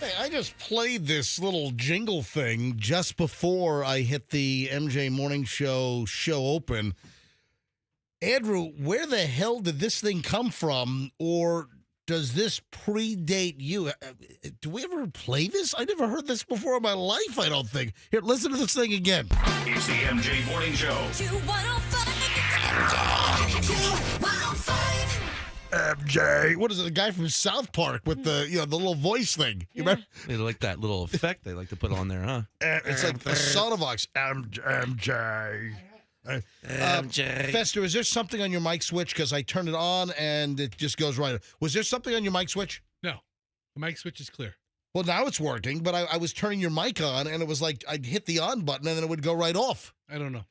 Hey, I just played this little jingle thing just before I hit the MJ Morning Show open. Andrew, where the hell did this thing come from, or does this predate you? Do we ever play this? I never heard this before in my life, I don't think. Here, listen to this thing again. It's the MJ Morning Show. 2105. MJ. What is it, the guy from South Park with the the little voice thing? You remember? They like that little effect they like to put on there, huh? It's like the Sonovox. MJ. Fester, is there something on your mic switch? Because I turned it on and it just goes right. Was there something on your mic switch? No. The mic switch is clear. Well, now it's working, but I was turning your mic on and it was like I'd hit the on button and then it would go right off. I don't know.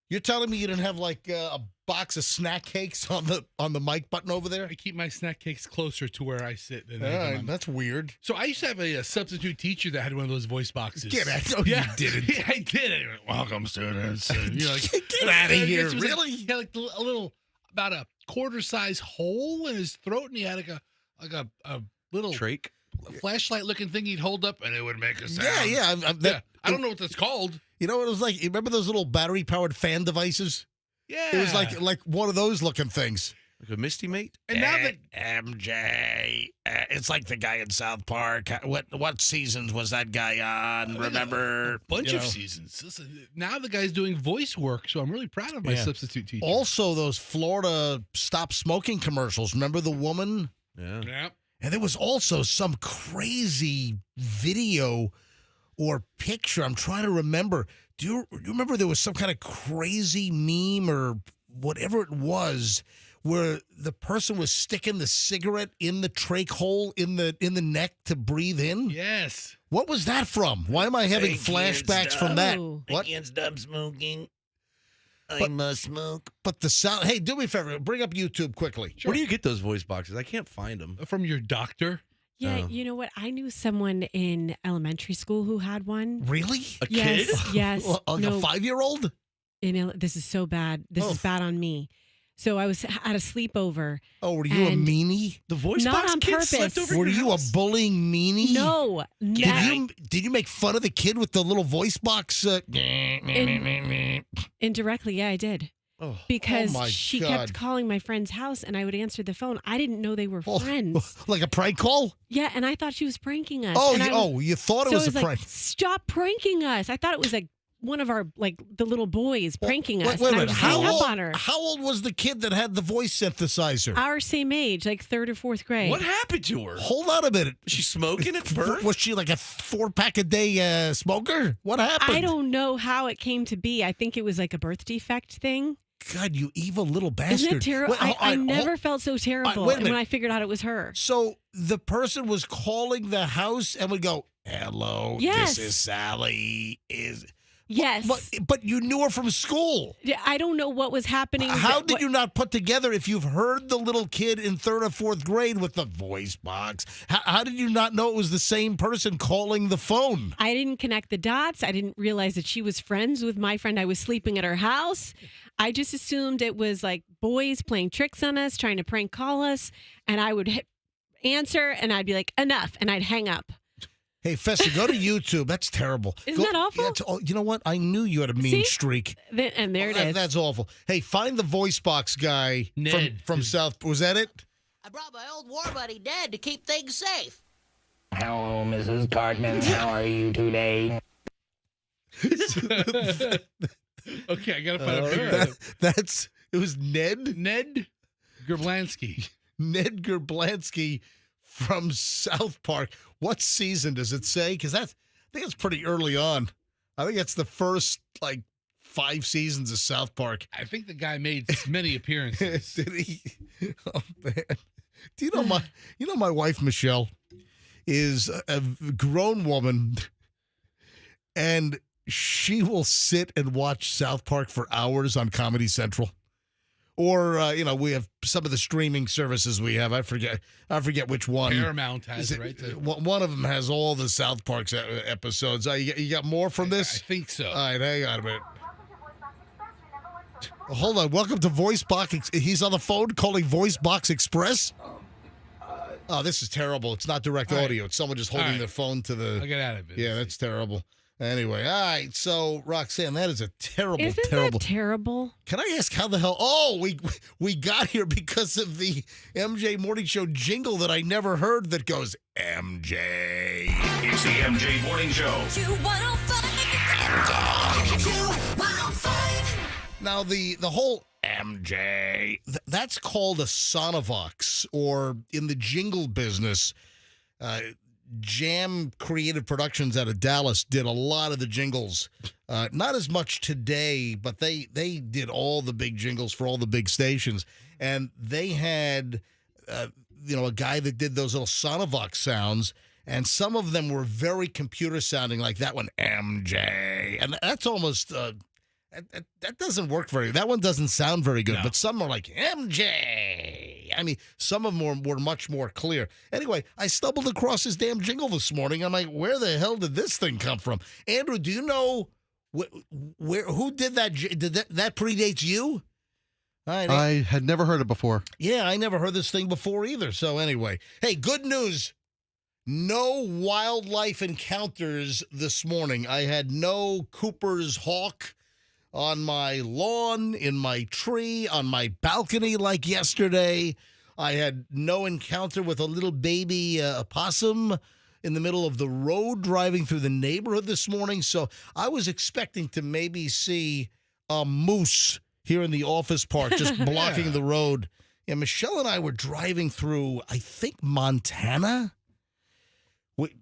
You're telling me you didn't have like a box of snack cakes on the mic button over there? I keep my snack cakes closer to where I sit. Than That's weird. So I used to have a substitute teacher that had one of those voice boxes. Get out! You didn't. Yeah, I did. He went, welcome, students. And you're like, get out of here! Really? He had like a little, about a quarter-size hole in his throat, and he had like a little Trach. flashlight-looking thing he'd hold up, and it would make a sound. Yeah. I don't know what that's called. You know what it was like? You remember those little battery-powered fan devices? Yeah. It was like one of those looking things. Like a Misty Mate? And now that MJ, it's like the guy in South Park. What seasons was that guy on? Remember? a bunch of seasons. Listen, now the guy's doing voice work, so I'm really proud of my substitute teacher. Also, those Florida stop smoking commercials. Remember the woman? Yeah. Yeah. And there was also some crazy video or picture. I'm trying to remember. Do you remember there was some kind of crazy meme or whatever it was where the person was sticking the cigarette in the trach hole in the neck to breathe in? Yes. What was that from? Why am I having flashbacks from that? I can't stop smoking. I must smoke. But the sound. Hey, do me a favor. Bring up YouTube quickly. Sure. Where do you get those voice boxes? I can't find them. From your doctor? Yeah, Oh. you know what? I knew someone in elementary school who had one. Really? A Yes, kid? yes. Like no, a 5-year-old? this is so bad. This is bad on me. So I was at a sleepover. Oh, were you a And- meanie? The voice Not box on kid slept purpose. over Were your you a house? bullying meanie? No, Did you make fun of the kid with the little voice box? indirectly, yeah, I did. Oh. Because my she God. kept calling my friend's house and I would answer the phone. I didn't know they were Oh, friends. Like a prank call? Yeah, and I thought she was pranking us. Oh, and you thought it so was I was a like, prank. stop pranking us. I thought it was like one of our, like, the little boys pranking us. Wait a and I minute. would hang up on her. How old was the kid that had the voice synthesizer? Our same age, like 3rd or 4th grade. What happened to her? Hold on a minute. Was she smoking at birth? Was she like a 4-pack-a-day smoker? What happened? I don't know how it came to be. I think it was like a birth defect thing. God, you evil little bastard. Isn't it terrible? Wait, I never felt so terrible wait a minute. when I figured out it was her. So the person was calling the house and would go, "Hello, Yes. this is Sally." Yes. But you knew her from school. Yeah, I don't know what was happening. How did you not put together if you've heard the little kid in 3rd or 4th grade with the voice box? How did you not know it was the same person calling the phone? I didn't connect the dots. I didn't realize that she was friends with my friend. I was sleeping at her house. I just assumed it was like boys playing tricks on us, trying to prank call us. And I would answer and I'd be like, enough. And I'd hang up. Hey, Fester, go to YouTube. That's terrible. Isn't that awful? Yeah, you know what? I knew you had a mean See? streak. And there it is. That's awful. Hey, find the voice box guy Ned. from South. Was that it? I brought my old war buddy Ned to keep things safe. Hello, Mrs. Cartman. How are you today? Okay, I got to find a picture. It was Ned Ned Gerblansky. Gerblansky from South Park. What season does it say? Because I think it's pretty early on. I think it's the first 5 seasons of South Park. I think the guy made many appearances. Did he? Oh man! Do you know my wife Michelle is a grown woman, and she will sit and watch South Park for hours on Comedy Central. Or we have some of the streaming services we have. I forget which one. Paramount has it, right? One of them has all the South Park's episodes. You got more from this? I think so. All right, hang on a minute. Hold on. Welcome to Voice Box. He's on the phone calling Voice Box Express. Oh, this is terrible. It's not direct All right. audio. It's someone just holding All right. their phone to the. I'll get out of it. Yeah, that's terrible. Anyway, all right. So, Roxanne, that is a terrible, Isn't terrible. that terrible? Can I ask how the hell? Oh, we got here because of the MJ Morning Show jingle that I never heard that goes MJ. It's the MJ Morning Show. Now the whole MJ that's called a Sonovox, or in the jingle business. Jam Creative Productions out of Dallas did a lot of the jingles. Not as much today, but they did all the big jingles for all the big stations. And they had, a guy that did those little Sonovox sounds, and some of them were very computer sounding, like that one, MJ. And that's almost, that doesn't work that one doesn't sound very good, but some are like MJ. I mean, some of them were much more clear. Anyway, I stumbled across this damn jingle this morning. I'm like, where the hell did this thing come from? Andrew, do you know who did that? Did that predates you? I had never heard it before. Yeah, I never heard this thing before either. So anyway, hey, good news. No wildlife encounters this morning. I had no Cooper's hawk on my lawn, in my tree, on my balcony like yesterday. I had no encounter with a little baby opossum in the middle of the road driving through the neighborhood this morning. So I was expecting to maybe see a moose here in the office park just blocking the road. Yeah, Michelle and I were driving through, I think, Montana.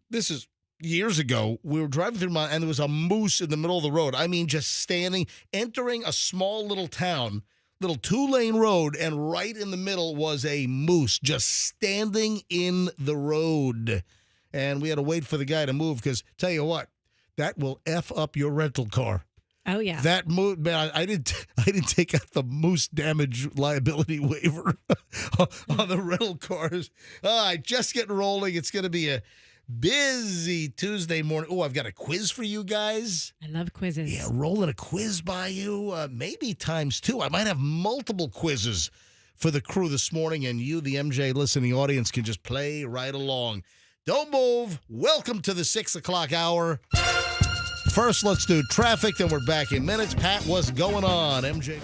This is years ago. We were driving through Montana, and there was a moose in the middle of the road. I mean, just standing, entering a small little town, little 2-lane road, and right in the middle was a moose just standing in the road. And we had to wait for the guy to move because, tell you what, that will F up your rental car. Oh, yeah. That moose, man, I didn't take out the moose damage liability waiver on the rental cars. All right, just getting rolling. It's going to be a busy Tuesday morning. Oh, I've got a quiz for you guys. I love quizzes. Yeah, rolling a quiz by you, maybe times 2. I might have multiple quizzes for the crew this morning, and you, the MJ listening audience, can just play right along. Don't move. Welcome to the 6 o'clock hour. First, let's do traffic, then we're back in minutes. Pat, what's going on, MJ?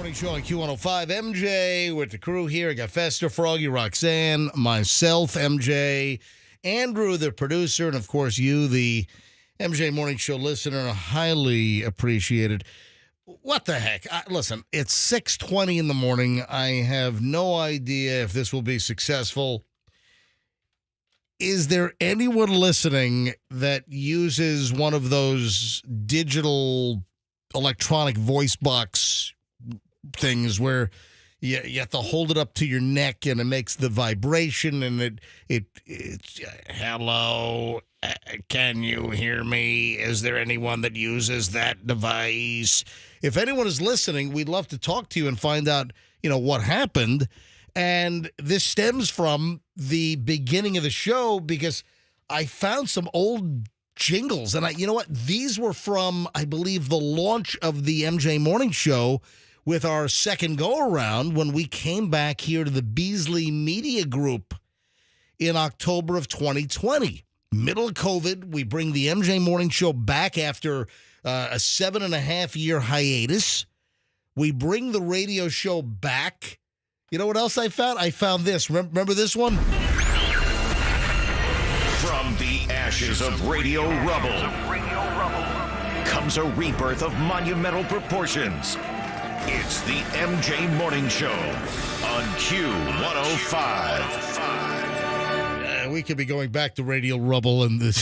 Morning Show on Q105. MJ with the crew here. I got Fester, Froggy, Roxanne, myself, MJ, Andrew, the producer, and of course you, the MJ Morning Show listener. Highly appreciated. What the heck? Listen, it's 6:20 in the morning. I have no idea if this will be successful. Is there anyone listening that uses one of those digital electronic voice box things where you have to hold it up to your neck and it makes the vibration and it's hello, can you hear me? Is there anyone that uses that device? If anyone is listening, we'd love to talk to you and find out, what happened. And this stems from the beginning of the show because I found some old jingles. And you know what? These were from, I believe, the launch of the MJ Morning Show with our second go-around when we came back here to the Beasley Media Group in October of 2020. Middle of COVID, we bring the MJ Morning Show back after a 7.5-year hiatus. We bring the radio show back. You know what else I found? I found this. Remember this one? From the ashes of radio rubble comes a rebirth of monumental proportions. It's the MJ Morning Show on Q105. We could be going back to Radio Rubble and this.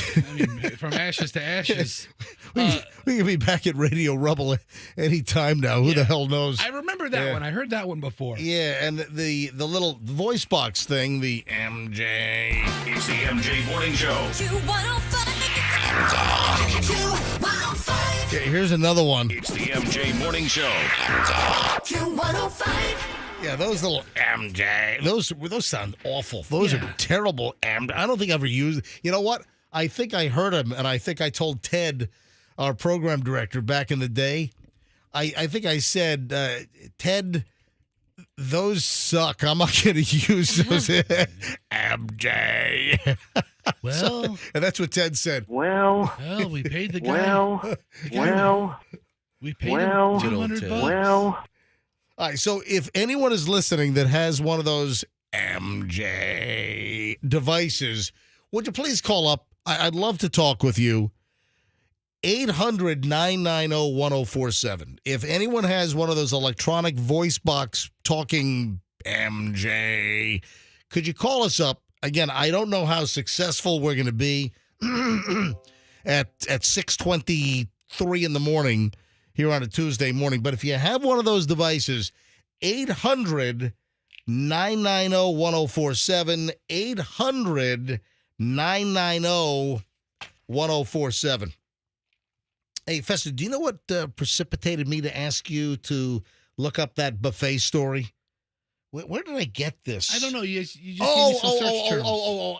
From ashes to ashes. we could be back at Radio Rubble any time now. Who the hell knows? I remember that one. I heard that one before. Yeah, and the little voice box thing, the MJ. It's the MJ Morning Show. Yeah, here's another one. It's the MJ Morning Show. Yeah, those little MJ. Those sound awful. Those are terrible. I don't think I ever used. You know what? I think I heard them, and I think I told Ted, our program director, back in the day. I think I said, Ted, those suck. I'm not going to use those. MJ. Well, and that's what Ted said. Well, we paid the guy. We paid him $200. All right, so if anyone is listening that has one of those MJ devices, would you please call up? I'd love to talk with you. 800-990-1047. If anyone has one of those electronic voice box talking MJ, could you call us up? Again, I don't know how successful we're going to be at 6:23 in the morning here on a Tuesday morning. But if you have one of those devices, 800-990-1047, 800-990-1047. Hey, Fester, do you know what precipitated me to ask you to look up that buffet story? Where did I get this? I don't know. You just gave me some search terms.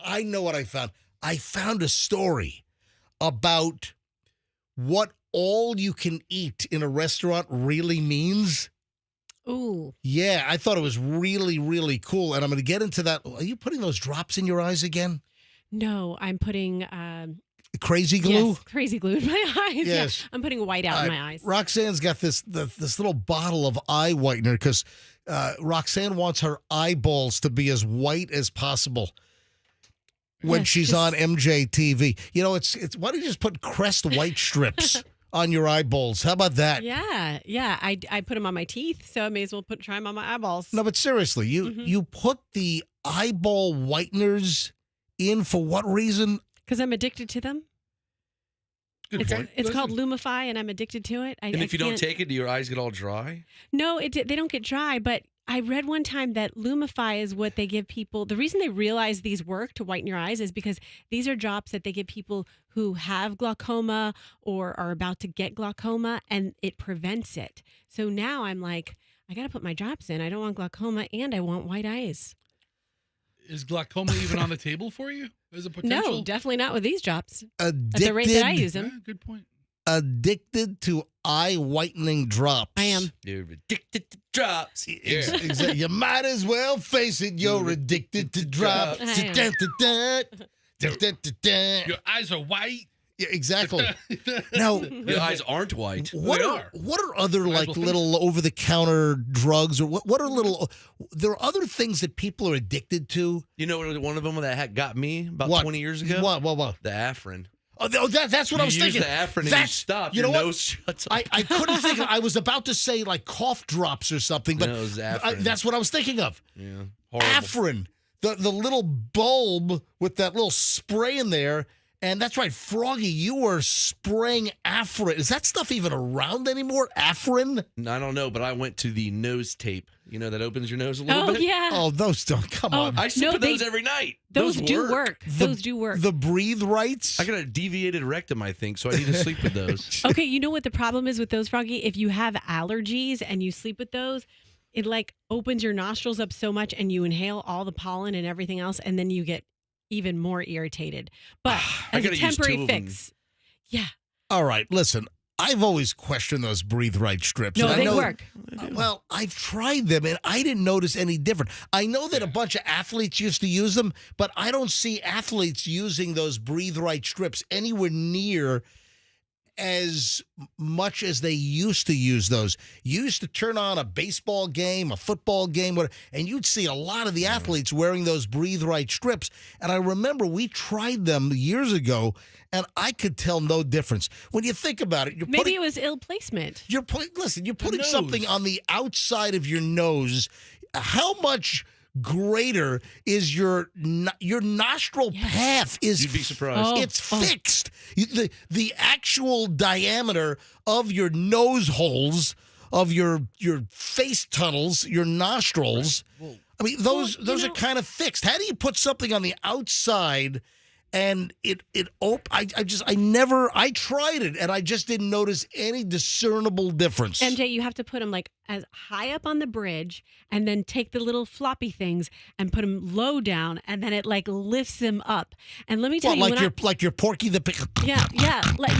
I know what I found. I found a story about what all you can eat in a restaurant really means. Ooh. Yeah, I thought it was really, really cool. And I'm going to get into that. Are you putting those drops in your eyes again? No, I'm putting crazy glue? Yes, crazy glue in my eyes. Yes. Yeah, I'm putting white out in my eyes. Roxanne's got this little bottle of eye whitener because Roxanne wants her eyeballs to be as white as possible when she's on MJ TV. You know, it's why don't you just put Crest white strips on your eyeballs? How about that? Yeah. I put them on my teeth, so I may as well try them on my eyeballs. No, but seriously, you put the eyeball whiteners in for what reason? Because I'm addicted to them. Good point. It's called Lumify, and I'm addicted to it. And if you don't take it, do your eyes get all dry? No, they don't get dry, but I read one time that Lumify is what they give people. The reason they realize these work to whiten your eyes is because these are drops that they give people who have glaucoma or are about to get glaucoma, and it prevents it. So now I'm like, I got to put my drops in. I don't want glaucoma, and I want white eyes. Is glaucoma even on the table for you? As a potential? No, definitely not with these drops. Addicted, at the rate that I use them. Yeah, good point. Addicted to eye whitening drops. I am. You're addicted to drops. Exactly. You might as well face it. You're addicted to drops. I am. Your eyes are white. Yeah, exactly. Now, The eyes aren't white. what They are are. what are other like will think little over-the-counter drugs, or what are little? There are other things that people are addicted to. You know what? One of them that got me about What? 20 years ago. What? The Afrin. Oh, that's what I was you use thinking. the Afrin and you That's- stop. you Your know what? nose shuts up. I couldn't think. I was about to say like cough drops or something, but No, it was Afrin. that's what I was thinking of. Yeah, horrible. Afrin, the little bulb with that little spray in there. And that's right, Froggy, you were spraying Afrin. Is that stuff even around anymore? Afrin? I don't know, but I went to the nose tape. You know that opens your nose a little Oh bit? yeah. Oh, those don't. Come Oh, on. I sleep No, with they- those every night. those do work. The- Those do work. The breathe rights? I got a deviated rectum, I think, so I need to sleep with those. Okay, you know what the problem is with those, Froggy? If you have allergies and you sleep with those, it like opens your nostrils up so much and you inhale all the pollen and everything else, and then you get even more irritated. But I as a gotta use temporary two of them. fix, yeah. All right, listen. I've always questioned those breathe right strips. No, and I they know- work. Well, I've tried them and I didn't notice any different. I know that a bunch of athletes used to use them, but I don't see athletes using those breathe right strips anywhere near as much as they used to use those. You used to turn on a baseball game, a football game, whatever, and you'd see a lot of the athletes wearing those breathe right strips. And I remember we tried them years ago, and I could tell no difference. When you think about it, Maybe it was ill placement. you're putting nose. something on the outside of your nose. How much greater is your nostril path is You'd be surprised. Oh. it's fixed. The actual diameter of your nose holes, of your face tunnels, your nostrils. I mean, those are kind of fixed. How do you put something on the outside and I tried it and I just didn't notice any discernible difference. MJ, you have to put them like as high up on the bridge and then take the little floppy things and put them low down, and then it like lifts them up. And let me tell What, you, like your Porky the Pig. yeah,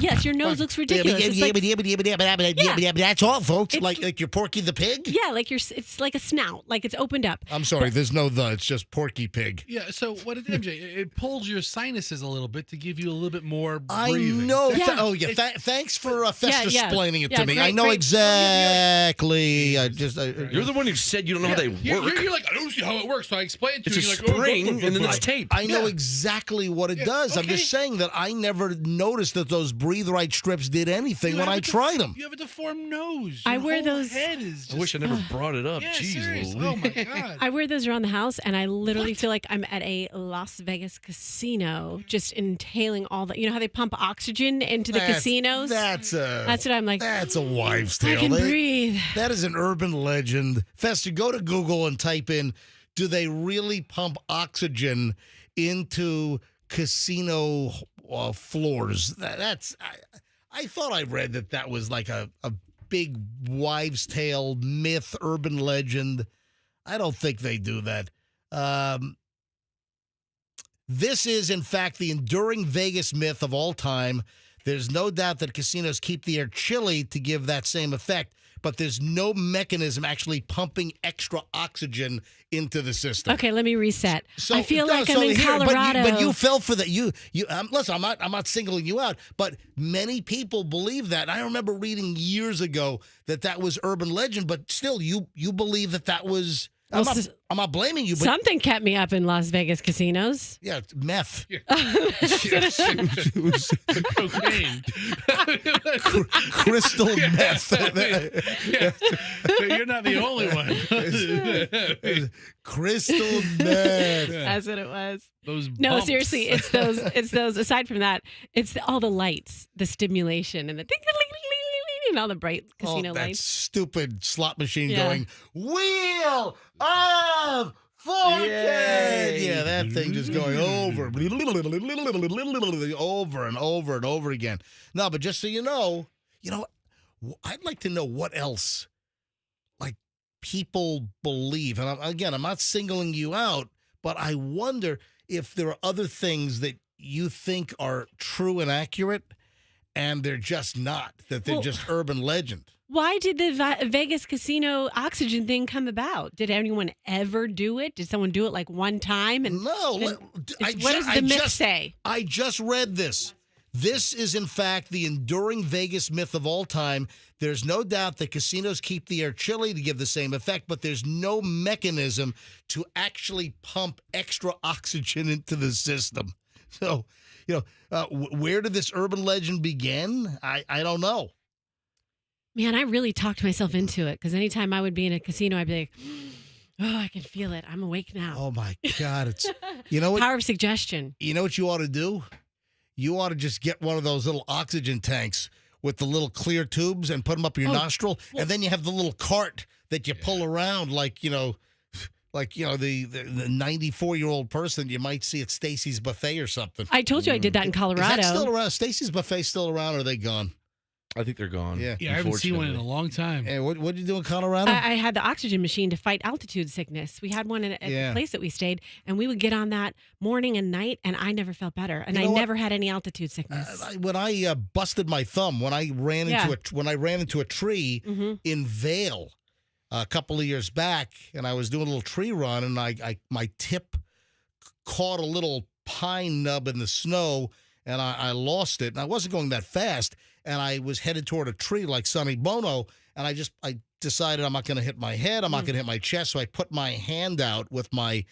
yes, your nose looks ridiculous. It's like, That's all, folks. It's- Like your Porky the Pig. yeah, like it's like a snout, like it's opened up. I'm sorry, there's no the. It's just Porky Pig. Yeah, so what it MJ, it pulls your sinuses a little bit to give you a little bit more I breathing. know. Yeah. Thanks for Fester yeah. explaining it Yeah, to me. I great, know great. exactly. You're the one who said you don't know how they work. You're like, I don't see how it works, so I explained to It's a you. You're like, spring, oh, and then it's tape. I know Yeah. exactly what it Yeah, does. I'm just okay. saying that I never noticed that those breathe right strips did anything You when have I a tried them. You have a deformed nose. I Your wear whole those- Head is just, I wish I never brought it up. Yeah, Jeez, serious. Louise. Oh my god. I wear those around the house, and I literally feel like I'm at a Las Vegas casino, just inhaling all the. You know how they pump oxygen into the casinos? That's That's what I'm like. That's a wives' I tale. can breathe. That is an urban legend. Fester, go to Google and type in, do they really pump oxygen into casino floors? I thought I read that was like a big wives' tale, myth, urban legend. I don't think they do that. This is, in fact, the enduring Vegas myth of all time. There's no doubt that casinos keep the air chilly to give that same effect, but there's no mechanism actually pumping extra oxygen into the system. Okay, let me reset. I feel like I'm in here, Colorado. But you fell for that. Listen, I'm not singling you out, but many people believe that. I remember reading years ago that was urban legend, but still, you believe that was. Well, I'm not blaming you, but Something kept me up in Las Vegas casinos. yeah, it's meth. cocaine. Crystal meth. You're not the only one. Crystal meth. That's what it was. Those No, bumps. seriously, it's those. It's those. Aside from that, it's all the lights, the stimulation, and the and all the bright casino that lights. stupid slot machine Yeah. going, Wheel of Fortune! Yay. Yeah, that thing just going over and over and over again. No, but just so you know, I'd like to know what else, like, people believe. And I'm not singling you out, but I wonder if there are other things that you think are true and accurate, and they're just not, that they're Well- just urban legend. Why did the Vegas casino oxygen thing come about? Did anyone ever do it? Did someone do it like one time? And No, what does the myth say? I just read this. This is, in fact, the enduring Vegas myth of all time. There's no doubt that casinos keep the air chilly to give the same effect, but there's no mechanism to actually pump extra oxygen into the system. So, where did this urban legend begin? I don't know. Man, I really talked myself into it because anytime I would be in a casino, I'd be like, oh, I can feel it. I'm awake now. Oh, my God. It's what? Power of suggestion. You know what you ought to do? You ought to just get one of those little oxygen tanks with the little clear tubes and put them up your nostril, and then you have the little cart that you pull around like the 94-year-old person you might see at Stacy's Buffet or something. I told you I did that in Colorado. Is that still around? Stacy's Buffet still around, or are they gone? I think they're gone. Yeah, I haven't seen one in a long time. Hey, what did you do in Colorado? I had the oxygen machine to fight altitude sickness. We had one at the place that we stayed, and we would get on that morning and night, and I never felt better, and I never had any altitude sickness. When I busted my thumb, when I ran into a tree in Vail a couple of years back, and I was doing a little tree run, and my tip caught a little pine nub in the snow, and I lost it. And I wasn't going that fast, and I was headed toward a tree like Sonny Bono, and I decided I'm not going to hit my head, I'm not going to hit my chest, so I put my hand out with my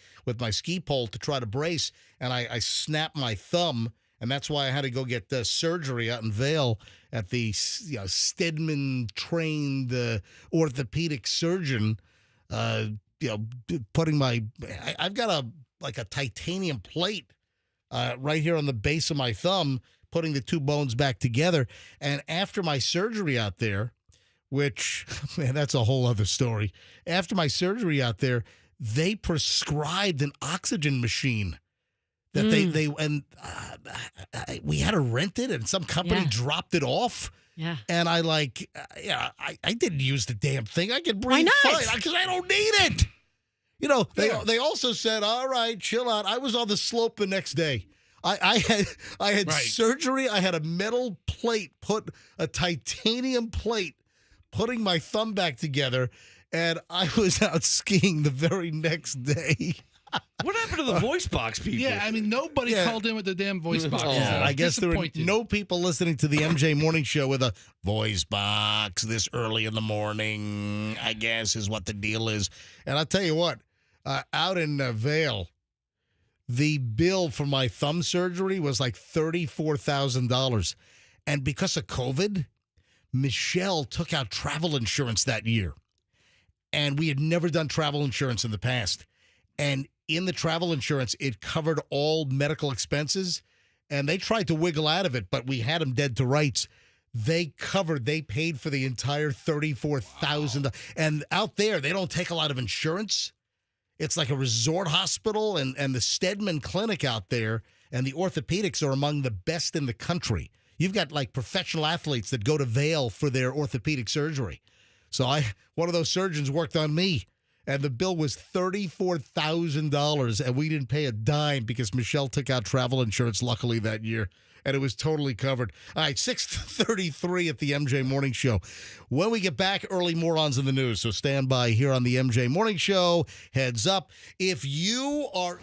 ski pole to try to brace, and I snapped my thumb, and that's why I had to go get surgery out in Vail at the Stedman-trained orthopedic surgeon. Putting I've got a titanium plate right here on the base of my thumb, putting the two bones back together. And after my surgery out there, which, man, that's a whole other story. After my surgery out there, they prescribed an oxygen machine that we had to rent it, and some company dropped it off. Yeah. And I didn't use the damn thing. I can breathe fine because I don't need it. They also said, all right, chill out. I was on the slope the next day. I had surgery. I had a metal plate, a titanium plate, putting my thumb back together, and I was out skiing the very next day. What happened to the voice box people? Yeah, I mean, nobody called in with the damn voice box. I guess there were no people listening to the MJ Morning Show with a voice box this early in the morning, I guess, is what the deal is. And I'll tell you what, out in Vail, the bill for my thumb surgery was like $34,000. And because of COVID, Michelle took out travel insurance that year. And we had never done travel insurance in the past. And in the travel insurance, it covered all medical expenses. And they tried to wiggle out of it, but we had them dead to rights. They paid for the entire $34,000. And out there, they don't take a lot of insurance. It's like a resort hospital, and the Stedman Clinic out there, and the orthopedics are among the best in the country. You've got like professional athletes that go to Vail for their orthopedic surgery. So one of those surgeons worked on me, and the bill was $34,000, and we didn't pay a dime because Michelle took out travel insurance, luckily, that year, and it was totally covered. All right, 6:33 at the MJ Morning Show. When we get back, early morons in the news, so stand by here on the MJ Morning Show. Heads up, if you are...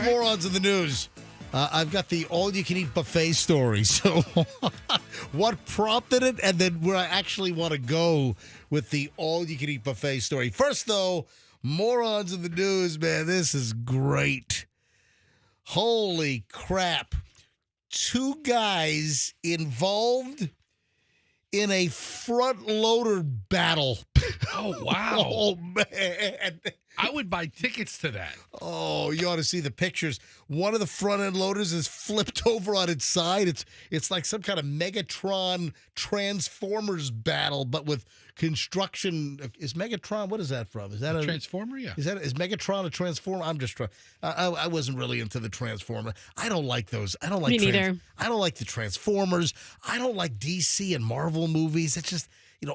Morons in the news. I've got the all-you-can-eat buffet story. So what prompted it, and then where I actually want to go with the all-you-can-eat buffet story. First, though, morons in the news, man, this is great. Holy crap. 2 guys involved in a front loader battle. Oh, wow. Oh, man. I would buy tickets to that. Oh, you ought to see the pictures. One of the front end loaders is flipped over on its side. It's like some kind of Megatron Transformers battle, but with construction. Is Megatron? What is that from? Is that a Transformer? Yeah. Is Megatron a Transformer? I'm just trying. I wasn't really into the Transformer. I don't like those. I don't like. Me neither. I don't like the Transformers. I don't like DC and Marvel movies. It's just,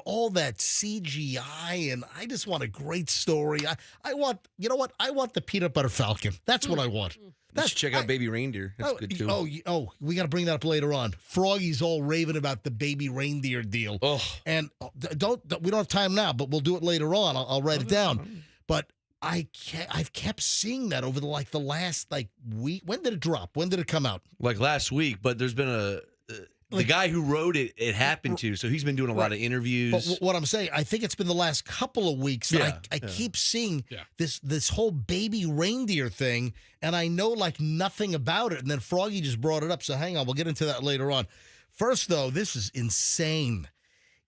all that CGI, and I just want a great story. I want, what? I want the Peanut Butter Falcon. That's what I want. Let's check out Baby Reindeer. That's good, too. Oh, we got to bring that up later on. Froggy's all raving about the Baby Reindeer deal. Oh. And we don't have time now, but we'll do it later on. I'll write it down. But I've kept seeing that over the last week. When did it drop? When did it come out? Like last week, but there's been the guy who wrote it happened to, so he's been doing a lot of interviews. But what I'm saying, I think it's been the last couple of weeks that I keep seeing this whole Baby Reindeer thing, and I know nothing about it. And then Froggy just brought it up, so hang on, we'll get into that later on. First, though, this is insane.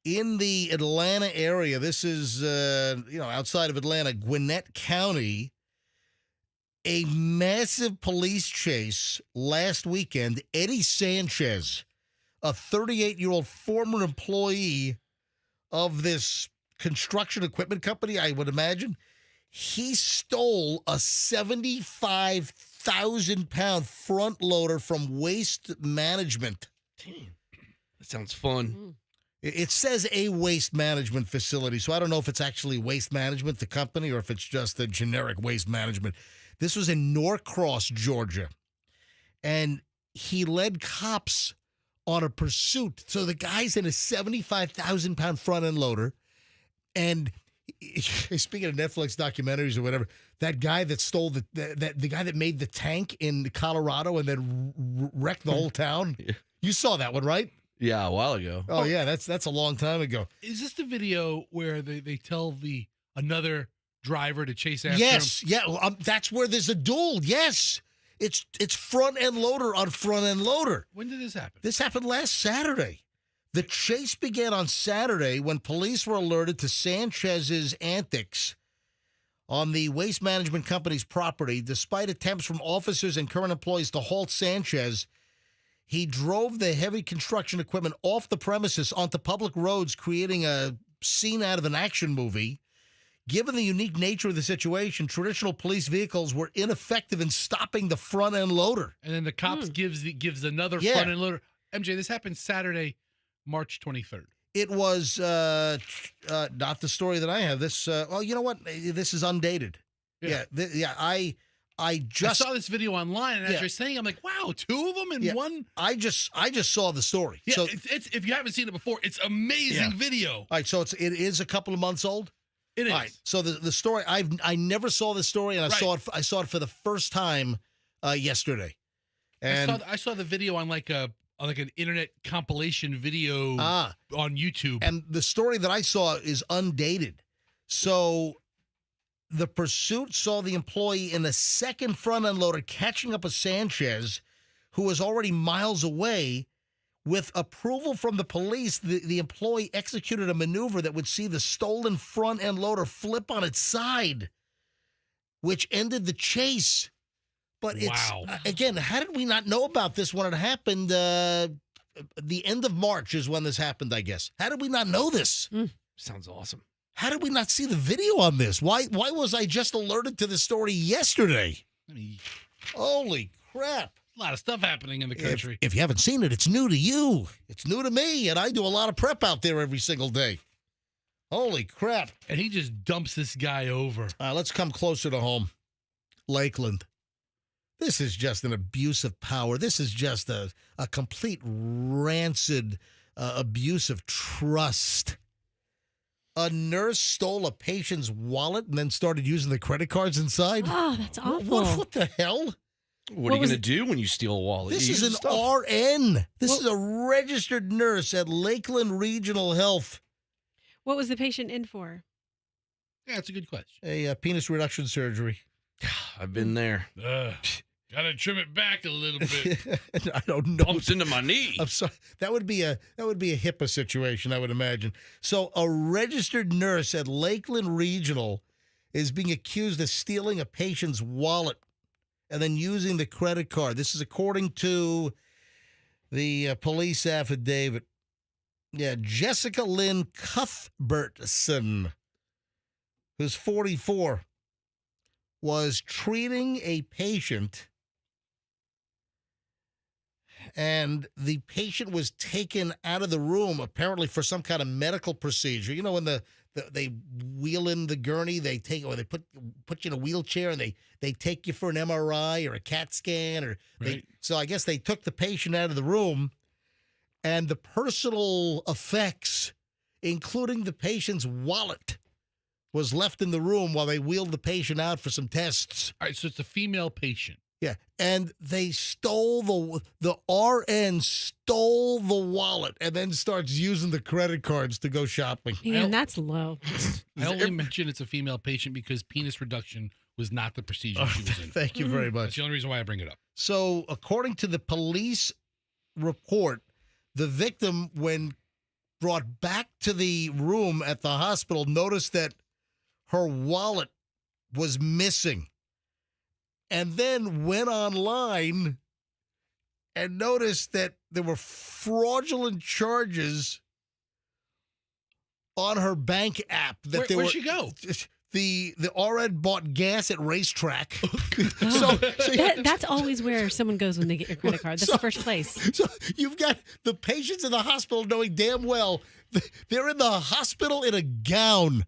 In the Atlanta area, this is outside of Atlanta, Gwinnett County. A massive police chase last weekend. Eddie Sanchez, a 38-year-old former employee of this construction equipment company, I would imagine, he stole a 75,000-pound front loader from Waste Management. Damn. That sounds fun. It says a waste management facility, so I don't know if it's actually Waste Management, the company, or if it's just a generic Waste Management. This was in Norcross, Georgia, and he led cops on a pursuit. So the guy's in a 75,000-pound front-end loader, and speaking of Netflix documentaries or whatever, that guy that stole the guy that made the tank in Colorado and then wrecked the whole town. Yeah. You saw that one, right? Yeah, a while ago. Oh yeah, that's a long time ago. Is this the video where they tell another driver to chase after him? Yes, yeah, that's where there's a duel. Yes, it's front end loader on front end loader. When did this happen? This happened last Saturday. The chase began on Saturday when police were alerted to Sanchez's antics on the Waste Management Company's property. Despite attempts from officers and current employees to halt Sanchez, he drove the heavy construction equipment off the premises onto public roads, creating a scene out of an action movie. Given the unique nature of the situation, traditional police vehicles were ineffective in stopping the front-end loader. And then the cops gives another Yeah. front end loader. MJ, this happened Saturday, March 23rd. It was not the story that I have. This, well, you know what? This is undated. Yeah. I just saw this video online, and as Yeah. you're saying, I'm like, wow, two of them in one. I just saw the story. Yeah, So, it's if you haven't seen it before, it's amazing Yeah. video. all right. So it is a couple of months old. It is. All right. So the story I never saw the story, and I saw it for the first time yesterday. And I saw the video on like an internet compilation video on YouTube. And the story that I saw is undated. So the pursuit saw the employee in the second front end loader catching up with Sanchez, who was already miles away. With approval from the police, the employee executed a maneuver that would see the stolen front end loader flip on its side, which ended the chase. But Wow. Again, how did we not know about this when it happened? The end of March is when this happened, I guess. How did we not know this? Sounds awesome. How did we not see the video on this? Why was I just alerted to the story yesterday? I mean, Holy crap. a lot of stuff happening in the country. If you haven't seen it, it's new to you. It's new to me, and I do a lot of prep out there every single day. Holy crap. And he just dumps this guy over. Let's come closer to home. Lakeland. This is just an abuse of power. This is just a complete rancid abuse of trust. A nurse stole a patient's wallet and then started using the credit cards inside. Oh, that's awful. What the hell? What are you going to do when you steal a wallet? This You is use an stuff. RN. This is a registered nurse at Lakeland Regional Health. What was the patient in for? Yeah, it's a good question. A penis reduction surgery. I've been there. Gotta trim it back a little bit. I don't know. Bumps into my knee. I'm sorry. That would be a HIPAA situation, I would imagine. So a registered nurse at Lakeland Regional is being accused of stealing a patient's wallet and then using the credit card. This is according to the police affidavit. Yeah, Jessica Lynn Cuthbertson, who's 44, was treating a patient, and the patient was taken out of the room apparently for some kind of medical procedure. You know, when they wheel in the gurney, they put you in a wheelchair and they take you for an MRI or a CAT scan, or Right. So I guess they took the patient out of the room, and the personal effects, including the patient's wallet, was left in the room while they wheeled the patient out for some tests. All right, so it's a female patient. Yeah, and they stole the RN stole the wallet and then starts using the credit cards to go shopping. Man, that's low. I only mention it's a female patient because penis reduction was not the procedure she was in. Thank you very That's much. the only reason why I bring it up. So, according to the police report, the victim, when brought back to the room at the hospital, noticed that her wallet was missing. and then went online and noticed that there were fraudulent charges on her bank app. That Where'd she go? The RN bought gas at racetrack. That's always where someone goes when they get your credit card. That's the first place. So you've got the patients in the hospital knowing damn well they're in the hospital in a gown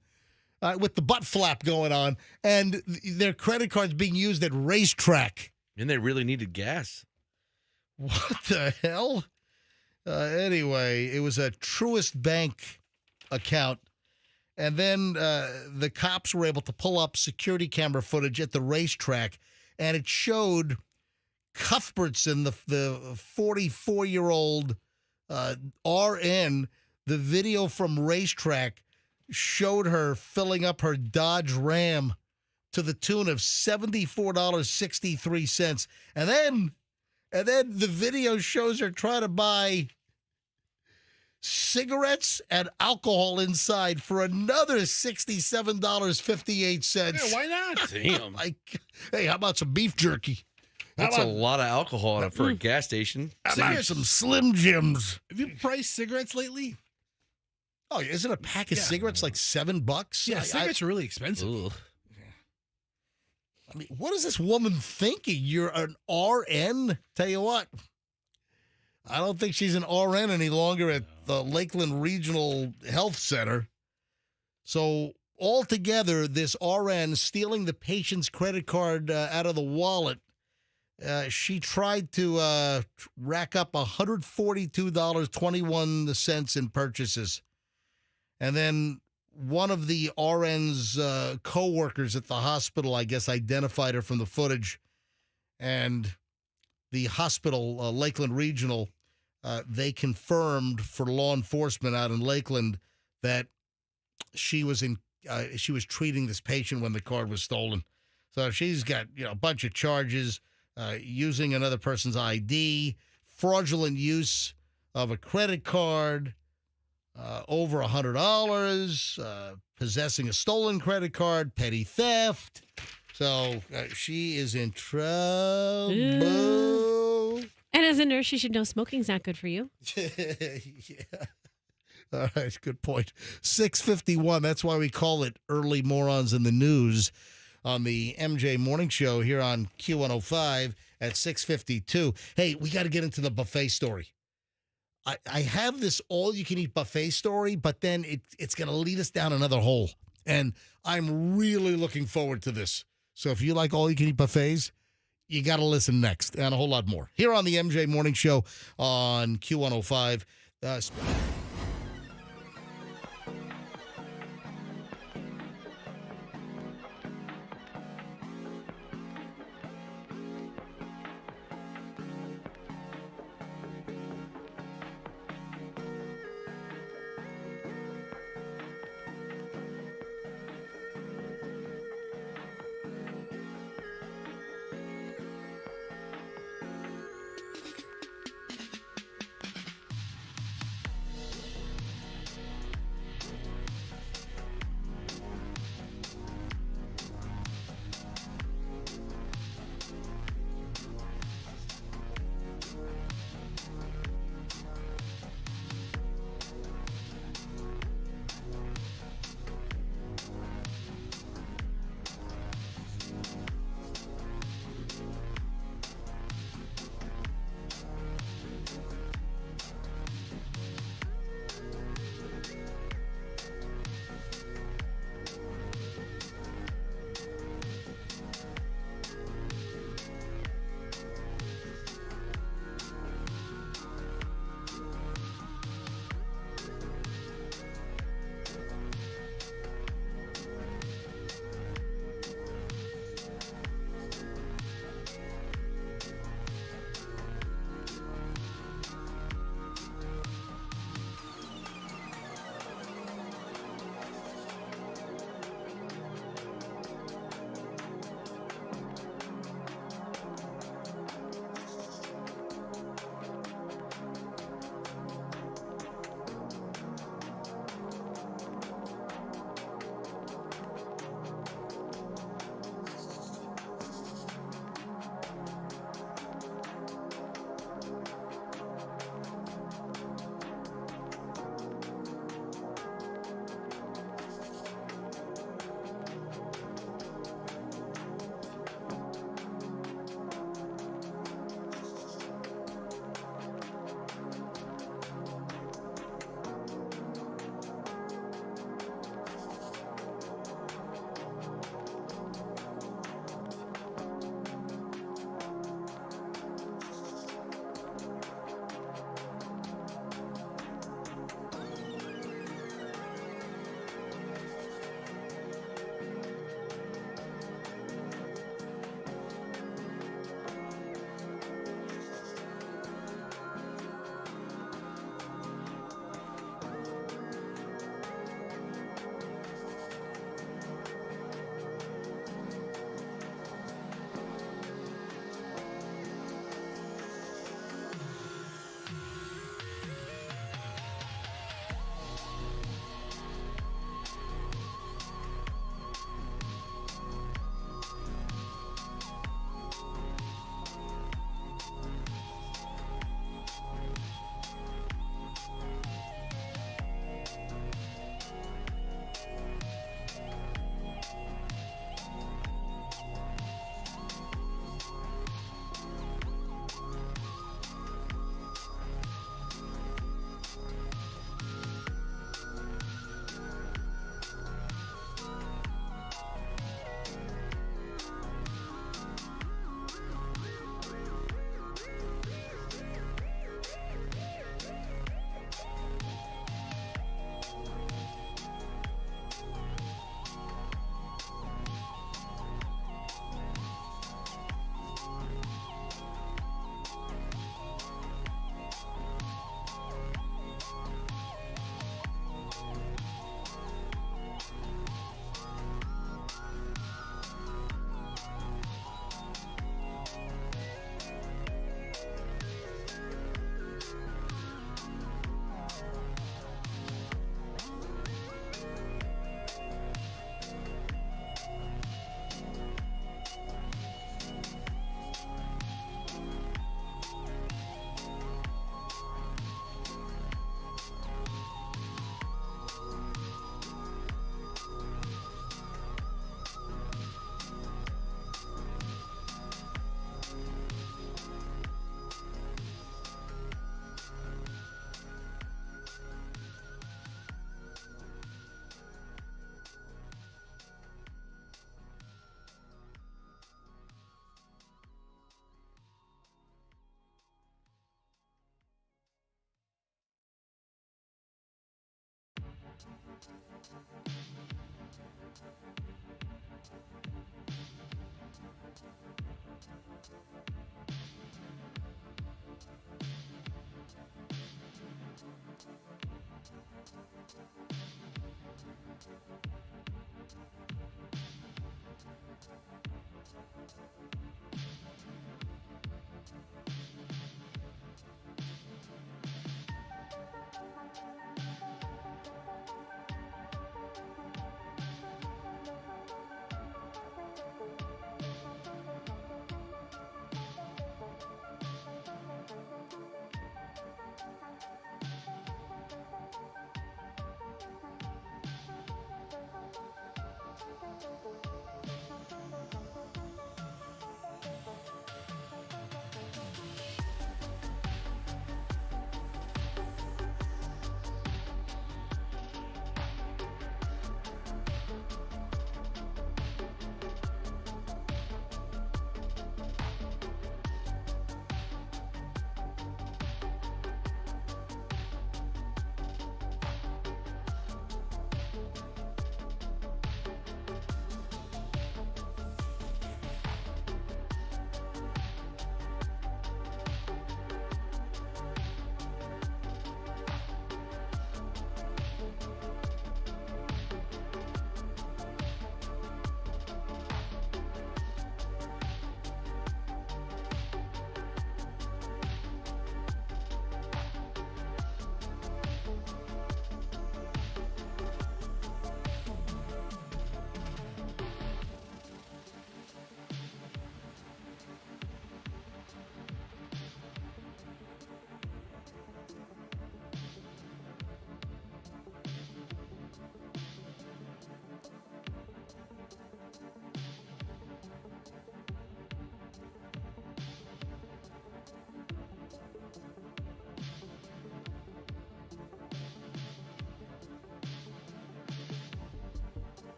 with the butt flap going on, and their credit card's being used at racetrack. And they really needed gas. What the hell? Anyway, it was a Truist Bank account. And then the cops were able to pull up security camera footage at the racetrack, and it showed Cuthbertson, the 44-year-old RN. The video from racetrack showed her filling up her Dodge Ram to the tune of $74.63. And then the video shows her trying to buy cigarettes and alcohol inside for another $67.58. Yeah, why not? Damn. Hey, how about some beef jerky? That's a lot of alcohol for a gas station. How about some Slim Jims? Have you priced cigarettes lately? Oh, isn't a pack of cigarettes like $7? Yeah, cigarettes are really expensive. Ugh. I mean, what is this woman thinking? You're an RN? Tell you what, I don't think she's an RN any longer at the Lakeland Regional Health Center. So altogether, this RN stealing the patient's credit card out of the wallet, she tried to rack up $142.21 in purchases. And then one of the RN's co-workers at the hospital, I guess, identified her from the footage. And the hospital, Lakeland Regional, they confirmed for law enforcement out in Lakeland that she was treating this patient when the card was stolen. So she's got a bunch of charges, using another person's ID, fraudulent use of a credit card, over $100, possessing a stolen credit card, petty theft. So she is in trouble. And as a nurse, you should know smoking's not good for you. Yeah. All right, good point. 6:51. That's why we call it Early Morons in the News on the MJ Morning Show here on Q105 at 6:52. Hey, we got to get into the buffet story. I have this all-you-can-eat buffet story, but then it's going to lead us down another hole. And I'm really looking forward to this. So if you like all-you-can-eat buffets, you got to listen next and a whole lot more. Here on the MJ Morning Show on Q105.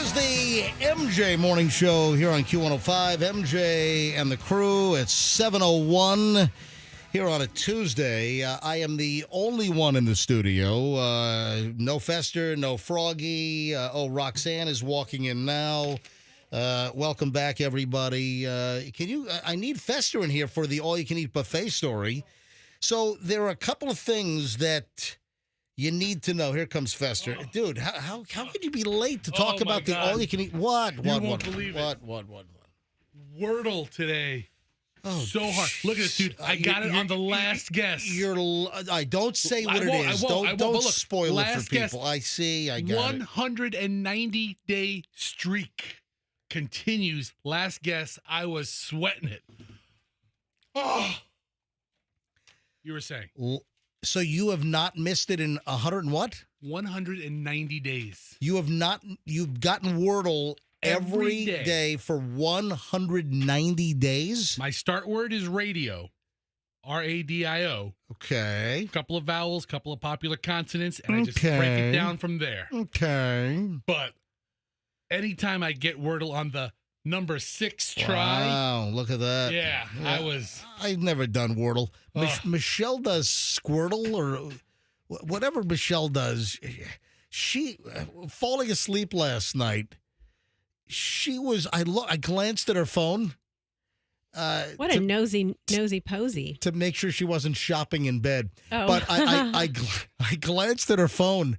is the MJ Morning Show here on Q105. MJ and the crew. It's 7:01 here on a Tuesday. I am the only one in the studio. No Fester, no Froggy. Roxanne is walking in now. Welcome back, everybody. I need Fester in here for the all-you-can-eat buffet story. So there are a couple of things that you need to know. Here comes Fester. Dude, how could you be late to talk about the all-you-can-eat? What? Won't believe it. What? Wordle today. Oh, so hard. Look at this, dude. I got it on the last guess. I don't say what it is. Don't spoil it for people. I see. I got it. 190-day streak continues. Last guess. I was sweating it. Oh. You were saying. So you have not missed it in 100 and what? 190 days. You've gotten Wordle every day for 190 days? My start word is radio. RADIO. Okay. A couple of vowels, couple of popular consonants, and I just break it down from there. Okay. But anytime I get Wordle on the number 6 try, Wow, look at that. yeah, I've never done Wordle. Ugh. Michelle does Squirtle or whatever Michelle does. She falling asleep last night. She was. I glanced at her phone. What a nosy posy. To make sure she wasn't shopping in bed. Oh. But I glanced at her phone,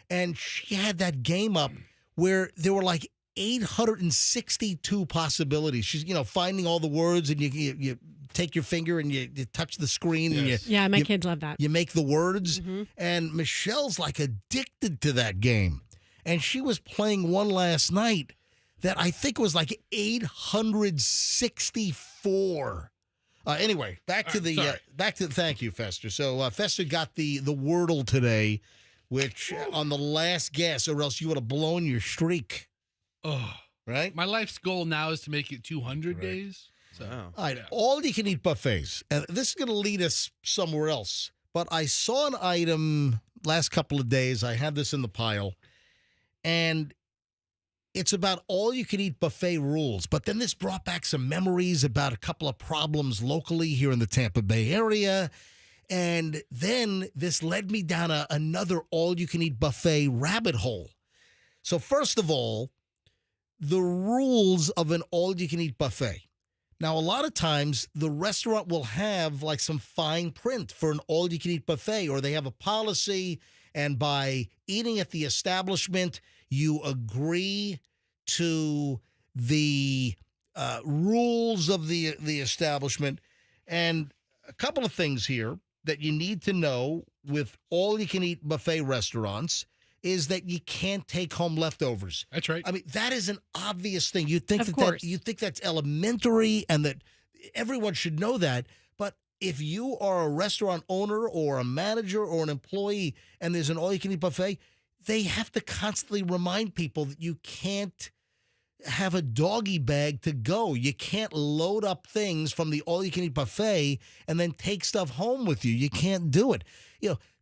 and she had that game up where there were like 862 possibilities. She's, finding all the words, and you take your finger and you touch the screen, Yes. and My kids love that. you make the words. Mhm. And Michelle's like addicted to that game. And she was playing one last night that I think was like 864. Anyway, back to thank you, Fester. So Fester got the Wordle today, which on the last guess, or else you would have blown your streak. Oh, Right? my life's goal now is to make it 200 days. So, All right, all you can eat buffets. And this is going to lead us somewhere else. But I saw an item last couple of days. I had this in the pile. And it's about all you can eat buffet rules. But then this brought back some memories about a couple of problems locally here in the Tampa Bay area. And then this led me down another all you can eat buffet rabbit hole. So first of all, the rules of an all-you-can-eat buffet. Now, a lot of times, the restaurant will have like some fine print for an all-you-can-eat buffet, or they have a policy, and by eating at the establishment, you agree to the rules of the establishment. And a couple of things here that you need to know with all-you-can-eat buffet restaurants is that you can't take home leftovers. that's right. I mean, that is an obvious thing. You think Of course. you think that's elementary and that everyone should know that. But if you are a restaurant owner or a manager or an employee and there's an all-you-can-eat buffet, they have to constantly remind people that you can't have a doggy bag to go. You can't load up things from the all-you-can-eat buffet and then take stuff home with you. You can't do it.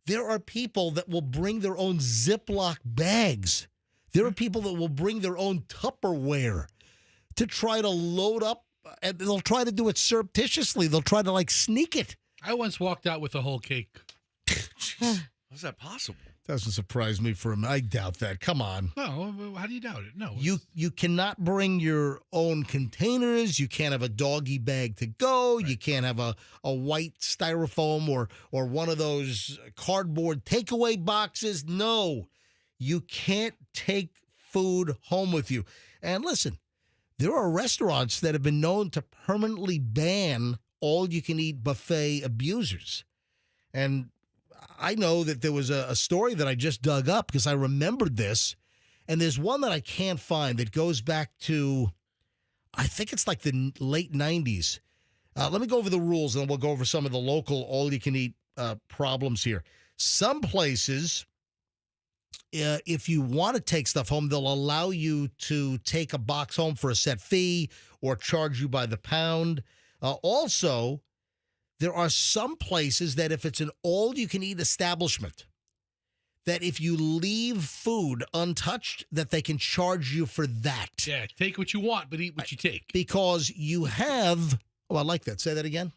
There are people that will bring their own Ziploc bags. There are people that will bring their own Tupperware to try to load up, and they'll try to do it surreptitiously. They'll try to sneak it. I once walked out with a whole cake. How's that possible? Doesn't surprise me for a minute. I doubt that. Come on. No, how do you doubt it? No. You cannot bring your own containers. You can't have a doggy bag to go. Right. You can't have a white styrofoam or one of those cardboard takeaway boxes. No, you can't take food home with you. And listen, there are restaurants that have been known to permanently ban all-you-can-eat buffet abusers. And I know that there was a story that I just dug up because I remembered this. And there's one that I can't find that goes back to, I think it's like the late 90s. Let me go over the rules and then we'll go over some of the local all-you-can-eat problems here. Some places, if you want to take stuff home, they'll allow you to take a box home for a set fee or charge you by the pound. Also, there are some places that if it's an all-you-can-eat establishment, that if you leave food untouched, that they can charge you for that. Yeah, take what you want, but eat what you take. Because you have, I like that. Say that again.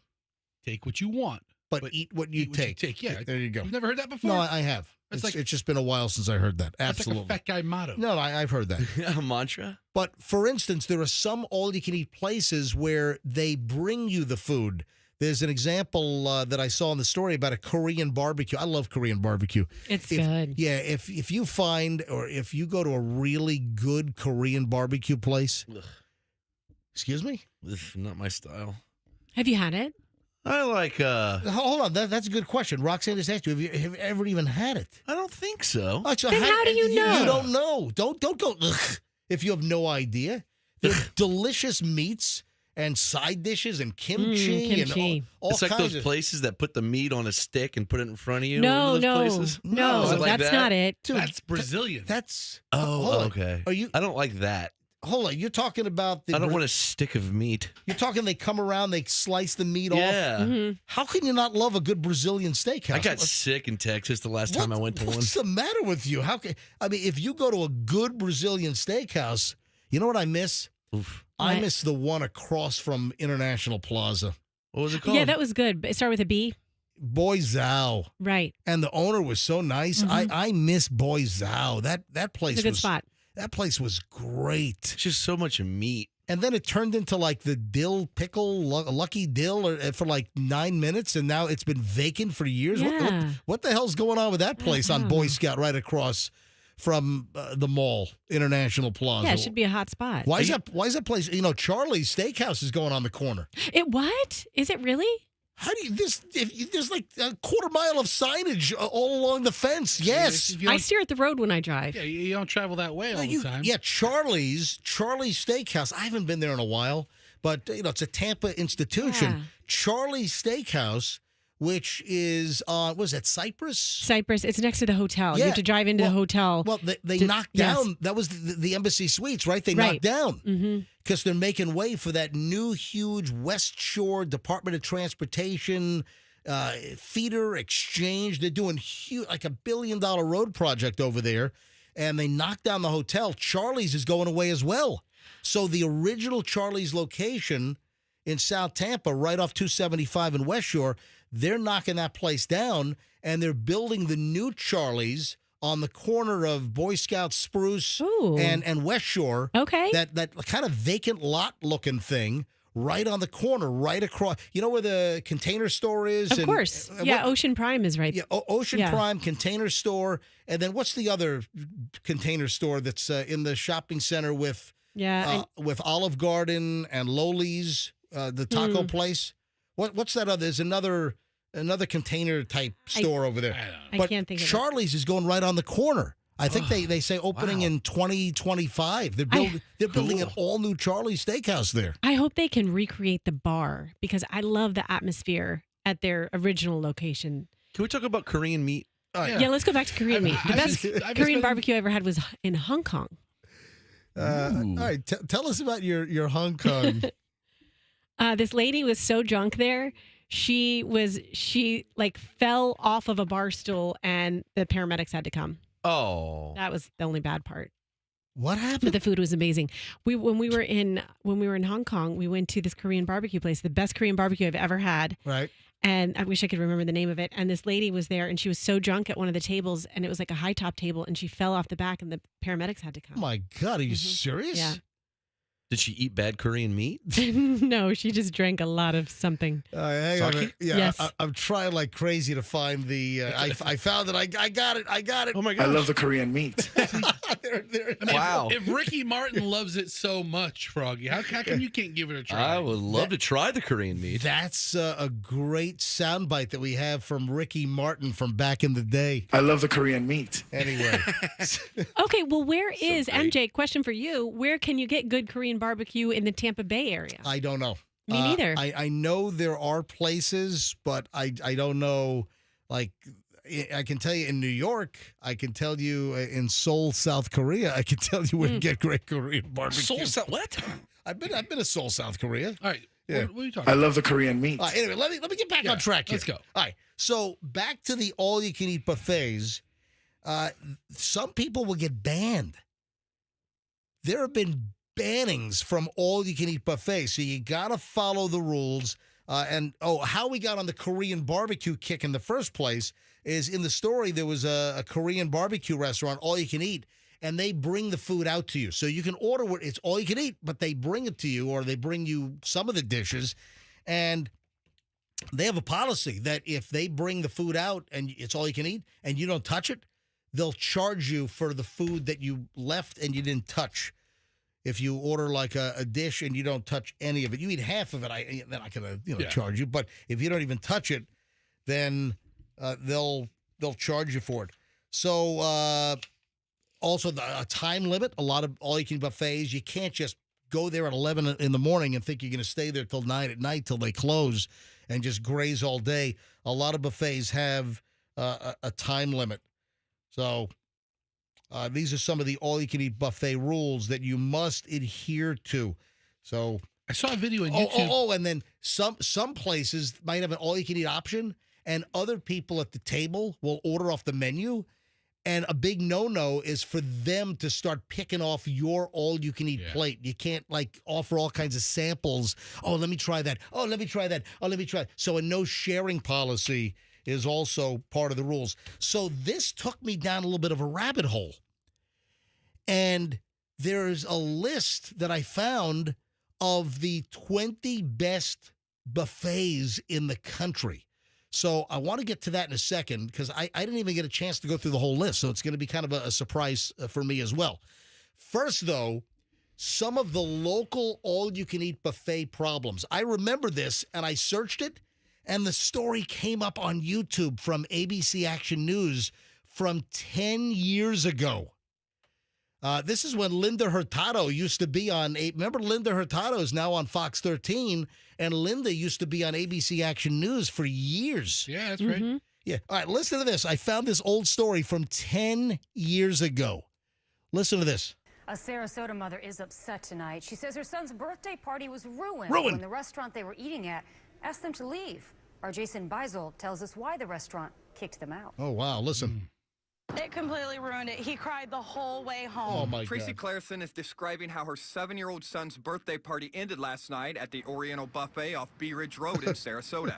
Take what you want, but eat what you take. Yeah, there you go. You've never heard that before? No, I have. It's just been a while since I heard that. Absolutely. That's like a fat guy motto. No, I've heard that. A mantra? But for instance, there are some all-you-can-eat places where they bring you the food. There's an example that I saw in the story about a Korean barbecue. I love Korean barbecue. It's good. Yeah, if you find or if you go to a really good Korean barbecue place. Ugh. Excuse me? Ugh, not my style. Have you had it? I like Hold on, that's a good question. Roxanne just asked you, have you ever even had it? I don't think so. Oh, so Then how do you know? You don't know. Don't go ugh, if you have no idea. They're delicious meats and side dishes and kimchi. And all it's like kinds those places that put the meat on a stick and put it in front of you. No, Remember those places? no, Is it like that's that? not it. Dude, That's Brazilian. That's Oh, hold on. okay. Are you? I don't like that. hold on. You're talking about the. I don't want a stick of meat. You're talking they come around, they slice the meat off. Yeah. Mhm. How can you not love a good Brazilian steakhouse? I got sick in Texas the last time I went to one. What's the matter with you? If you go to a good Brazilian steakhouse, you know what I miss? Oof. I What? miss the one across from International Plaza. What was it called? Yeah, that was good. It started with a B. Boy Zhao. Right. And the owner was so nice. I miss Boy Zhao. That place It's a good was spot. That place was great. It's just so much meat. And then it turned into like the dill pickle, Lucky Dill, for like 9 minutes, and now it's been vacant for years. Yeah. What the hell's going on with that place on don't Boy know. Scout right across from the mall, International Plaza? Yeah, it should be a hot spot. Why is that place? Charlie's Steakhouse is going on the corner. It what? Is it really? How do you there's like a quarter mile of signage all along the fence? Yes. If you I don't- steer at the road when I drive. Yeah, you don't travel that way all the time. Yeah, Charlie's Steakhouse. I haven't been there in a while, but it's a Tampa institution. Yeah. Charlie's Steakhouse, which is on was that Cypress? Cypress. It's next to the hotel. You Yeah. have to drive into the hotel. Well, they to- knocked yes. down. That was the Embassy Suites, right? They Right. knocked down Mm-hmm. because they're making way for that new huge West Shore Department of Transportation feeder exchange. They're doing huge, like $1 billion road project over there, and they knocked down the hotel. Charlie's is going away as well. So the original Charlie's location in South Tampa, right off 275 in West Shore, they're knocking that place down, and they're building the new Charlie's on the corner of Boy Scout Spruce Ooh. and West Shore. Okay. That kind of vacant lot looking thing right on the corner, right across. You know where the Container Store is? Of course. Yeah, Ocean Prime is right. Yeah, Ocean Yeah. Prime Container Store. And then what's the other container store that's in the shopping center with with Olive Garden and Loli's, the taco place? What's that other? There's another container type store over there. I don't know. I But can't think of it. Charlie's is going right on the corner. I think they say opening wow. in 2025. They're building an all new Charlie's Steakhouse there. I hope they can recreate the bar because I love the atmosphere at their original location. Can we talk about Korean meat? Yeah, let's go back to Korean meat. The best I've Korean been- barbecue I ever had was in Hong Kong. All right, tell us about your Hong Kong. This lady was so drunk there. She like fell off of a bar stool and the paramedics had to come. Oh. That was the only bad part. What But happened? the food was amazing. When we were in Hong Kong, we went to this Korean barbecue place, the best Korean barbecue I've ever had. Right. And I wish I could remember the name of it. And this lady was there and she was so drunk at one of the tables and it was like a high top table and she fell off the back and the paramedics had to Oh come. my God, are you serious? Yeah. Did she eat bad Korean meat? No, she just drank a lot of something. Hang on. Sake? Yeah, Yes. I'm trying like crazy to find the. I found it. I got it. I got it. Oh my God. I love the Korean meat. There. Wow. If Ricky Martin loves it so much, Froggy, how come you can't give it a try? I would love to try the Korean meat. That's a great soundbite that we have from Ricky Martin from back in the day. I love the Korean meat. Anyway, Okay, well, where is great. MJ? Question for you: where can you get good Korean barbecue in the Tampa Bay area? I don't know. Me neither. I know there are places, but I don't know. Like, I can tell you in New York. I can tell you in Seoul, South Korea. I can tell you where to get great Korean barbecue. What? I've been to Seoul, South Korea. All right. Yeah. What are you talking I about? love the Korean meat. Anyway, let me get back on track here. let's go. All right. So back to the all-you-can-eat buffets. Some people will get banned. There have been bannings from all-you-can-eat buffets, so you got to follow the rules. How we got on the Korean barbecue kick in the first place is in the story there was a Korean barbecue restaurant, all-you-can-eat, and they bring the food out to you. So you can order what it's all-you-can-eat, but they bring it to you, or they bring you some of the dishes, and they have a policy that if they bring the food out and it's all you can eat and you don't touch it, they'll charge you for the food that you left and you didn't touch. If you order like a dish and you don't touch any of it, you eat half of it, they're not going to charge you. But if you don't even touch it, then they'll charge you for it. So also a time limit. A lot of all-you-can-eat buffets, you can't just go there at 11 in the morning and think you're going to stay there till 9 at night till they close and just graze all day. A lot of buffets have a time limit. So These are some of the all-you-can-eat buffet rules that you must adhere to. So I saw a video on YouTube. And then some places might have an all-you-can-eat option, and other people at the table will order off the menu. And a big no-no is for them to start picking off your all-you-can-eat plate. You can't, offer all kinds of samples. Oh, let me try that. Oh, let me try that. Oh, let me try. So a no-sharing policy is also part of the rules. So this took me down a little bit of a rabbit hole. And there's a list that I found of the 20 best buffets in the country. So I want to get to that in a second because I didn't even get a chance to go through the whole list. So it's going to be kind of a surprise for me as well. First, though, some of the local all-you-can-eat buffet problems. I remember this, and I searched it, and the story came up on YouTube from ABC Action News from 10 years ago. This is when Linda Hurtado used to be on. Remember, Linda Hurtado is now on Fox 13, and Linda used to be on ABC Action News for years. Yeah, that's right. Yeah. All right, listen to this. I found this old story from 10 years ago. Listen to this. A Sarasota mother is upset tonight. She says her son's birthday party was ruined when the restaurant they were eating at asked them to leave. Our Jason Beisel tells us why the restaurant kicked them out. Oh, wow. Listen. It completely ruined it. He cried the whole way home. Oh, my Tracy God. Clareson is describing how her 7-year-old son's birthday party ended last night at the Oriental Buffet off Bee Ridge Road in Sarasota.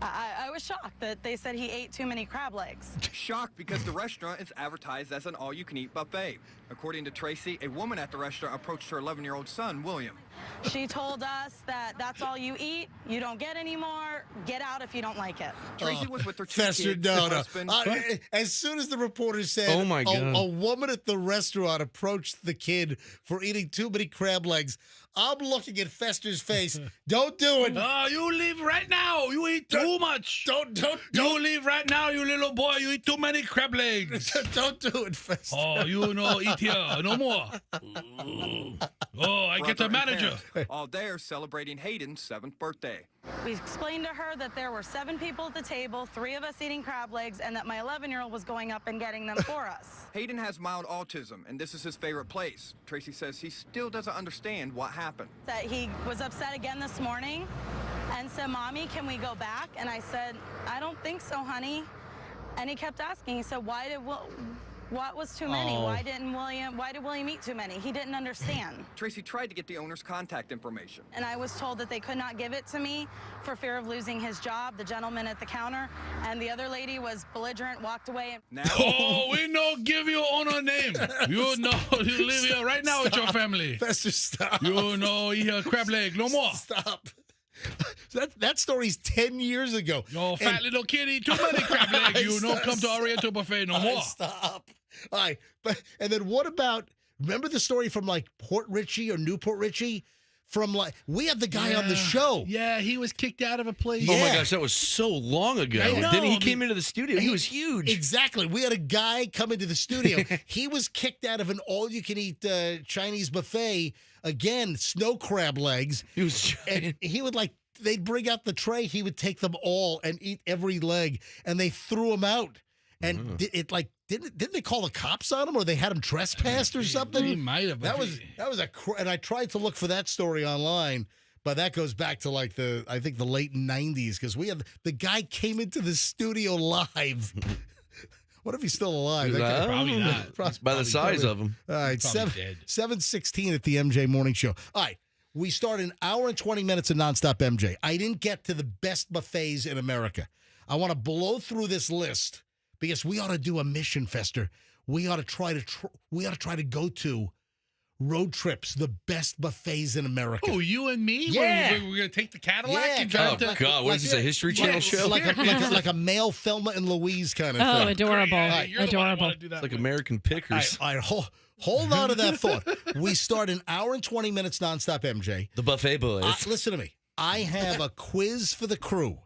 I was shocked that they said he ate too many crab legs. Shocked because the restaurant is advertised as an all-you-can-eat buffet. According to Tracy, a woman at the restaurant approached her 11-year-old son, William. She told us that that's all you eat. You don't get any more. Get out if you don't like it. Tracy was with her two Fester, kids, no. husband. As soon as the reporter said, Oh, my God. A woman at the restaurant approached the kid for eating too many crab legs, I'm looking at Fester's face. Don't do it. You leave right now. You eat too much. Don't. You leave right now, you little boy. You eat too many crab legs. Don't do it, Fester. Oh, you know, eat here. No more. Oh, I get Brother a and manager. parents, all there celebrating Hayden's 7th birthday. We explained to her that there were 7 people at the table, 3 of us eating crab legs, and that my 11-year-old was going up and getting them for us. Hayden has mild autism, and this is his favorite place. Tracy says he still doesn't understand what happened. That he was upset again this morning and said, Mommy, can we go back? And I said, I don't think so, honey. And he kept asking. He said, what was too many? Oh. Why did William eat too many? He didn't understand. Tracy tried to get the owner's contact information. And I was told that they could not give it to me for fear of losing his job, the gentleman at the counter. And the other lady was belligerent, walked away. Now, Oh, we no give your owner name. You know, you live here right now with your family. Fester, stop. You know, eat a crab leg. No more. Stop. That story's 10 years ago. Yo, fat little kid eat too many crab legs. You don't come to Oriental Buffet no more. Stop. All right. And then what about, remember the story from Port Richey or Newport Richey? We had the guy on the show. Yeah, he was kicked out of a place. Oh, my gosh, that was so long ago. I know. Then he came into the studio. He was huge. Exactly. We had a guy come into the studio. He was kicked out of an all-you-can-eat Chinese buffet. Again, snow crab legs. He was and he would they'd bring out the tray. He would take them all and eat every leg, and they threw him out. And didn't they call the cops on him, or they had him trespassed or something? He might have. That was and I tried to look for that story online, but that goes back to I think the late 90s, because the guy came into the studio live. What if he's still alive? Probably not. By the size of him. All right, 7:16 at the MJ Morning Show. All right, we start an hour and 20 minutes of nonstop MJ. I didn't get to the best buffets in America. I want to blow through this list because we ought to do a mission, Fester. We ought to try to go to road trips, the best buffets in America. Oh, you and me? Yeah. We're going to take the Cadillac and drive to... God, what is this, a History Channel show? Like a male Thelma and Louise kind of thing. Oh, adorable. Right, Adorable. It's like American Pickers. All right, hold on to that thought. We start an hour and 20 minutes nonstop, MJ. The Buffet Boys. Listen to me. I have a quiz for the crew.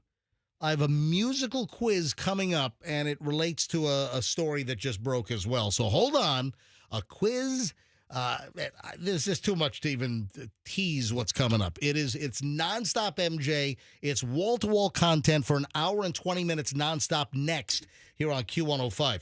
I have a musical quiz coming up, and it relates to a story that just broke as well. So hold on. A quiz. There's just too much to even tease what's coming up. It's nonstop MJ. It's wall-to-wall content for an hour and 20 minutes nonstop next here on Q105.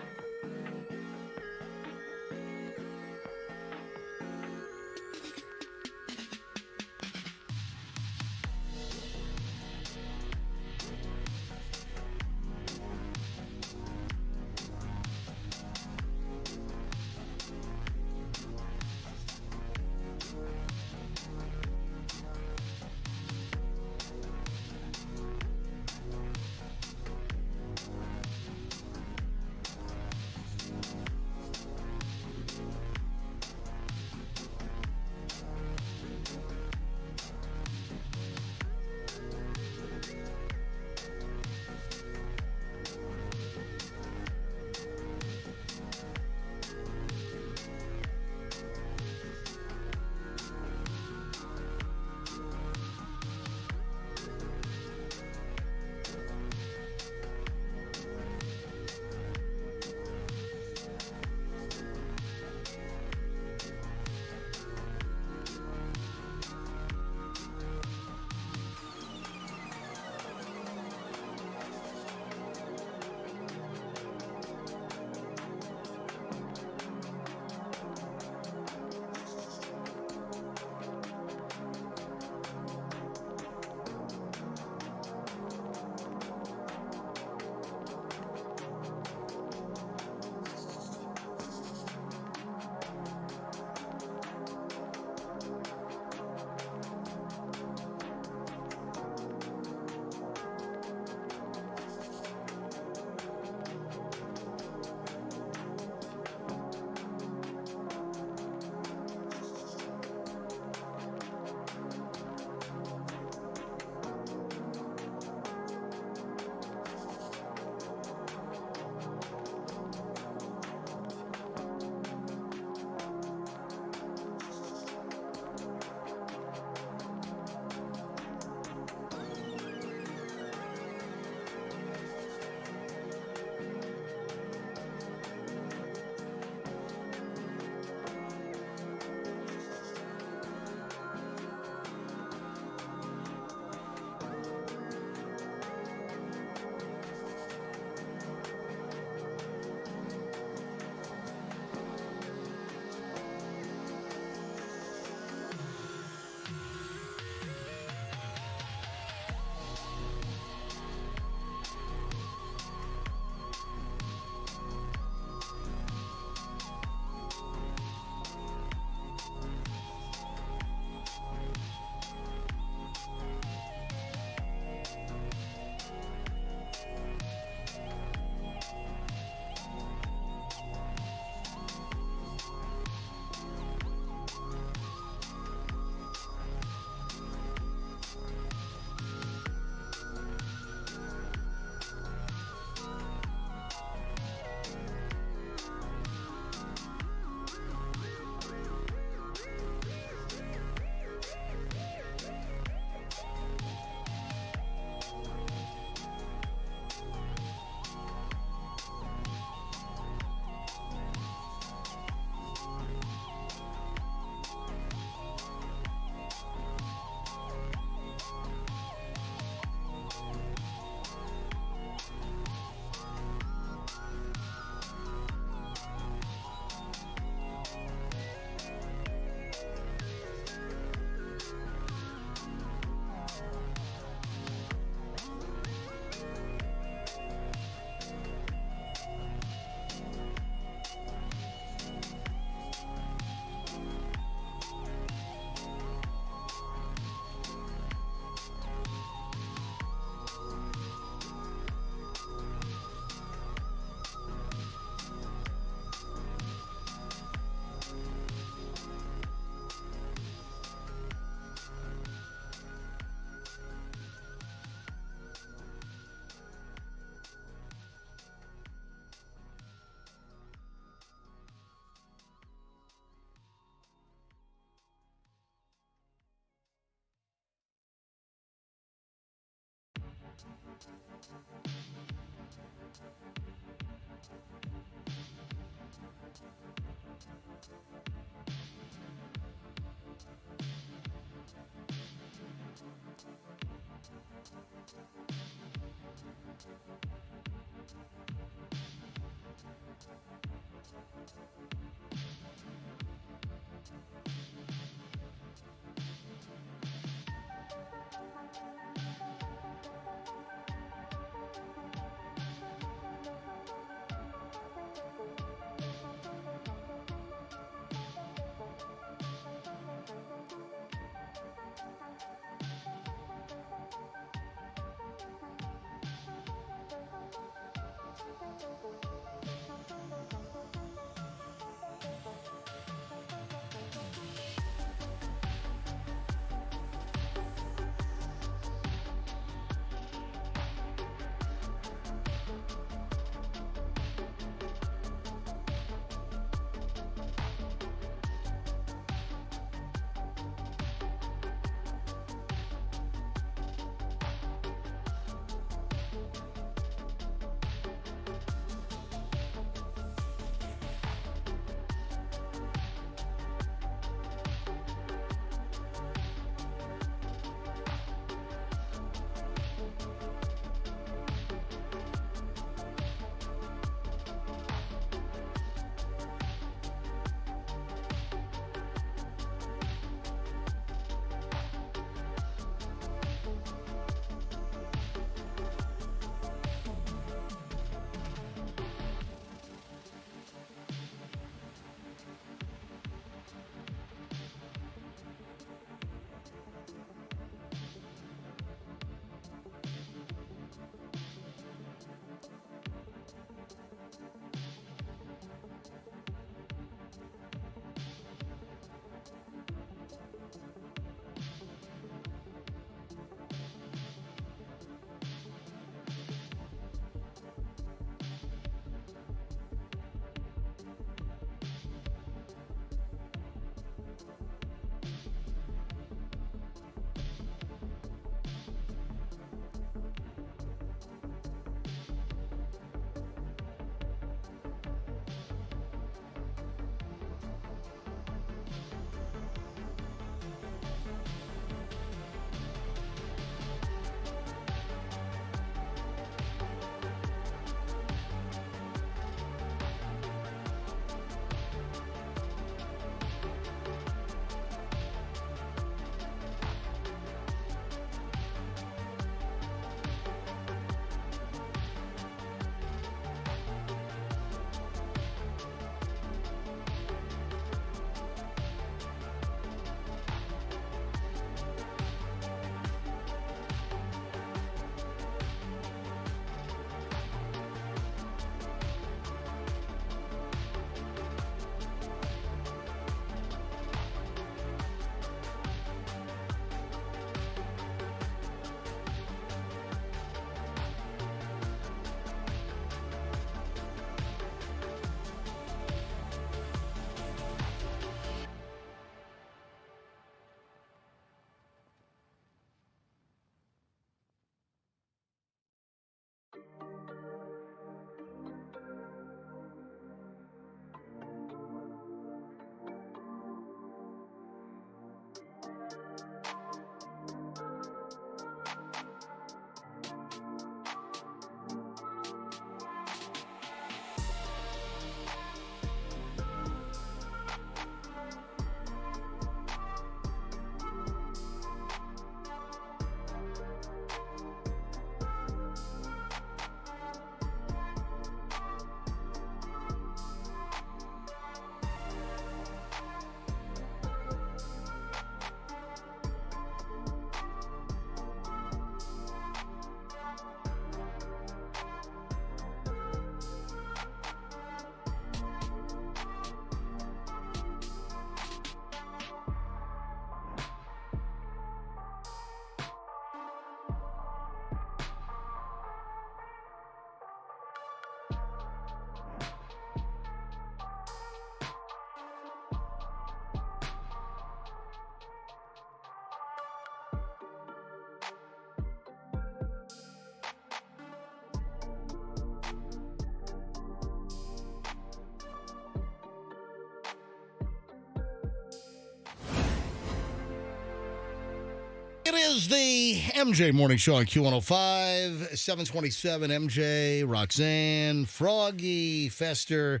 is the MJ Morning Show on Q105, 727 MJ, Roxanne, Froggy, Fester,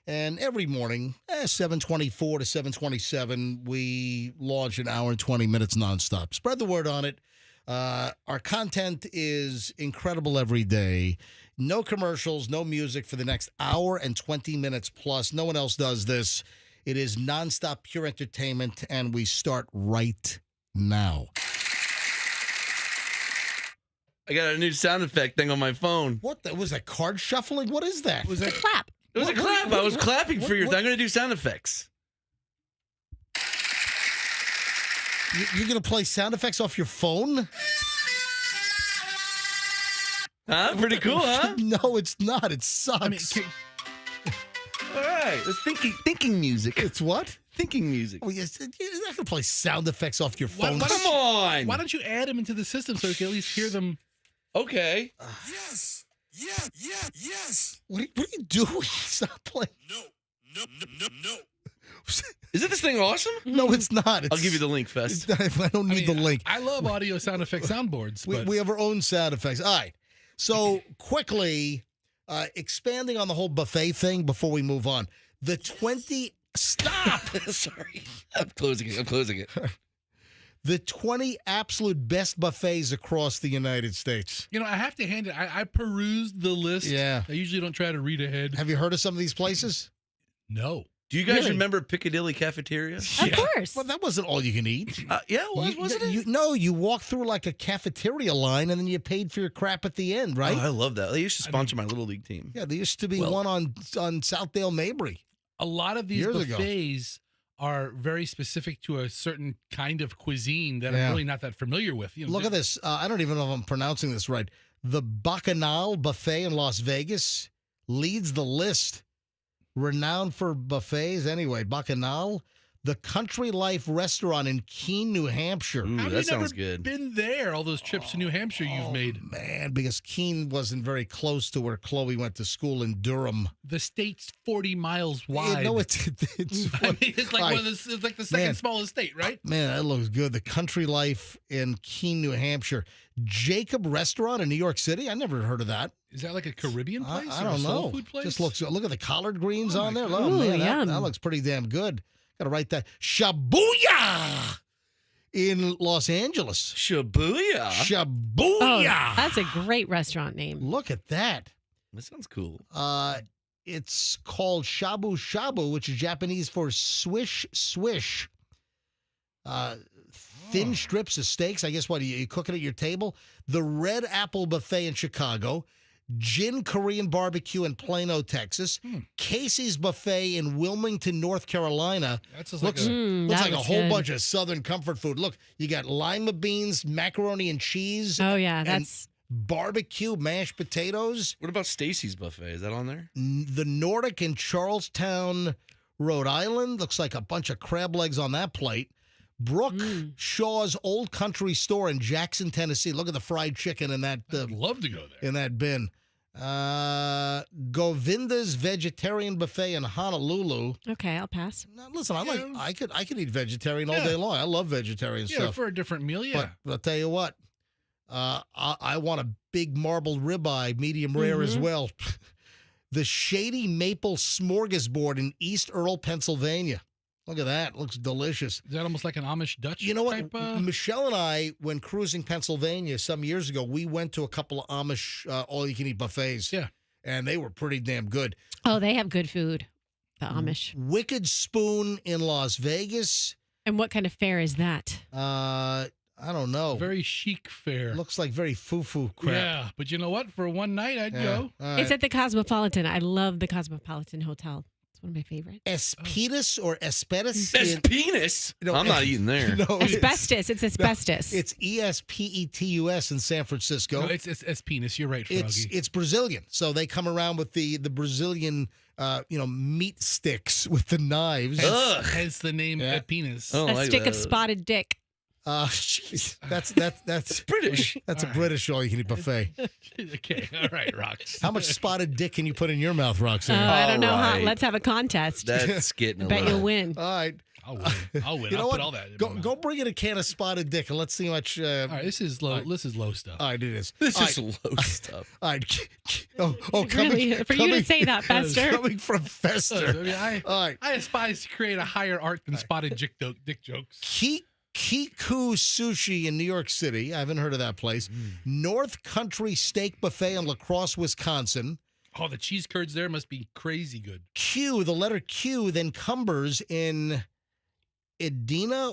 and every morning, 724 to 727, we launch an hour and 20 minutes nonstop. Spread the word on it. Our content is incredible every day. No commercials, no music for the next hour and 20 minutes plus. No one else does this. It is nonstop pure entertainment, and we start right now. I got a new sound effect thing on my phone. What? Was that card shuffling? What is that? Was that clap? It was a clap. I was clapping for your thing. I'm going to do sound effects. You're going to play sound effects off your phone? Huh? Pretty cool, huh? No, it's not. It sucks. I mean, all right. It's thinking music. It's what? Thinking music. Well, you're not going to play sound effects off your phone. Come on. why don't you add them into the system so you can at least hear them? Okay. Yes. Yes. What are you doing? Stop playing. No. Isn't this thing awesome? No, it's not. I'll give you the link, Fest. I don't need the link. I love audio sound effect soundboards. We have our own sound effects. All right. So quickly, expanding on the whole buffet thing before we move on. The 20... Stop! Sorry. I'm closing it. The 20 absolute best buffets across the United States. You know, I have to hand it. I perused the list. Yeah. I usually don't try to read ahead. Have you heard of some of these places? No. Do you guys Really? remember Piccadilly Cafeteria? Of course. Well, that wasn't all you can eat. Yeah, wasn't it? You walked through like a cafeteria line, and then you paid for your crap at the end, right? Oh, I love that. They used to sponsor my Little League team. Yeah, there used to be one on Southdale Mabry. A lot of these Years ago. buffets are very specific to a certain kind of cuisine that Yeah. I'm really not that familiar with. You know, Look at this. I don't even know if I'm pronouncing this right. The Bacchanal Buffet in Las Vegas leads the list. Renowned for buffets. Anyway, Bacchanal. The Country Life Restaurant in Keene, New Hampshire. Ooh, Have that you sounds never good. been there? All those trips to New Hampshire you've made. Man, because Keene wasn't very close to where Chloe went to school in Durham. The state's 40 miles wide. No, it's I mean, it's like it's like the second smallest state, right? Man, that looks good. The Country Life in Keene, New Hampshire. Jacob Restaurant in New York City. I never heard of that. Is that like a Caribbean place? I or don't a soul know. food place? Just look at the collard greens on there. God. Oh, man, Ooh, yum. that looks pretty damn good. Got to write that. Shabuya in Los Angeles. Shibuya. Shabuya. Oh, that's a great restaurant name. Look at that. That sounds cool. It's called Shabu Shabu, which is Japanese for swish swish. Thin strips of steaks. I guess what you cook it at your table. The Red Apple Buffet in Chicago. Gin Korean Barbecue in Plano, Texas. Casey's Buffet in Wilmington, North Carolina. That sounds looks like like a whole bunch of Southern comfort food. Look, you got lima beans, macaroni and cheese. Oh, yeah. and That's barbecue, mashed potatoes. What about Stacy's Buffet? Is that on there? The Nordic in Charlestown, Rhode Island. Looks like a bunch of crab legs on that plate. Brooke Shaw's Old Country Store in Jackson, Tennessee. Look at the fried chicken in that. I'd love to go there. In that bin. Govinda's Vegetarian Buffet in Honolulu. okay. I'll pass. Now, listen, I could eat vegetarian all day long. I love vegetarian Yeah, stuff. for a different meal, yeah. But I'll tell you what, I want a big marbled ribeye, medium rare as well. The Shady Maple Smorgasbord in East Earl, Pennsylvania. Look at that. Looks delicious. Is that almost like an Amish Dutch You know what? type, Michelle and I, when cruising Pennsylvania some years ago, we went to a couple of Amish all-you-can-eat buffets. Yeah. And they were pretty damn good. Oh, they have good food. The Amish. Wicked Spoon in Las Vegas. And what kind of fare is that? I don't know. Very chic fare. Looks like very foo-foo crap. Yeah, but you know what? For one night, I'd go. All right. It's at the Cosmopolitan. I love the Cosmopolitan Hotel. It's one of my favorites. Espetus or Espetus? Espetus? No, I'm not eating there. No, Asbestos. It's asbestos. It's ESPETUS in San Francisco. No, it's penis. You're right, Froggy. It's Brazilian, so they come around with the Brazilian, meat sticks with the knives. Hence the name penis. A stick of spotted dick. Jeez. That's British. That's a British all-you-can-eat buffet. Okay, all right, Rox. How much spotted dick can you put in your mouth, Roxanne? I don't know how. right. Let's have a contest. That's getting a Bet little. you'll win. All right. I'll win. You know I'll what? put all that. Go bring in a can of spotted dick and let's see how much. All right, this is low. This is low stuff. All right, it is. This All is right. low stuff. All right. Coming, Really, for you to say that, Fester. Coming from Fester. I All right. I aspire to create a higher art than spotted dick jokes. Kiku Sushi in New York City. I haven't heard of that place. North Country Steak Buffet in La Crosse, Wisconsin. Oh, the cheese curds there must be crazy good. The letter Q, then Cumbers in Edina,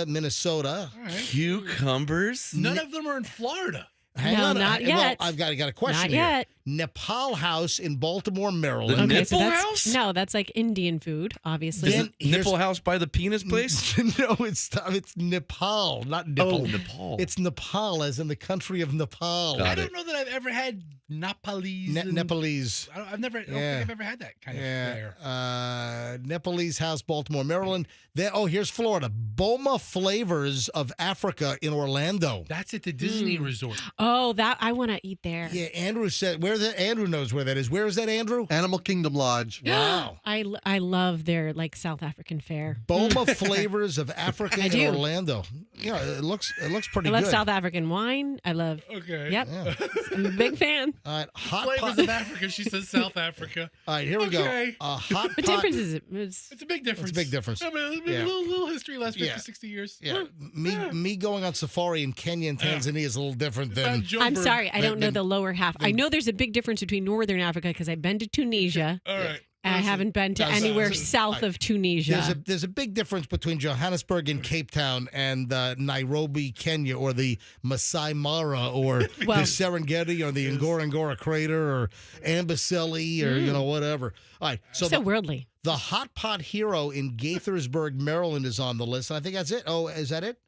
Minnesota. All right. Cucumbers? None of them are in Florida. Hang No, on. not Well, yet. I've got a question Not here. yet. Nepal House in Baltimore, Maryland. The Okay, Nipple so that's House? no, that's like Indian food, obviously. Then Is it Nipple House by the penis place? No, it's Nepal, not nipple. Oh, Nepal. It's Nepal, as in the country of Nepal. I don't know that I've ever had Nepalese. Nepalese. I don't think I've ever had that kind of fare. Nepalese House, Baltimore, Maryland. Here's Florida. Boma Flavors of Africa in Orlando. That's at the Disney Resort. Oh, that I want to eat there. Yeah, Andrew said, Andrew knows where that is. Where is that, Andrew? Animal Kingdom Lodge. Wow. I love their like South African fare. Boma Flavors of Africa I in do. Orlando. Yeah, it looks pretty I love good. South African wine. I love. Okay. Yep. Yeah. I'm a big fan. All right, hot Flavors pot. of Africa. She says South Africa. All right, here we go. Okay. Hot What pot. difference is it? It's It's a big difference. It's a big difference. I mean, Yeah. a little history last 50, Yeah. 60 years. Yeah, me going on safari in Kenya and Tanzania is a little different than. I'm sorry, I don't know then- the lower half. I know there's a big difference between Northern Africa because I've been to Tunisia. All right. And I haven't been to anywhere south of Tunisia. There's a big difference between Johannesburg and Cape Town and Nairobi, Kenya, or the Masai Mara, or the Serengeti, or the Ngorongoro Crater, or Amboseli, or whatever. All right, so worldly. The hot pot hero in Gaithersburg, Maryland, is on the list. I think that's it. Oh, is that it?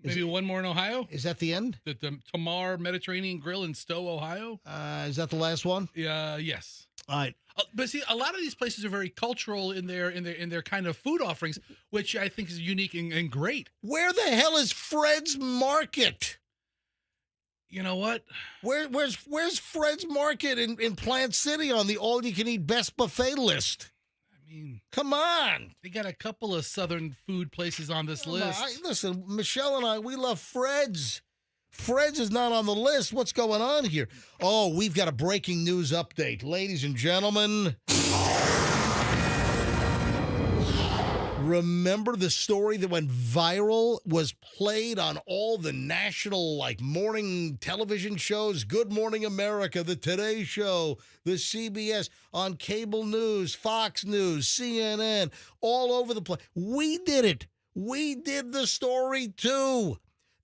Maybe one more in Ohio. Is that the end? The Tamar Mediterranean Grill in Stowe, Ohio. Is that the last one? Yes. All right. But see, a lot of these places are very cultural in their kind of food offerings, which I think is unique and great. Where the hell is Fred's Market? You know what? Where's Fred's Market in Plant City on the all-you-can-eat best buffet list? I mean, come on. They got a couple of Southern food places on this list. Listen, Michelle and I, we love Fred's. Fred's is not on the list. What's going on here? Oh, we've got a breaking news update. Ladies and gentlemen, remember the story that went viral, was played on all the national morning television shows? Good Morning America, The Today Show, the CBS, on cable news, Fox News, CNN, all over the place. We did it. We did the story too.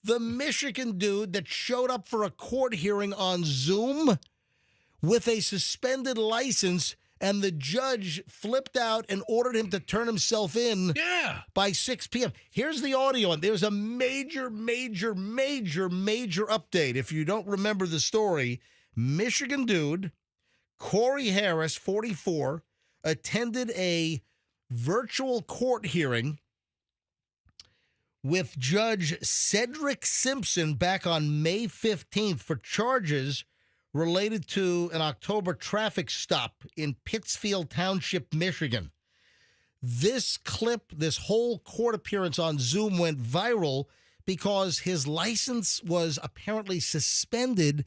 The Michigan dude that showed up for a court hearing on Zoom with a suspended license, and the judge flipped out and ordered him to turn himself in by 6 p.m. Here's the audio, and there's a major update. If you don't remember the story, Michigan dude, Corey Harris, 44, attended a virtual court hearing with Judge Cedric Simpson back on May 15th for charges related to an October traffic stop in Pittsfield Township, Michigan. This clip, this whole court appearance on Zoom went viral because his license was apparently suspended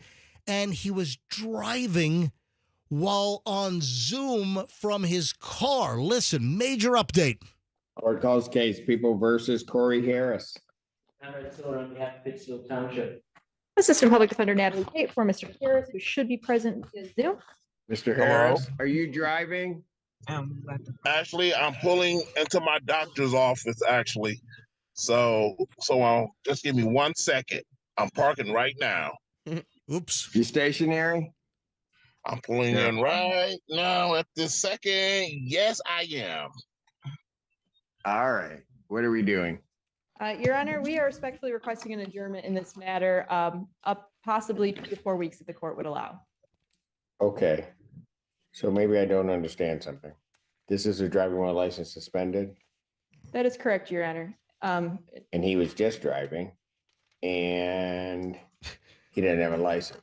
and he was driving while on Zoom from his car. Listen, major update. Our calls case, People versus Corey Harris. On behalf of Pittsfield Township. Assistant Public Defender Natalie Tate for Mr. Harris, who should be present via Zoom. Mr. Harris, are you driving? Actually, I'm pulling into my doctor's office, actually. So just give me 1 second. I'm parking right now. Oops. You stationary? I'm pulling in right now at this second. Yes, I am. All right. What are we doing? Your Honor, we are respectfully requesting an adjournment in this matter, up possibly 2 to 4 weeks if the court would allow. Okay. So maybe I don't understand something. This is a driving while license suspended? That is correct, Your Honor. And he was just driving and he didn't have a license.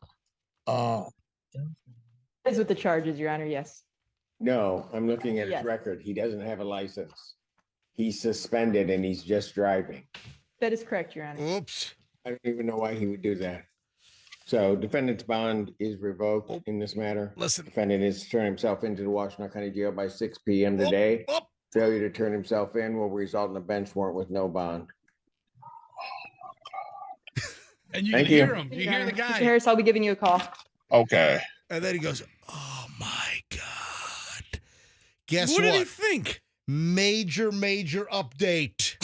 Is with the charges, Your Honor, yes. No, I'm looking at Yes. his record. He doesn't have a license. He's suspended and he's just driving. That is correct, Your Honor. Oops. I don't even know why he would do that. So defendant's bond is revoked in this matter. Listen. Defendant is to turn himself into the Washington County Jail by 6 p.m. today. Failure to turn himself in will result in a bench warrant with no bond. And you Thank can you. hear him. You hear the Mr. guy. Harris, I'll be giving you a call. Okay. And then he goes, oh, my God. Guess What what? did he think? Major update.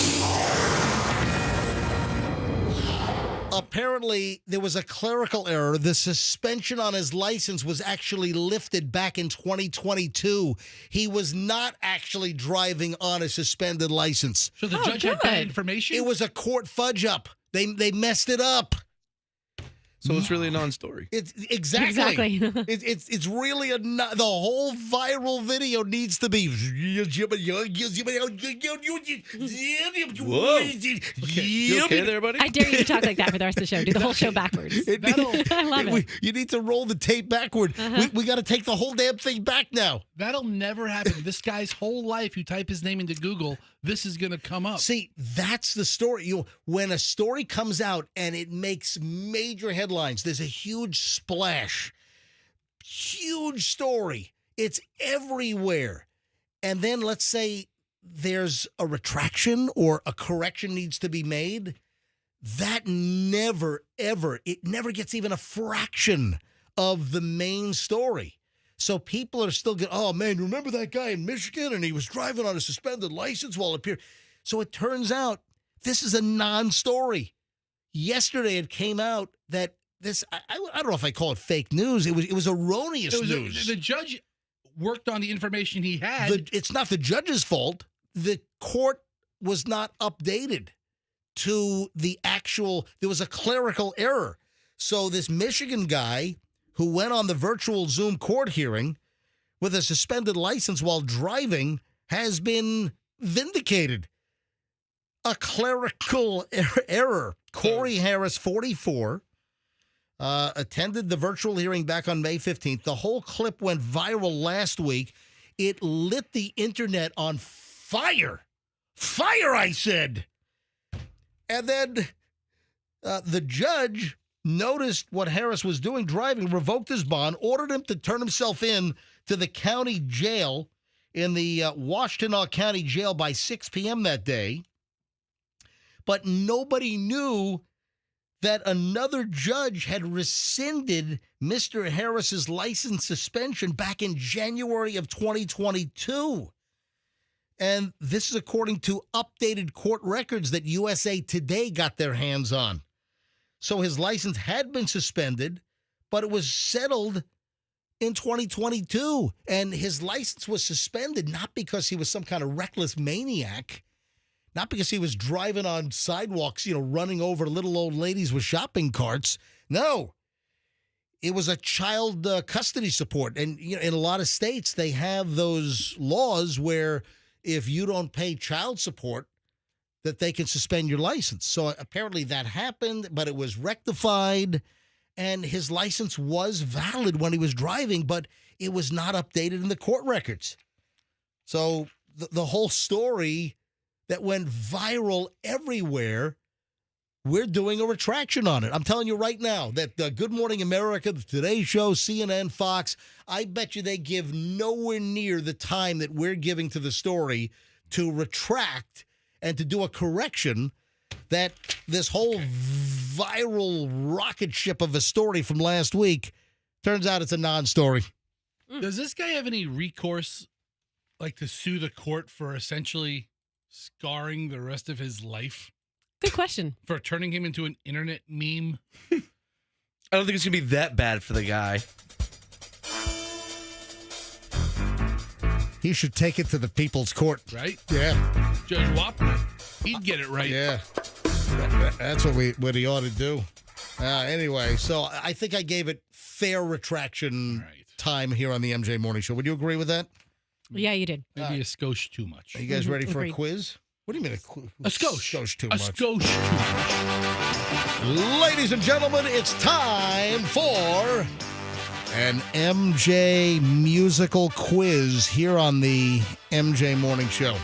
Apparently, there was a clerical error. The suspension on his license was actually lifted back in 2022. He was not actually driving on a suspended license. So the judge had bad information? It was a court fudge up. They messed it up. So it's really a non-story. It's exactly. Exactly. It's really the whole viral video needs to be. Whoa. Okay. You okay there, buddy? I dare you to talk like that for the rest of the show. Do the whole show backwards. I love it. You need to roll the tape backward. We got to take the whole damn thing back now. That'll never happen. This guy's whole life, you type his name into Google, this is going to come up. See, that's the story. When a story comes out and it makes major headlines, there's a huge splash, huge story. It's everywhere. And then let's say there's a retraction or a correction needs to be made. That never gets even a fraction of the main story. So people are still going, oh, man, remember that guy in Michigan and he was driving on a suspended license while appearing. So it turns out this is a non-story. Yesterday it came out that this, I don't know if I call it fake news. It was erroneous news. The judge worked on the information he had. It's not the judge's fault. The court was not updated to the actual, there was a clerical error. So this Michigan guy who went on the virtual Zoom court hearing with a suspended license while driving has been vindicated. A clerical error. Corey Harris, 44, attended the virtual hearing back on May 15th. The whole clip went viral last week. It lit the internet on fire. Fire, I said. And then the judge noticed what Harris was doing, driving, revoked his bond, ordered him to turn himself in to the county jail in the Washtenaw County Jail by 6 p.m. that day. But nobody knew that another judge had rescinded Mr. Harris's license suspension back in January of 2022. And this is according to updated court records that USA Today got their hands on. So his license had been suspended, but it was settled in 2022. And his license was suspended not because he was some kind of reckless maniac, not because he was driving on sidewalks, running over little old ladies with shopping carts. No, it was a child custody support. And in a lot of states, they have those laws where if you don't pay child support, that they can suspend your license. So apparently that happened, but it was rectified, and his license was valid when he was driving, but it was not updated in the court records. So the whole story that went viral everywhere, we're doing a retraction on it. I'm telling you right now that Good Morning America, the Today Show, CNN, Fox, I bet you they give nowhere near the time that we're giving to the story to retract and to do a correction that this whole viral rocket ship of a story from last week turns out it's a non-story. Does this guy have any recourse, like to sue the court for essentially scarring the rest of his life? Good question. For turning him into an internet meme? I don't think it's going to be that bad for the guy. He should take it to the people's court. Right? Yeah. Judge Wapner, he'd get it right. Yeah. That's what he ought to do. Anyway, so I think I gave it fair retraction time here on the MJ Morning Show. Would you agree with that? Yeah, you did. Maybe a skosh too much. Are you guys ready for Agreed. a quiz? What do you mean a skosh? Skosh too A much. skosh too much. Ladies and gentlemen, it's time for an MJ musical quiz here on the MJ Morning Show.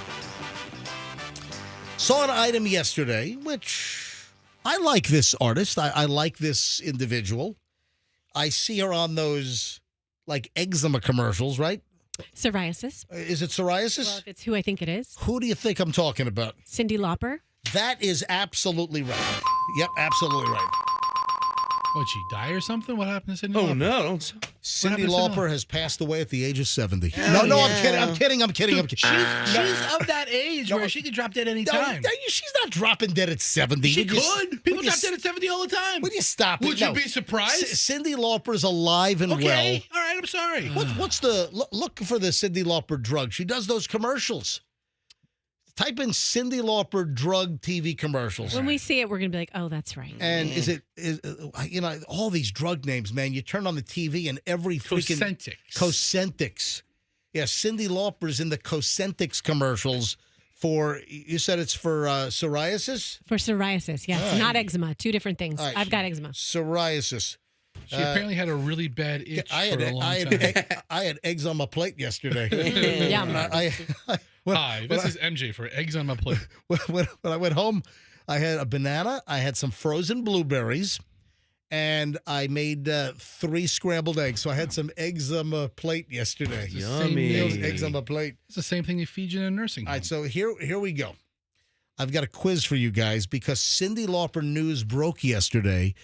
Saw an item yesterday, which I like this artist. I like this individual. I see her on those, like, eczema commercials, right? Psoriasis. Is it psoriasis? Well, if it's who I think it is. Who do you think I'm talking about? Cyndi Lauper. That is absolutely right. Yep, absolutely right. What, she die or something? What happened to Cyndi Lauper? Oh, no. Cyndi Lauper has passed away at the age of 70. Hell No, yeah. I'm kidding. Dude, she's of that age where she could drop dead any time. She's not dropping dead at 70. She could. People drop dead at 70 all the time. Would you stop it? Would you be surprised? Cyndi Lauper's alive and well. Okay. All right, I'm sorry. What's the look for the Cyndi Lauper drug? She does those commercials. Type in Cyndi Lauper drug TV commercials. When we see it, we're going to be like, oh, that's right. And is all these drug names, man, you turn on the TV and every freaking Cosentix. Yeah, Cyndi Lauper's in the Cosentix commercials for, you said it's for psoriasis? For psoriasis, yes. All right. Not eczema. Two different things. All right. I've got eczema. Psoriasis. She apparently had a really bad itch for a long time. I had eggs on my plate yesterday. Yum. Hi, this is MJ for Eggs on My Plate. When I went home, I had a banana, I had some frozen blueberries, and I made 3 scrambled eggs. So I had some eggs on my plate yesterday. Yummy. Eggs on my plate. It's the same thing you feed you in a nursing home. All right, so here we go. I've got a quiz for you guys because Cyndi Lauper news broke yesterday.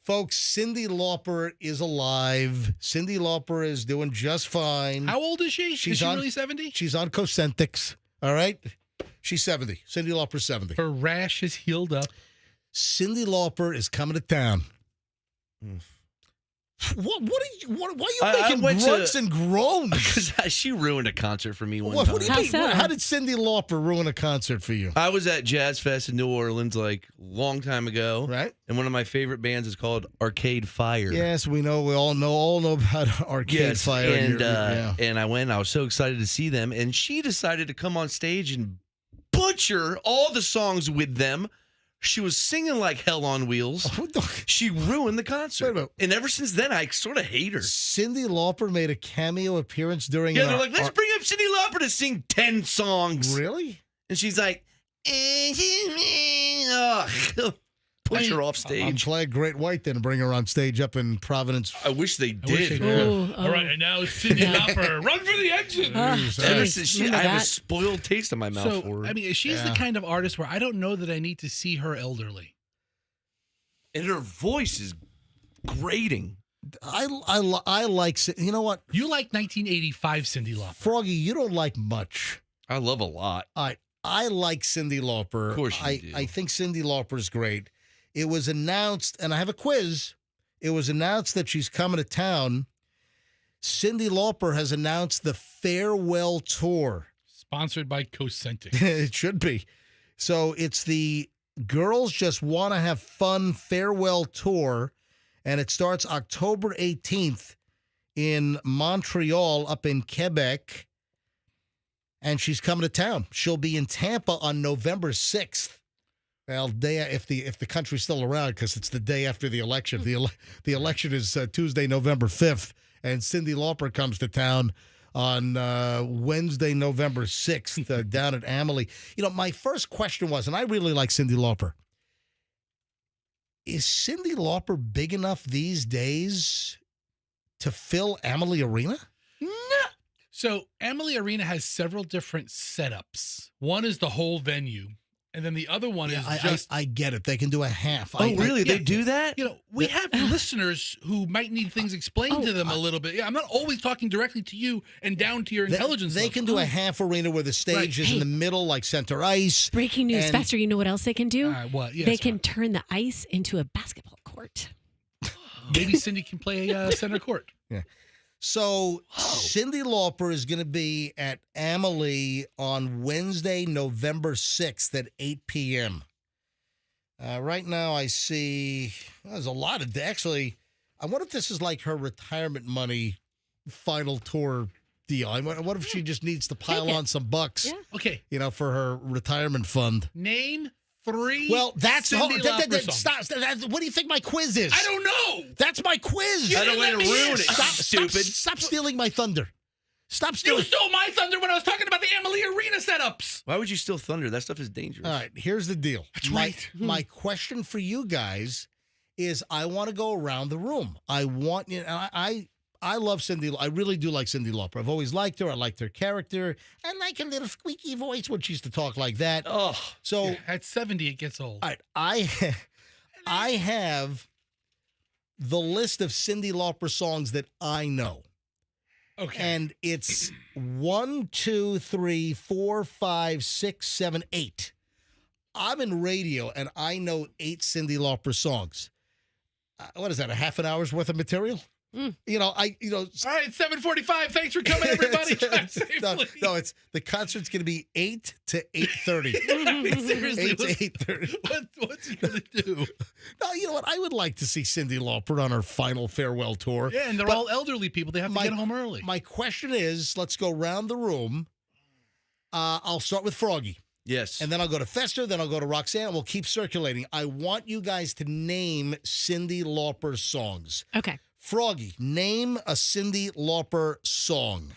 Folks, Cyndi Lauper is alive. Cyndi Lauper is doing just fine. How old is she? Is she really 70? She's on Cosentix. All right? She's 70. Cyndi Lauper's 70. Her rash is healed up. Cyndi Lauper is coming to town. Why are you making grunts and groans? Because she ruined a concert for me one What time. do you mean? How did Cyndi Lauper ruin a concert for you? I was at Jazz Fest in New Orleans like a long time ago. Right. And one of my favorite bands is called Arcade Fire. Yes, we know. We all know about Arcade Fire. And I went, and I was so excited to see them. And she decided to come on stage and butcher all the songs with them. She was singing like Hell on Wheels. She ruined the concert. And ever since then, I sort of hate her. Cyndi Lauper made a cameo appearance during... Yeah, they're like, let's bring up Cyndi Lauper to sing 10 songs. Really? And she's like, push her off stage. I'm playing Great White then and bring her on stage up in Providence. I wish they did. All right, and now it's Cyndi Lauper. Run for the exit. Ever since I have a spoiled taste in my mouth for her. I mean, she's the kind of artist where I don't know that I need to see her elderly. And her voice is grating. I like... You know what? You like 1985 Cyndi Lauper. Froggy, you don't like much. I love a lot. I like Cyndi Lauper. Of course you do. I think Cyndi Lauper is great. It was announced, and I have a quiz. It was announced that she's coming to town. Cyndi Lauper has announced the farewell tour. Sponsored by Cosentix. It should be. So it's the Girls Just Want to Have Fun farewell tour, and it starts October 18th in Montreal up in Quebec, and she's coming to town. She'll be in Tampa on November 6th. Well, if the country's still around, because it's the day after the election. The election is Tuesday, November 5th, and Cyndi Lauper comes to town on Wednesday, November 6th, down at Amelie. You know, my first question was, and I really like Cyndi Lauper, is Cyndi Lauper big enough these days to fill Amelie Arena? No. So Amelie Arena has several different setups. One is the whole venue. And then the other one is just... I get it. They can do a half. Really? They do that? You know, we have listeners who might need things explained to them a little bit. Yeah, I'm not always talking directly to you and down to your intelligence They level. can do a half arena where the stage is in the middle, like center ice. Breaking news, faster. You know what else they can do? What? Yes, they can turn the ice into a basketball court. Maybe Cyndi can play center court. Yeah. So Cyndi Lauper is going to be at Amelie on Wednesday, November 6th at 8 p.m. Right now I see there's a lot of... Actually, I wonder if this is like her retirement money final tour deal. What if she just needs to pile on some bucks? Yeah. Okay. You know, for her retirement fund. Name 3 Well, that's... Cyndi Lauper songs. Stop. What do you think my quiz is? I don't know. That's my quiz. I don't want to ruin it, stupid. Stop stealing my thunder. Stop You stealing. stole my thunder when I was talking about the Emily Arena setups. Why would you steal thunder? That stuff is dangerous. All right, here's the deal. That's right. My question for you guys is I want to go around the room. I want you know, I love Cyndi. I really do like Cyndi Lauper. I've always liked her. I liked her character. I like her little squeaky voice when she used to talk like that. Oh, so Yeah, at 70, it gets old. all right, I have the list of Cyndi Lauper songs that I know. Okay. And it's 1, 2, 3, 4, 5, 6, 7, 8. I'm in radio and I know 8 Cyndi Lauper songs. What is that? A half an hour's worth of material? You know, All right, 7:45. Thanks for coming, everybody. Drive safely. no, it's the concert's going to be 8 to 8:30. Seriously, 8 to 8:30. what's he going to do? No, you know what? I would like to see Cyndi Lauper on her final farewell tour. Yeah, and they're all elderly people. They have to get home early. My question is, let's go round the room. I'll start with Froggy. Yes. And then I'll go to Fester, then I'll go to Roxanne. We'll keep circulating. I want you guys to name Cyndi Lauper songs. Okay. Froggy, name a Cyndi Lauper song.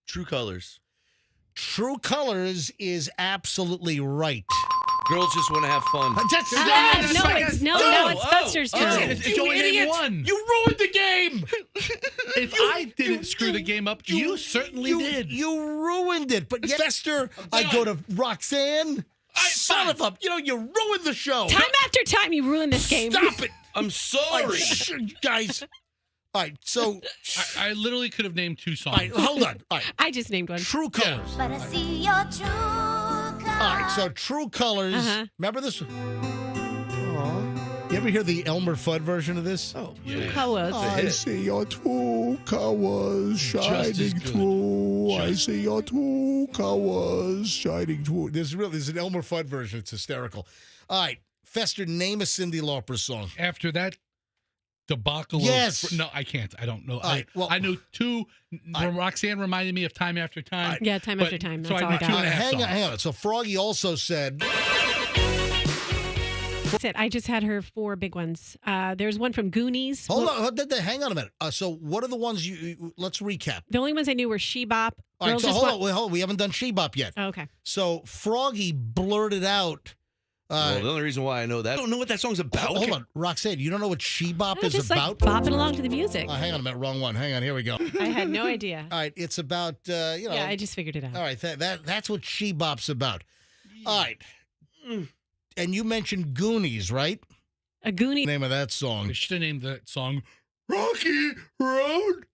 True Colors. True Colors is absolutely right. Girls just want to have fun. No, it's Fester's turn. It's only name one. You ruined the game. If I didn't screw the game up, you certainly did. You ruined it. But yet, Fester, I go to Roxanne. Son of a, you ruined the show. Time after time, you ruined this game. Stop it. I'm sorry. Guys. All right, so. I literally could have named 2 songs. All right, hold on. All right. I just named one. True Colors. But I see your true colors. All right, so True Colors. Remember this? You ever hear the Elmer Fudd version of this? Oh, yeah. Colors. I see your true colors shining through. I see your true colors shining through. There's an Elmer Fudd version. It's hysterical. All right, Fester, name a Cyndi Lauper song. After that debacle. Yes. No, I can't. I don't know. Right, I know 2. Roxanne reminded me of Time After Time. Yeah, Time After Time. That's all I got. Hang on. So Froggy also said. That's it. I just had her 4 big ones. There's one from Goonies. Hold on. Hang on a minute. So what are the ones let's recap. The only ones I knew were She Bop. All right, so hold on. We haven't done She Bop yet. Oh, okay. So Froggy blurted out. Well, the only reason why I know that, I don't know what that song's about. Hold on. Roxanne, you don't know what She Bop is just about? Like bopping along to the music. Hang on a minute. Wrong one. Hang on. Here we go. I had no idea. All right. It's about, Yeah, I just figured it out. All right. That's what She Bop's about. All right. And you mentioned Goonies, right? A Goonie. Name of that song. They should have named that song Rocky Road.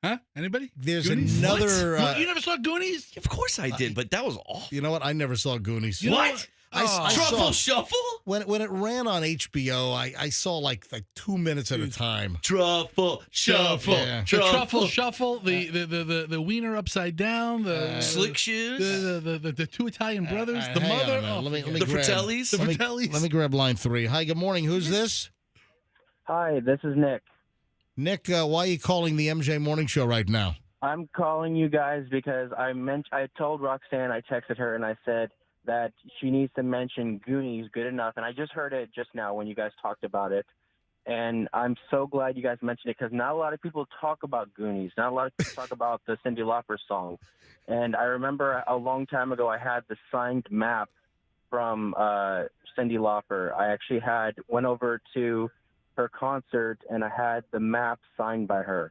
Huh? Anybody? There's Goonies? another. You never saw Goonies? Of course I did, but that was awful. You know what? I never saw Goonies. What? I Truffle saw, Shuffle? When it ran on HBO, I saw like 2 minutes at a time. Truffle Shuffle. Yeah. The Truffle Shuffle, the Wiener Upside Down, the Slick Shoes, the 2 Italian brothers, the hang mother, on a minute. Let me the grab- Fratellis. the Fratellis. Let me grab line 3. Hi, good morning. Who's this? Hi, this is Nick. Nick, why are you calling the MJ Morning Show right now? I'm calling you guys because I told Roxanne, I texted her and I said that she needs to mention Goonies good enough. And I just heard it just now when you guys talked about it. And I'm so glad you guys mentioned it because not a lot of people talk about Goonies. Not a lot of people talk about the Cyndi Lauper song. And I remember a long time ago I had the signed map from Cyndi Lauper. I actually went over to her concert and I had the map signed by her.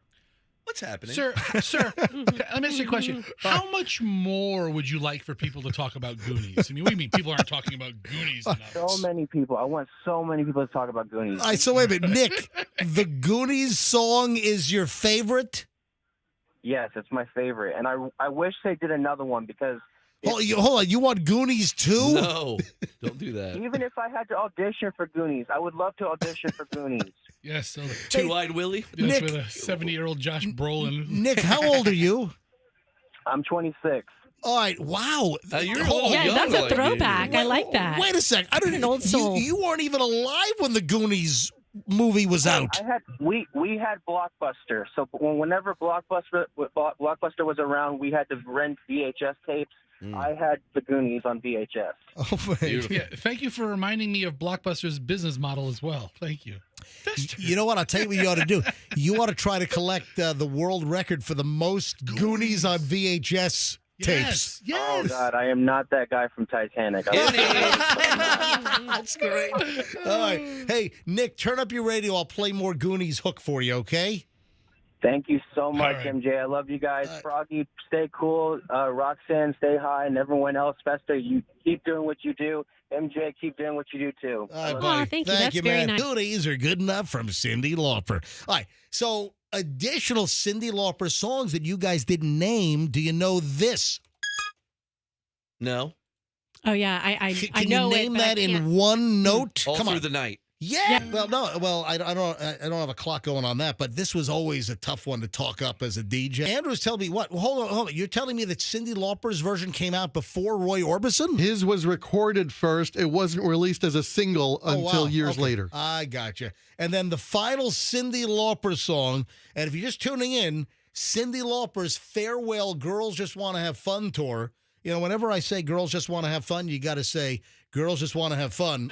What's happening? Sir, let me ask you a question. How much more would you like for people to talk about Goonies? I mean, what do you mean people aren't talking about Goonies enough? So many people. I want so many people to talk about Goonies. So wait a minute, Nick, the Goonies song is your favorite? Yes, it's my favorite. And I wish they did another one because... Hold on, you want Goonies too? No, don't do that. Even if I had to audition for Goonies, I would love to audition for Goonies. Yes. So Two-Eyed Willie? Yes, Nick, with a 70-year-old Josh Brolin. Nick, how old are you? I'm 26. All right, wow. You're that's a throwback. I like that. Wait a sec. I don't an old soul. You weren't even alive when the Goonies movie was out. We had Blockbuster. So whenever Blockbuster was around, we had to rent VHS tapes. I had the Goonies on VHS. Oh, Yeah, thank you for reminding me of Blockbuster's business model as well. Thank you. You know what? I'll tell you what you ought to do. You ought to try to collect the world record for the most Goonies on VHS tapes. Yes. Oh God, I am not that guy from Titanic. That's great. All right. Hey, Nick, turn up your radio. I'll play more Goonies hook for you, okay? Thank you so much, right. MJ. I love you guys. Froggy, stay cool. Roxanne, stay high. And everyone else, Festa, you keep doing what you do. MJ, keep doing what you do, too. All right, Aw, buddy. thank you. That's very man. nice. Goonies are good enough from Cyndi Lauper. All right. So, additional Cyndi Lauper songs that you guys didn't name. Do you know this? No. Oh yeah, I Can know you name it, but I that in can't. one note? All Come through on. the night. Yeah. Well, no. Well, I don't have a clock going on that, but this was always a tough one to talk up as a DJ. Andrew's telling me what? Well, hold on. You're telling me that Cyndi Lauper's version came out before Roy Orbison? His was recorded first. It wasn't released as a single until years later. I gotcha. And then the final Cyndi Lauper song, and if you're just tuning in, Cyndi Lauper's farewell "Girls Just Want to Have Fun" tour. You know, whenever I say "Girls Just Want to Have Fun," you got to say "Girls Just Want to Have Fun."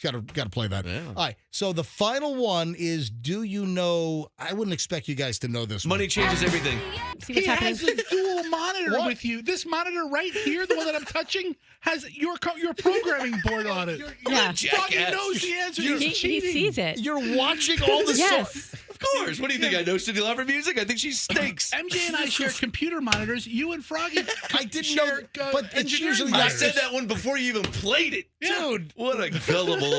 Got to play that. Yeah. All right. So the final one is, do you know? I wouldn't expect you guys to know this. Money changes everything. See He what's happening? has a dual monitor What? with you. This monitor right here, the one that I'm touching, has your programming board on it. Yeah. Froggy Jackass. knows the answer. He He's cheating. sees it. You're watching all the Yes. songs. Of course. What do you think? I know Cyndi Lauper music? I think she stinks. MJ and I share computer monitors. You and Froggy I didn't know, share, but it's engineering usually I monitors. said that one before you even played it. Yeah. Dude, what a gullible.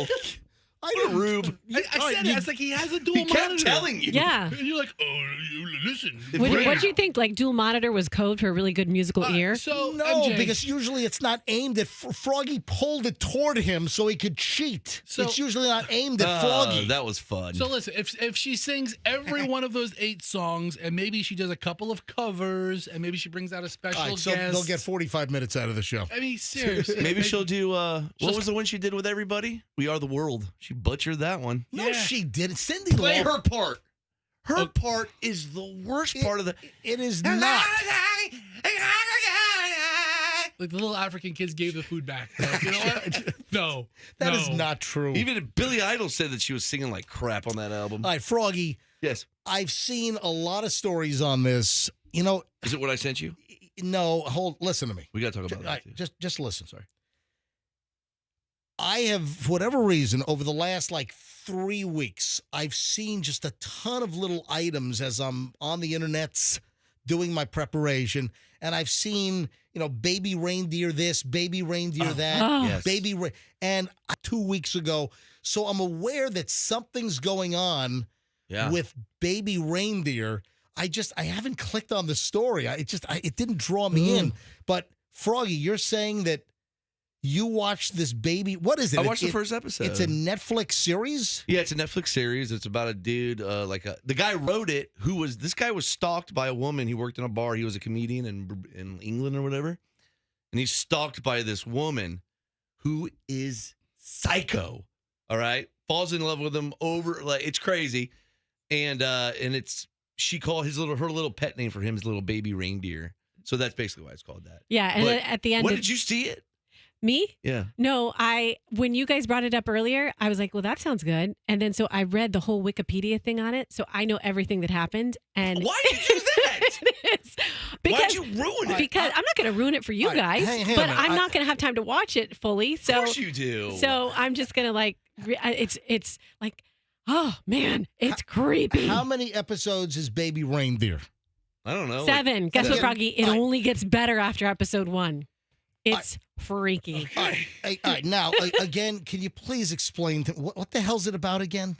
I didn't. Rube. I said it. It's like he has a dual He kept monitor. telling you. Yeah. And you're like, oh, you listen. What do you think? Like dual monitor was code for a really good musical ear? So No, MJ, because usually it's not aimed at Froggy. Pulled it toward him so he could cheat. So- It's usually not aimed at Froggy. That was fun. So listen, if she sings every one of those 8 songs, and maybe she does a couple of covers, and maybe she brings out a special All right, so guest, they'll get 45 minutes out of the show. I mean, seriously, Maybe she'll do, what was the one she did with everybody? We Are the World. She butchered that one. No, Yeah. she didn't. Cyndi Play Lauper. her part. Her part is the worst part of the. It is not. like the little African kids gave the food back. Like, you know what? No, That no. is not true. Even Billy Idol said that she was singing like crap on that album. All right, Froggy, Yes. I've seen a lot of stories on this. You know, Is it what I sent you? no, listen to me. We got to talk about All that. right, Too. just listen. Sorry. I have, for whatever reason, over the last like 3 weeks, I've seen just a ton of little items as I'm on the internets doing my preparation, and I've seen, baby reindeer this, baby reindeer that, Yes. and 2 weeks ago. So I'm aware that something's going on Yeah. with baby reindeer. I haven't clicked on the story. It didn't draw me in. But Froggy, you're saying that you watched this baby. What is it? I watched the first episode. It's a Netflix series? Yeah, it's a Netflix series. It's about a dude, the guy wrote it, this guy was stalked by a woman. He worked in a bar. He was a comedian in England or whatever. And he's stalked by this woman who is psycho. All right? Falls in love with him it's crazy. And she called her little pet name for him is little baby reindeer. So that's basically why it's called that. Yeah, and But at the end, did you see it? me? Yeah. No, when you guys brought it up earlier, I was like, well, that sounds good. And then so I read the whole Wikipedia thing on it. So I know everything that happened. And Why did you do that? Why'd you ruin it? Because I'm not going to ruin it for you All right, guys, hang a but minute. I'm not going to have time to watch it fully. So, Of course you do. So I'm just going to it's like, oh man, it's creepy. How many episodes is Baby Reindeer? I don't know. 7. Guess what, Froggy? It only gets better after episode 1. It's freaky. All right. Now, again, can you please explain what the hell's it about again?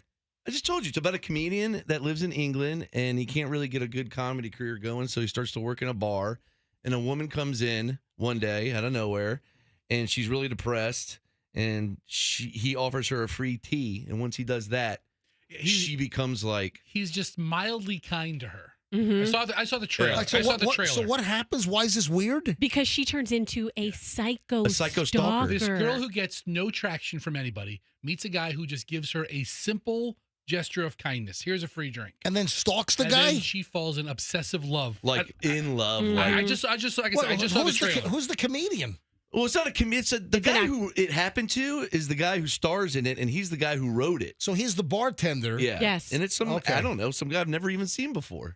I just told you. It's about a comedian that lives in England, and he can't really get a good comedy career going, so he starts to work in a bar, and a woman comes in one day out of nowhere, and she's really depressed, and he offers her a free tea, and once he does that, she becomes like... He's just mildly kind to her. Mm-hmm. I saw the trailer. Like, so I saw the trailer. So what happens? Why is this weird? Because she turns into a psycho stalker. This girl who gets no traction from anybody meets a guy who just gives her a simple gesture of kindness. Here's a free drink. And then stalks the and guy? Then she falls in obsessive love. In love. I just saw the trailer. Who's the comedian? Well, it's not a comedian. The guy who it happened to is the guy who stars in it, and he's the guy who wrote it. So he's the bartender. Yeah. Yes. And it's I don't know, some guy I've never even seen before.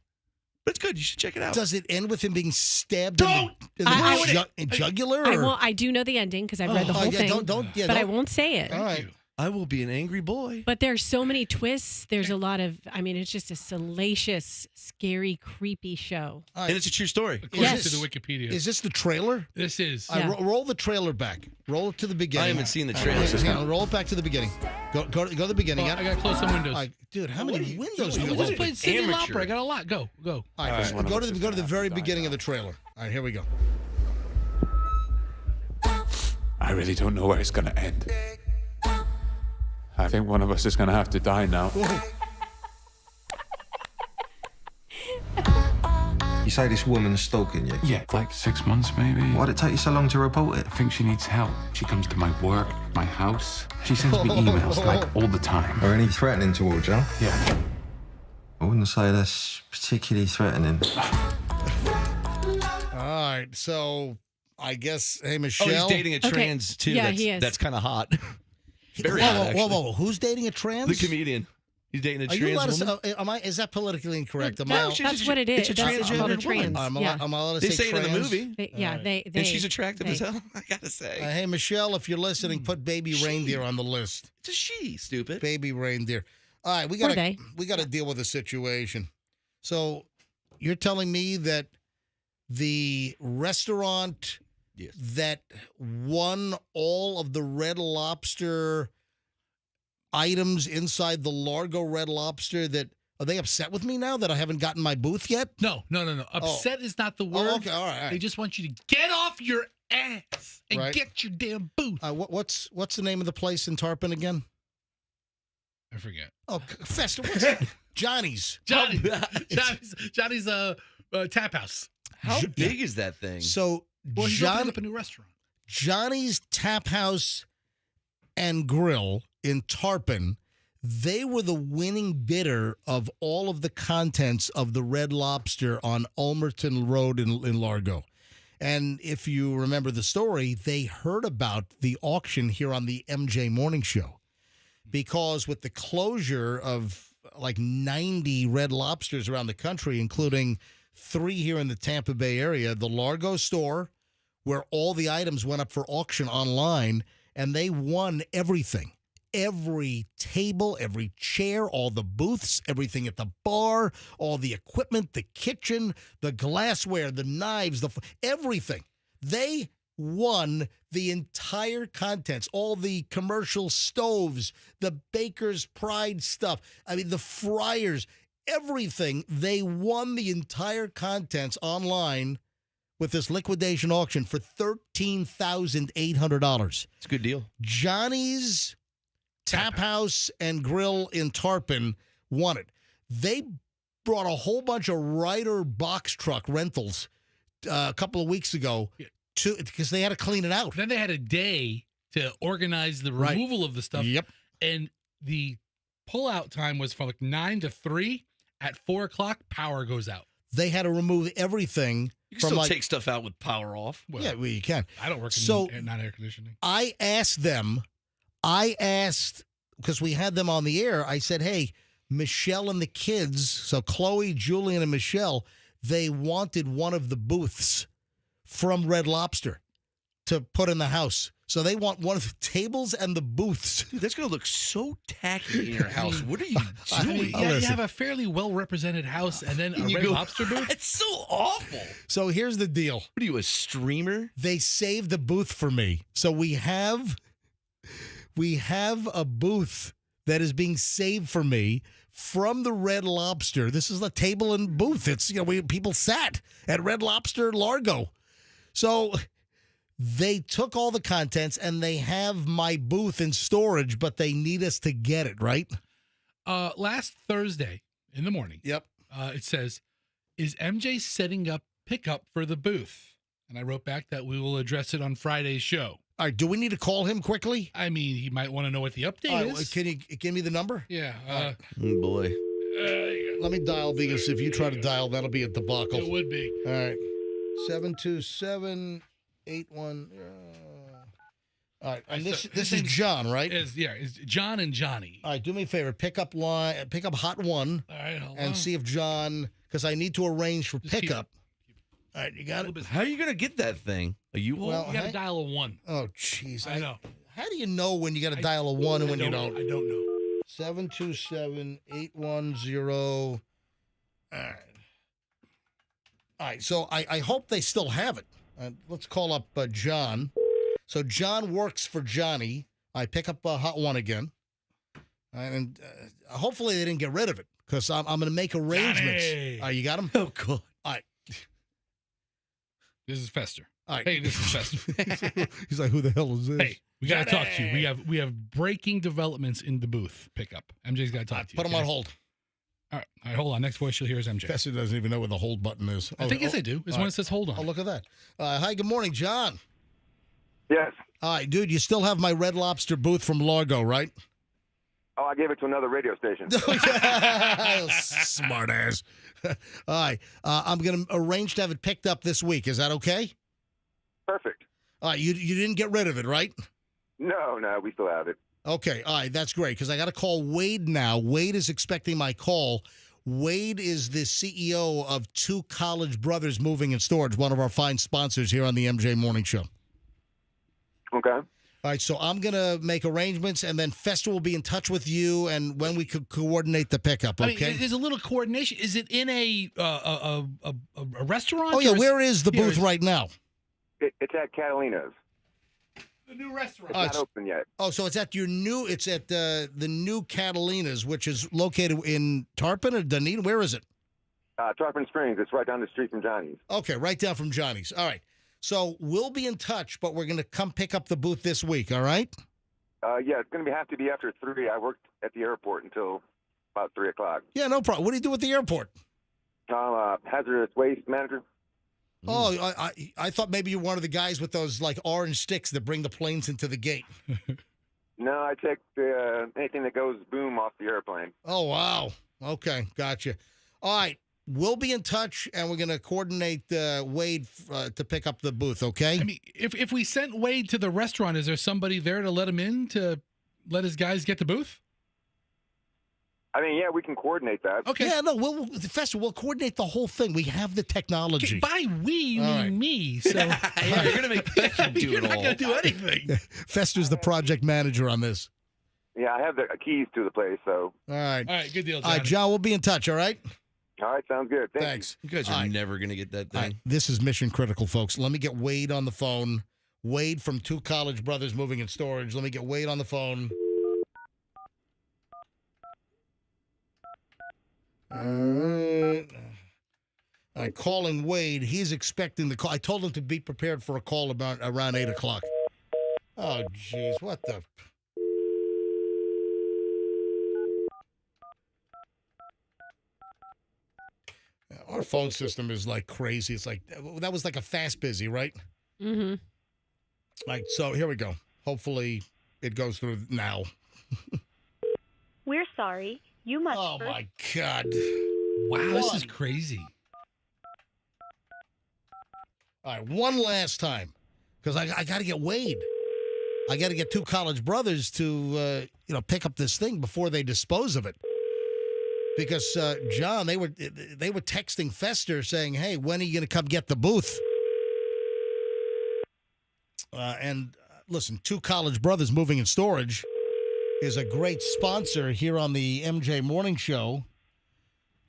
But it's good. You should check it out. Does it end with him being stabbed in the jugular? I do know the ending because I've read the whole thing. But I won't say it. All right. I will be an angry boy. But there's so many twists. There's a lot of, it's just a salacious, scary, creepy show. And it's a true story. According to the Wikipedia. Is this the trailer? This is. Roll the trailer back. Roll it to the beginning. I haven't seen the trailer. Roll it back to the beginning. Go to the beginning. I got to close some windows. Dude, how many windows do you We have? just played Cindy Lauper. I got a lot. Go. All right, go to the very beginning of the trailer. All right, here we go. I really don't know where it's going to end. I think one of us is going to have to die now. You say this woman's stalking you? Yeah, like 6 months maybe. Why'd it take you so long to report it? I think she needs help. She comes to my work, my house. She sends me emails like all the time. Are any threatening towards you? Yeah. I wouldn't say that's particularly threatening. All right, so I guess, hey, Michelle. Oh, he's dating a trans, too. Yeah, he is. That's kind of hot. Very hot, whoa. Who's dating a trans? The comedian. He's dating a Are you trans allowed woman. is that politically incorrect? No, that's what it is. It's a transgender woman. Am I allowed to They say say trans? it in the movie. They and she's attractive as hell, I gotta say. Hey, Michelle, if you're listening, put baby reindeer on the list. It's a she, stupid. Baby reindeer. All right, we got to deal with the situation. So you're telling me that the restaurant that won all of the Red Lobster items inside the Largo Red Lobster, are they upset with me now that I haven't gotten my booth yet? No. Upset is not the word. Oh, okay, all right. They just want you to get off your ass and get your damn booth. What's the name of the place in Tarpon again? I forget. Oh, Fester. What's it? Johnny's. Johnny's Tap House. How big is that thing? So he's opening up a new restaurant. Johnny's Tap House and Grill in Tarpon, they were the winning bidder of all of the contents of the Red Lobster on Ulmerton Road in Largo. And if you remember the story, they heard about the auction here on the MJ Morning Show. Because with the closure of like 90 Red Lobsters around the country, including 3 here in the Tampa Bay area, the Largo store, where all the items went up for auction online, and they won everything. Every table, every chair, all the booths, everything at the bar, all the equipment, the kitchen, the glassware, the knives, everything. They won the entire contents, all the commercial stoves, the Baker's Pride stuff, the fryers, everything. They won the entire contents online with this liquidation auction for $13,800. It's a good deal. Johnny's Tap House and Grill in Tarpon won it. They brought a whole bunch of Ryder box truck rentals a couple of weeks ago because they had to clean it out. Then they had a day to organize the removal of the stuff. Yep. And the pullout time was from like 9 to 3. At 4 o'clock, power goes out. They had to remove everything. You can still take stuff out with power off. Well, yeah, you can. I don't work in not air conditioning. I asked, because we had them on the air, I said, hey, Michelle and the kids, so Chloe, Julian, and Michelle, they wanted one of the booths from Red Lobster to put in the house. So they want one of the tables and the booths. Dude, that's going to look so tacky in your house. What are you doing? You have a fairly well-represented house and then a Red Lobster booth? It's so awful. So here's the deal. What are you, a streamer? They saved the booth for me. So we have a booth that is being saved for me from the Red Lobster. This is a table and booth. It's, people sat at Red Lobster Largo. So they took all the contents and they have my booth in storage, but they need us to get it, right? Last Thursday in the morning. Yep. It says, is MJ setting up pickup for the booth? And I wrote back that we will address it on Friday's show. All right, do we need to call him quickly? I mean, he might want to know what the update is. Can you give me the number? Yeah. Oh, boy. Let me dial, because if you try to dial, that'll be a debacle. It would be. All right. 727-81. All right, and this is John, right? It's John and Johnny. All right, do me a favor. Pick up hot one. All right, hold and on. see if John, because I need to arrange for pickup. All right, you got it. How are you gonna get that thing? Are you? You got to dial a 1. Oh, jeez. I know. How do you know when you got to dial a 1 and when you don't? I don't know. 727-810. All right. So I hope they still have it. Let's call up John. So John works for Johnny. I pick up hot one again. And hopefully they didn't get rid of it because I'm going to make arrangements. Johnny. You got him? Oh, God. All right. This is Fester. All right. Hey, this is Fester. He's like, who the hell is this? Hey, we got to talk to you. We have breaking developments in the booth pickup. MJ's got to talk to you. Put him on hold. All right, hold on. Next voice you'll hear is MJ. Fester doesn't even know where the hold button is. I think yes, I do. It's when it says hold on. Oh, look at that. Hi, good morning, John. Yes. All right, dude, you still have my Red Lobster booth from Largo, right? Oh, I gave it to another radio station. Smart ass. All right, I'm going to arrange to have it picked up this week. Is that okay? Perfect. All right, you didn't get rid of it, right? No, we still have it. Okay, all right, that's great because I got to call Wade now. Wade is expecting my call. Wade is the CEO of Two College Brothers Moving and Storage, one of our fine sponsors here on the MJ Morning Show. Okay. All right, so I'm going to make arrangements, and then Fester will be in touch with you and when we could coordinate the pickup, okay? I mean, there's a little coordination. Is it in a restaurant? Oh, yeah, where is the booth right now? It's at Catalina's. The new restaurant. It's not open yet. Oh, so it's at the new Catalina's, which is located in Tarpon or Dunedin. Where is it? Tarpon Springs. It's right down the street from Johnny's. Okay, right down from Johnny's. All right. So we'll be in touch, but we're going to come pick up the booth this week, all right? Yeah, it's going to have to be after 3. I worked at the airport until about 3 o'clock. Yeah, no problem. What do you do at the airport? Hazardous waste manager. Oh, I thought maybe you're one of the guys with those like orange sticks that bring the planes into the gate. No, I check anything that goes boom off the airplane. Oh, wow. Okay, gotcha. All right, we'll be in touch, and we're going to coordinate Wade to pick up the booth, okay? I mean, if we sent Wade to the restaurant, is there somebody there to let him in to let his guys get the booth? I mean, yeah, we can coordinate that. Okay. Yeah, no, Fester, we'll coordinate the whole thing. We have the technology. Okay, by we, you All mean right. me. So Yeah, you're gonna make Fester do you're it not all. going to do anything. Fester's the project manager on this. Yeah, I have the keys to the place, so. All right. All right, good deal, All Johnny. right, John, we'll be in touch, all right? All right, sounds good. Thanks. You guys are never gonna get that thing. All right, this is mission critical, folks. Let me get Wade on the phone. Wade from Two College Brothers Moving and Storage. Let me get Wade on the phone. All right. I'm calling Wade. He's expecting the call. I told him to be prepared for a call around 8 o'clock. Oh, jeez. What the? Our phone system is like crazy. It's like, that was like a fast busy, right? Mm-hmm. Like, so here we go. Hopefully it goes through now. We're sorry. You must. Oh, my God. Wow, this is crazy. All right, one last time, because I got to get Wade. I got to get Two College Brothers to pick up this thing before they dispose of it. Because John, they were texting Fester saying, "Hey, when are you going to come get the booth?" And listen, Two College Brothers Moving and Storage is a great sponsor here on the MJ Morning Show.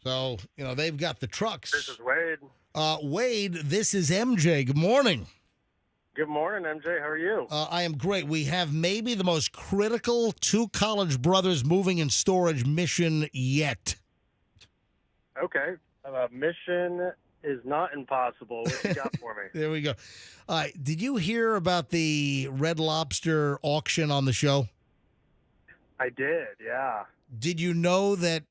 So, they've got the trucks. This is Wade. Wade, this is MJ. Good morning. Good morning, MJ. How are you? I am great. We have maybe the most critical Two College Brothers Moving and Storage mission yet. Okay. Mission is not impossible. What you got for me? There we go. All right. Did you hear about the Red Lobster auction on the show? I did, yeah. Did you know that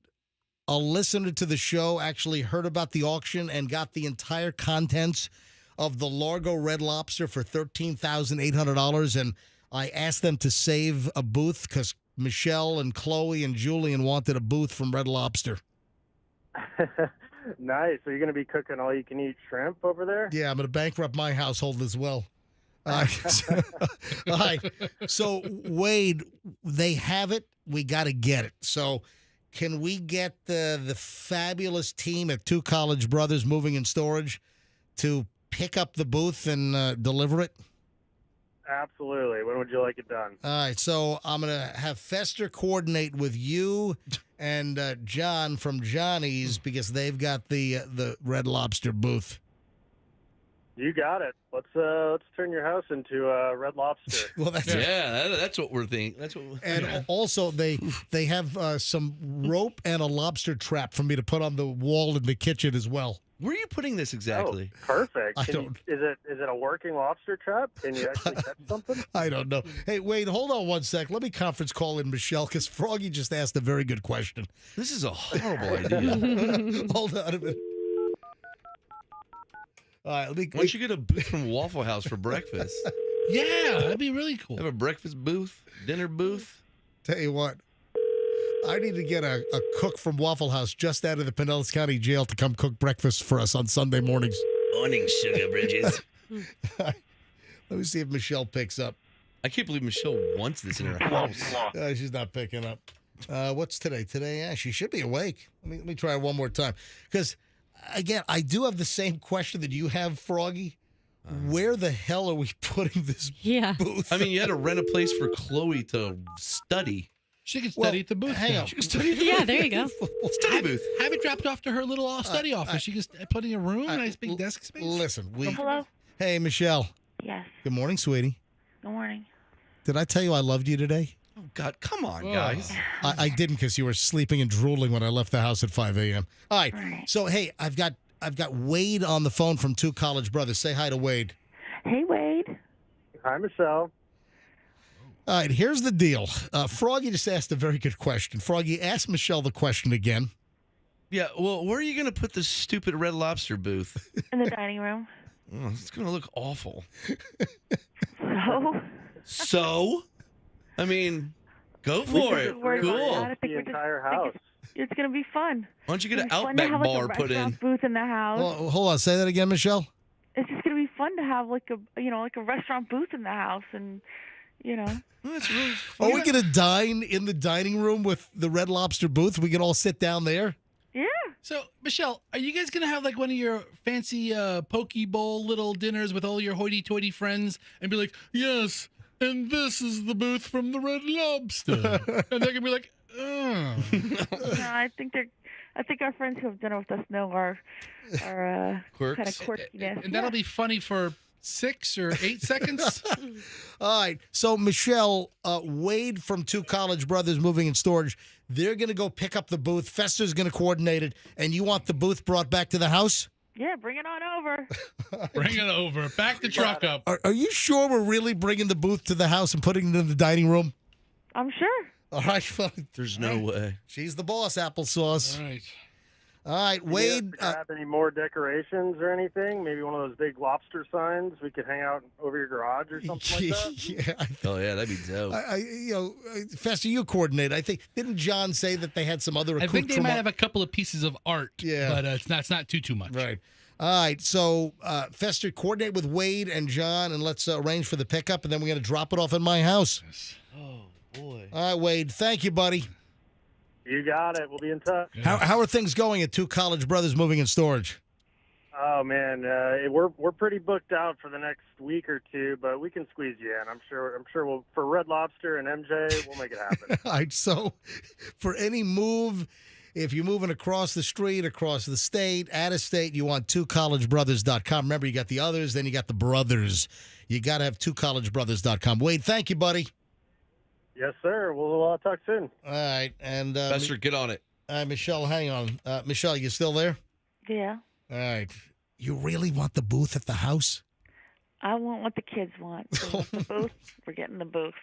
a listener to the show actually heard about the auction and got the entire contents of the Largo Red Lobster for $13,800? And I asked them to save a booth because Michelle and Chloe and Julian wanted a booth from Red Lobster. Nice. So you're going to be cooking all-you-can-eat shrimp over there? Yeah, I'm going to bankrupt my household as well. All right. So, Wade, they have it. We got to get it. So, can we get the fabulous team at Two College Brothers Moving and Storage to pick up the booth and deliver it? Absolutely. When would you like it done? All right. So, I'm going to have Fester coordinate with you and John from Johnny's because they've got the Red Lobster booth. You got it. Let's turn your house into a Red Lobster. Well, that's what we're thinking. And also, they have some rope and a lobster trap for me to put on the wall in the kitchen as well. Where are you putting this exactly? Oh, perfect. I don't. Is it a working lobster trap? Can you actually catch something? I don't know. Hey, Wade, hold on one sec. Let me conference call in Michelle because Froggy just asked a very good question. This is a horrible idea. Hold on a minute. All right, Why don't you get a booth from Waffle House for breakfast? Yeah, that'd be really cool. Have a breakfast booth, dinner booth. Tell you what, I need to get a cook from Waffle House just out of the Pinellas County Jail to come cook breakfast for us on Sunday mornings. Morning, Sugar Bridges. Let me see if Michelle picks up. I can't believe Michelle wants this in her house. She's not picking up. What's today? Today, she should be awake. Let me try one more time. Because, again, I do have the same question that you have, Froggy. Where the hell are we putting this booth? I mean, you had to rent a place for Chloe to study. She can study at the booth. Hang on. She can study at the booth. Yeah, there you go. Study booth. Have it dropped off to her little study office. She can put in a room, nice big desk space. Listen, Hello? Hey, Michelle. Yes. Good morning, sweetie. Good morning. Did I tell you I loved you today? Oh, God, come on, guys. I didn't because you were sleeping and drooling when I left the house at 5 a.m. All right. So, hey, I've got Wade on the phone from Two College Brothers. Say hi to Wade. Hey, Wade. Hi, Michelle. All right, here's the deal. Froggy just asked a very good question. Froggy, ask Michelle the question again. Yeah, well, where are you going to put this stupid Red Lobster booth? In the dining room. Oh, it's going to look awful. So? So? I mean, go for it. Cool. I think The entire house. It's going to be fun. Why don't you get an It's fun to Outback have, like, bar a put in? restaurant booth in the house. Well, hold on. Say that again, Michelle. It's just going to be fun to have like a restaurant booth in the house, and That's really Are we going to dine in the dining room with the Red Lobster booth? We can all sit down there? Yeah. So, Michelle, are you guys going to have like one of your fancy poke bowl little dinners with all your hoity-toity friends and be like, yes, and this is the booth from the Red Lobster? And they're going to be like, oh. No, I think our friends who have dinner with us know our kind of quirkiness. And that'll be funny for 6 or 8 seconds. All right. So, Michelle, Wade from Two College Brothers Moving and Storage, they're going to go pick up the booth. Fester's going to coordinate it. And you want the booth brought back to the house? Yeah, bring it on over. Bring it over. Back the truck up. Are you sure we're really bringing the booth to the house and putting it in the dining room? I'm sure. All right. Well, there's no way. She's the boss, applesauce. All right. All right, Wade. Have any more decorations or anything? Maybe one of those big lobster signs we could hang out over your garage or something like that. Oh yeah, that'd be dope. Fester, you coordinate. I think didn't John say that they had some other? I think they might have a couple of pieces of art. Yeah, but it's not too much. Right. All right. So Fester, coordinate with Wade and John, and let's arrange for the pickup, and then we're going to drop it off at my house. Yes. Oh boy. All right, Wade. Thank you, buddy. You got it. We'll be in touch. How are things going at Two College Brothers Moving and Storage? Oh man, we're pretty booked out for the next week or two, but we can squeeze you in. I'm sure we'll for Red Lobster and MJ, we'll make it happen. All right. So, for any move, if you're moving across the street, across the state, out of state, you want twocollegebrothers.com. Remember, you got the others, then you got the brothers. You got to have twocollegebrothers.com. Wade, thank you, buddy. Yes, sir. We'll talk soon. All right. And Fester, get on it. Michelle, hang on. Michelle, you still there? Yeah. All right. You really want the booth at the house? I want what the kids want. So the booth, we're getting the booth.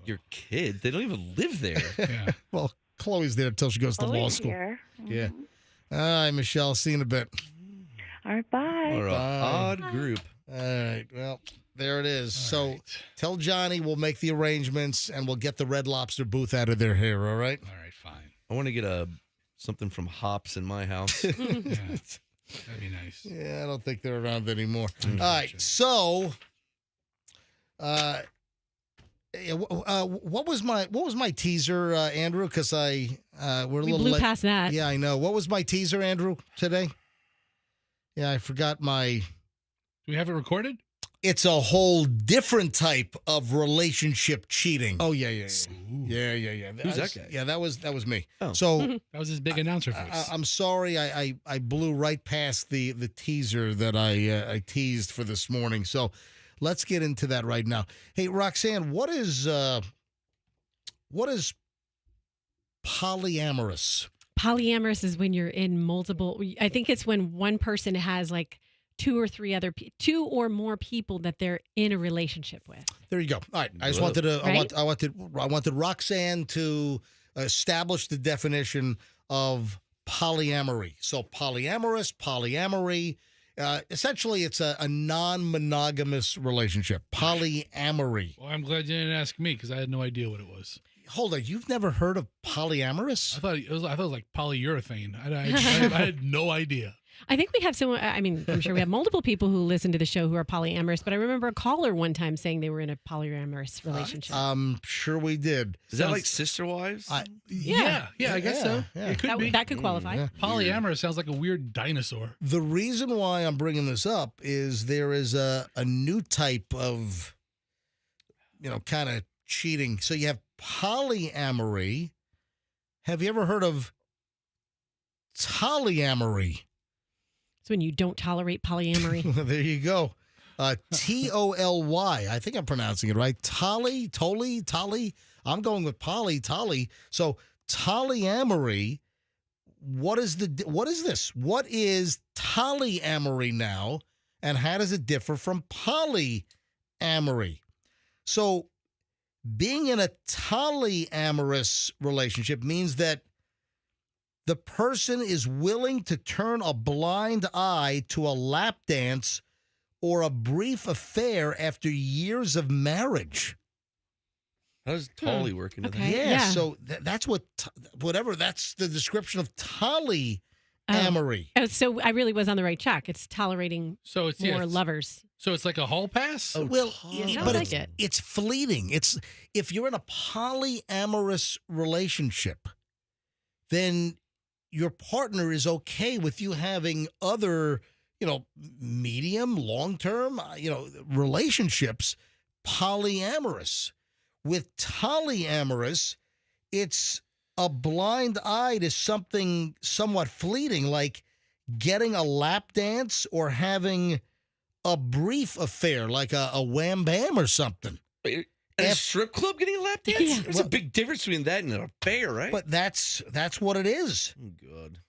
Your kids? They don't even live there. Yeah. Well, Chloe's there until she goes to law Chloe's school. here. Yeah. All right, Michelle. See you in a bit. All right, bye. Or an odd group. All right. Well, there it is. So tell Johnny we'll make the arrangements and we'll get the Red Lobster booth out of their hair, all right? All right, fine. I want to get something from Hops in my house. Yeah. That'd be nice. Yeah, I don't think they're around anymore. All right, so What was my teaser, Andrew? Because we're a little blew late. past that. Yeah, I know. What was my teaser, Andrew, today? Yeah, I forgot my. Do we have it recorded? It's a whole different type of relationship cheating. Oh yeah. Who's that guy? Yeah, that was me. Oh. So that was his big announcer voice. I'm sorry, I blew right past the teaser that I teased for this morning. So let's get into that right now. Hey, Roxanne, what is polyamorous? Polyamorous is when you're in multiple. I think it's when one person has like two or more people that they're in a relationship with. There you go. All right. I just wanted to. Right? I wanted Roxanne to establish the definition of polyamory. So polyamorous, polyamory. Essentially, it's a non-monogamous relationship. Polyamory. Well, I'm glad you didn't ask me because I had no idea what it was. Hold on, you've never heard of polyamorous? I thought it was like polyurethane. I had no idea. I think we have someone. I mean, I'm sure we have multiple people who listen to the show who are polyamorous. But I remember a caller one time saying they were in a polyamorous relationship. I'm sure we did. Is that like sister wives? Yeah, I guess so. Yeah. It could be. That could qualify. Yeah. Polyamorous sounds like a weird dinosaur. The reason why I'm bringing this up is there is a new type of, kind of cheating. So you have polyamory. Have you ever heard of talyamory? It's when you don't tolerate polyamory. There you go. Toly. I think I'm pronouncing it right. Tolly. I'm going with poly. So talyamory. What is this? What is talyamory now, and how does it differ from polyamory? So being in a polyamorous relationship means that the person is willing to turn a blind eye to a lap dance or a brief affair after years of marriage. How does Tolly work into that? Yeah. So that's that's the description of polyamory. So I really was on the right track. It's tolerating more lovers. So it's like a hall pass? Well, but it's fleeting. It's if you're in a polyamorous relationship, then your partner is okay with you having other, medium, long-term, relationships, polyamorous. With polyamorous, it's a blind eye to something somewhat fleeting, like getting a lap dance or having a brief affair, like a wham bam or something. A strip club getting a lap dance? Yeah. There's a big difference between that and an affair, right? But that's what it is. Oh, God.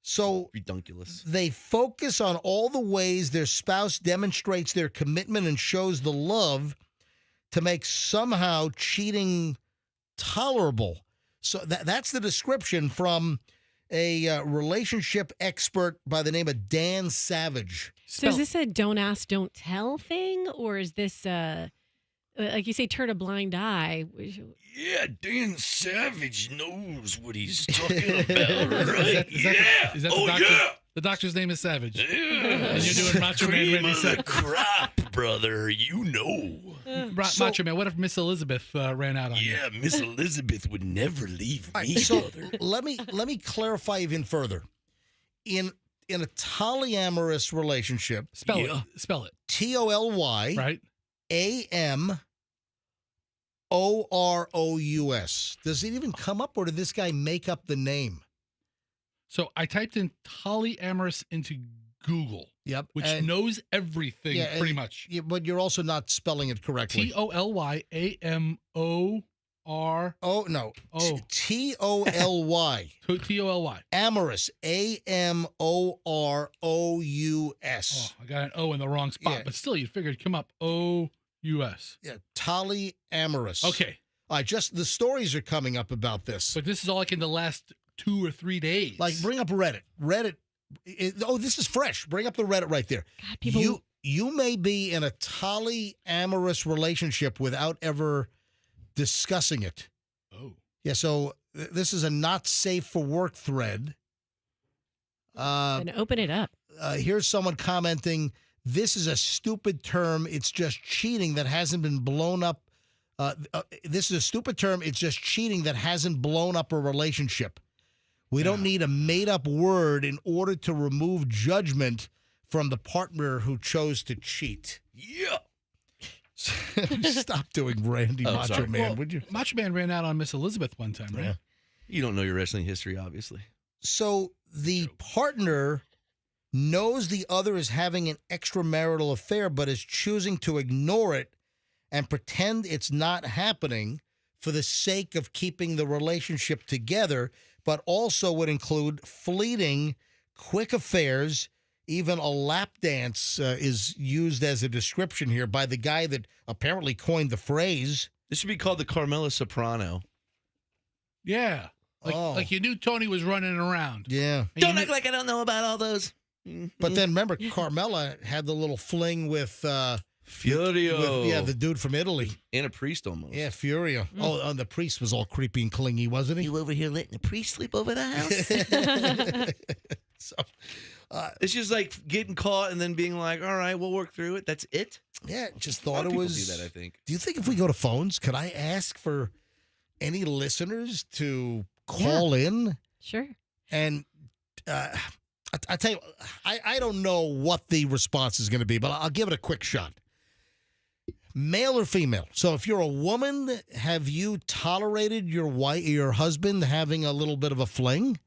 So redunculous. They focus on all the ways their spouse demonstrates their commitment and shows the love to make somehow cheating tolerable. So that's the description from a relationship expert by the name of Dan Savage. So is this a don't ask, don't tell thing? Or is this, like you say, turn a blind eye? Yeah, Dan Savage knows what he's talking about, right? Is that the doctor? Yeah! The doctor's name is Savage. Yeah. And you're doing Macho Man Cream Randy of the Savage. crop, brother. You know. Macho Man, what if Miss Elizabeth ran out on you? Yeah, Miss Elizabeth would never leave me, So brother. let me clarify even further. In a polyamorous relationship, Spell it. Toly. Right. AMOROUS. Does it even come up, or did this guy make up the name? So I typed in polyamorous into Google. Yep. Which knows everything pretty much. Yeah, but you're also not spelling it correctly. TOLYAMOR. Oh, no. Oh. TOLY. TOLY. Amorous. AMOROUS. Oh, I got an O in the wrong spot, but still, you figured it'd come up OUS. Yeah, polyamorous. Okay. All right, just the stories are coming up about this. But this is all like in the last 2 or 3 days. Like, bring up Reddit. This is fresh. Bring up the Reddit right there. God, people... You may be in a polyamorous relationship without ever discussing it. Oh. Yeah, so this is a not safe for work thread. Then open it up. Here's someone commenting, this is a stupid term. It's just cheating that hasn't been blown up. This is a stupid term. It's just cheating that hasn't blown up a relationship. We don't need a made-up word in order to remove judgment from the partner who chose to cheat. Yeah. Stop doing Randy Macho Man, Well, would you? Macho Man ran out on Miss Elizabeth one time, right? Yeah. You don't know your wrestling history, obviously. So the partner knows the other is having an extramarital affair, but is choosing to ignore it and pretend it's not happening for the sake of keeping the relationship together, but also would include fleeting, quick affairs. Even a lap dance is used as a description here by the guy that apparently coined the phrase. This should be called the Carmela Soprano. Yeah. Like you knew Tony was running around. Yeah. Don't act like I don't know about all those. But then remember, Carmela had the little fling with Furio. the dude from Italy. And a priest almost. Yeah, Furio. Oh, and the priest was all creepy and clingy, wasn't he? You over here letting the priest sleep over the house? So, it's just like getting caught and then being like, all right, we'll work through it. That's it? Yeah, just A lot thought of it people was. do that, I think. Do you think if we go to phones, could I ask for any listeners to call in? Sure. And I tell you, I don't know what the response is going to be, but I'll give it a quick shot. Male or female? So if you're a woman, have you tolerated your husband having a little bit of a fling?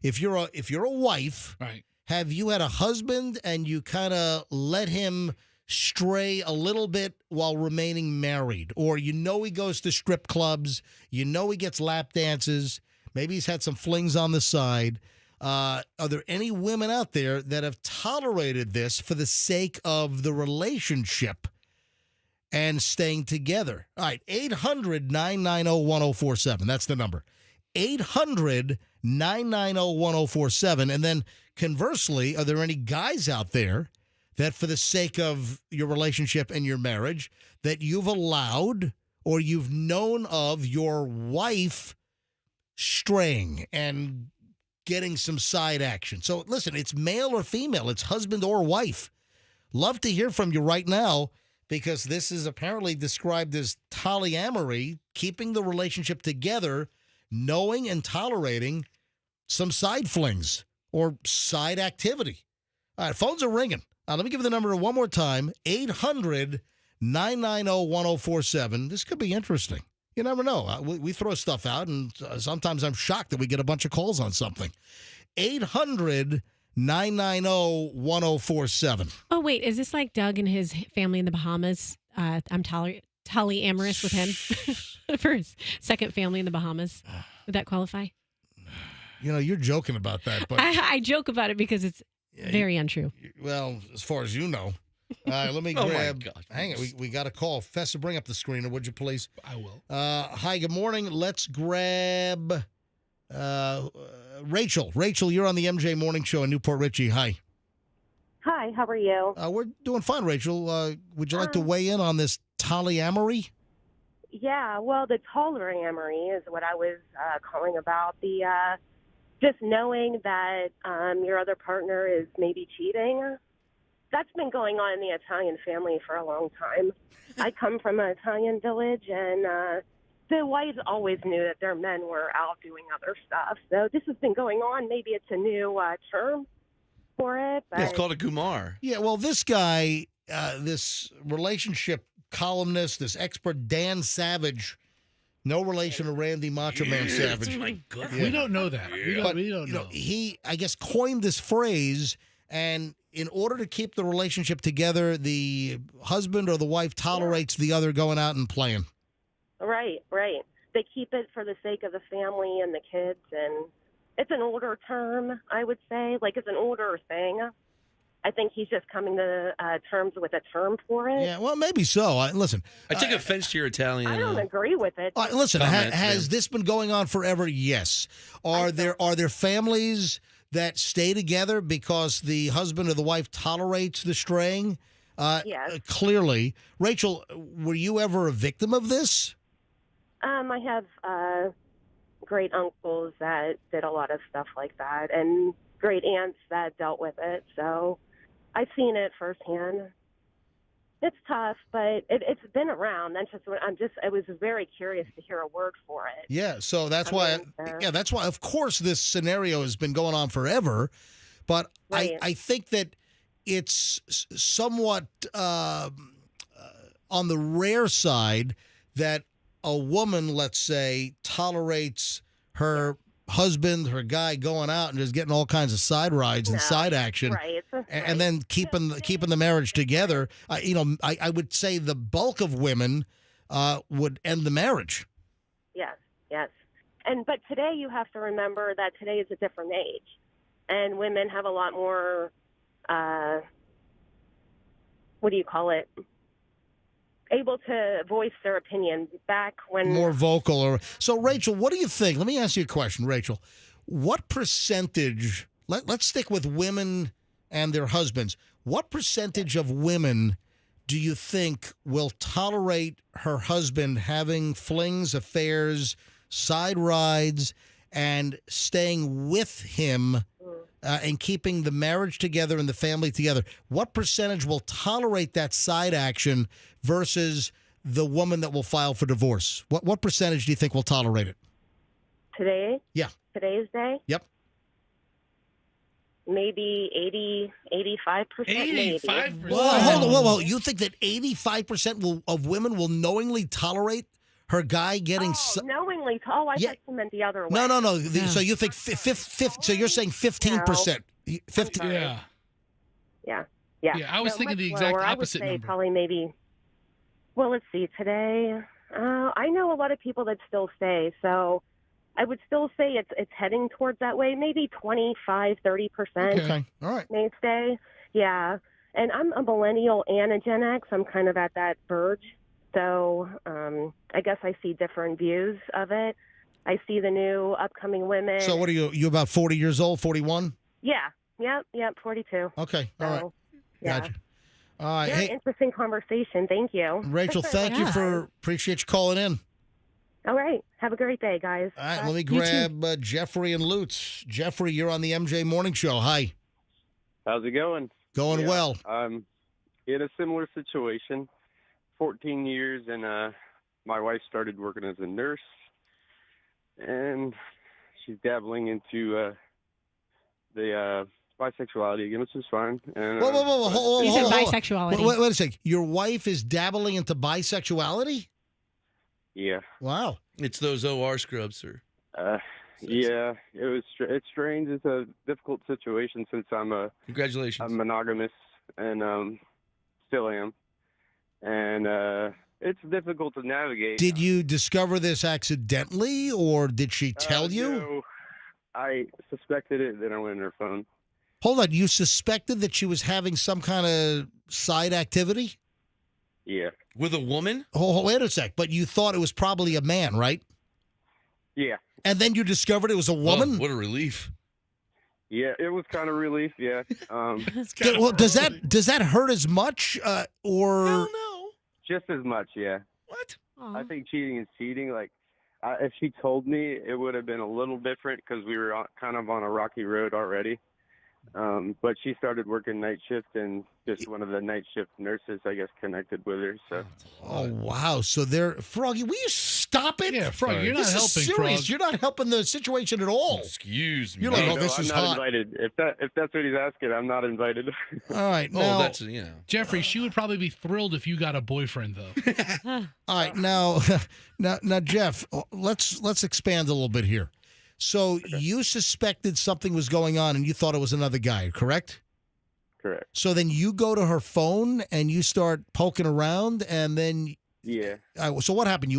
If you're a wife, right? Have you had a husband and you kind of let him stray a little bit while remaining married? Or he goes to strip clubs, he gets lap dances, maybe he's had some flings on the side. Are there any women out there that have tolerated this for the sake of the relationship and staying together? All right, 800-990-1047. That's the number. 800-990-1047. And then conversely, are there any guys out there that for the sake of your relationship and your marriage that you've allowed or you've known of your wife straying and getting some side action? So listen, it's male or female. It's husband or wife. Love to hear from you right now because this is apparently described as Talyamory, keeping the relationship together, knowing and tolerating some side flings or side activity. All right, phones are ringing. Let me give you the number one more time, 800-990-1047. This could be interesting. You never know. We throw stuff out, and sometimes I'm shocked that we get a bunch of calls on something. 800-990-1047. Oh, wait. Is this like Doug and his family in the Bahamas? I'm polyamorous with him for his second family in the Bahamas. Would that qualify? You're joking about that, but I joke about it because it's very untrue. Well, as far as you know. Let me grab. Hang on, we got a call. Fessa, bring up the screener, would you please? I will. Hi, good morning. Let's grab Rachel. Rachel, you're on the MJ Morning Show in Newport Richie. Hi. Hi, how are you? We're doing fine, Rachel. Would you like to weigh in on this Talyamory? Yeah, well, the Talyamory is what I was calling about. The just knowing that your other partner is maybe cheating. That's been going on in the Italian family for a long time. I come from an Italian village, and the wives always knew that their men were out doing other stuff. So this has been going on. Maybe it's a new term for it. But... Yeah, it's called a gumar. Yeah, well, this guy, this relationship columnist, this expert, Dan Savage, no relation to Randy Macho Man Savage. Oh my God. We don't know that. We don't know. He, I guess, coined this phrase, and in order to keep the relationship together, the husband or the wife tolerates the other going out and playing. Right. They keep it for the sake of the family and the kids, and it's an older term, I would say. Like, it's an older thing. I think he's just coming to terms with a term for it. Yeah, well, maybe so. Listen. I take offense to your Italian. I don't agree with it. Listen, has this been going on forever? Yes. Are there families that stay together because the husband or the wife tolerates the straying? Yes. Clearly. Rachel, were you ever a victim of this? I have great uncles that did a lot of stuff like that, and great aunts that dealt with it. So I've seen it firsthand. It's tough, but it's been around. That's just what I was very curious to hear a word for it. Yeah, so that's why. That's why. Of course, this scenario has been going on forever, but Right. I think that it's somewhat on the rare side that a woman, let's say, tolerates her husband, her guy going out and just getting all kinds of side rides and side action, Right. and then keeping the marriage together. I would say the bulk of women would end the marriage. Yes, yes. But today you have to remember that today is a different age, and women have a lot more. What do you call it? Able to voice their opinion back when More vocal. So, Rachel, what do you think? Let me ask you a question, Rachel. What percentage, let's stick with women and their husbands, what percentage of women do you think will tolerate her husband having flings, affairs, side rides, and staying with him and keeping the marriage together and the family together? What percentage will tolerate that side action versus the woman that will file for divorce? What percentage do you think will tolerate it? today? Yeah. Today's day? Yep. Maybe 85%. 85%? Well, hold on. Whoa. You think that 85% of women will knowingly tolerate her guy getting... Knowingly. Oh, I thought you meant the other way. No. So you think... So you're saying 15%. 15. Yeah. Yeah, I was thinking the exact opposite I would say number. probably maybe... Well, let's see. Today, I know a lot of people that still stay, so... I would still say it's heading towards that way. Maybe 25, 30%. Okay. All right. May stay. Yeah. And I'm a millennial and a Gen X. I'm kind of at that verge. So I guess I see different views of it. I see the new upcoming women. So what are you? You about 40 years old, 41? Yeah. Yep. 42. Okay. All right. Yeah. Gotcha. All right. Very Hey, interesting conversation. Thank you. Rachel, thank you appreciate you calling in. All right. Have a great day, guys. All right, let me grab Jeffrey and Lutz. Jeffrey, you're on the MJ Morning Show. Hi. How's it going? Going well. I'm in a similar situation. 14 years, and my wife started working as a nurse, and she's dabbling into the bisexuality again, which is fine. And, Whoa. Hold on. You said bisexuality. Wait a second. Your wife is dabbling into bisexuality? Yeah. Wow. It's those OR scrubs, sir. Yeah, it's strange. It's a difficult situation since I'm Congratulations. I'm monogamous and still am, and it's difficult to navigate. Did you discover this accidentally, or did she tell you? No, I suspected it, then I went in her phone. Hold on. You suspected that she was having some kind of side activity? Yeah. With a woman? Oh, wait a sec. But you thought it was probably a man, right? Yeah. And then you discovered it was a woman? Oh, what a relief. Yeah, it was kind of relief. Yeah. Does that hurt as much, or? Hell no. Just as much, yeah. What? I think cheating is cheating. Like, if she told me, it would have been a little different because we were kind of on a rocky road already. But she started working night shift, and just one of the night shift nurses, I guess, connected with her. So. Oh, wow. So Froggy, will you stop it? Yeah, Froggy, you're not This is helping, serious. Frog. You're not helping the situation at all. Excuse me. You're like, No, this I'm is not hot. invited. If that's what he's asking, I'm not invited. All right. Oh, Now, that's, Jeffrey, she would probably be thrilled if you got a boyfriend, though. all right. Now, Jeff, let's expand a little bit here. So you suspected something was going on, and you thought it was another guy, correct? Correct. So then you go to her phone and you start poking around, and then Yeah. so what happened?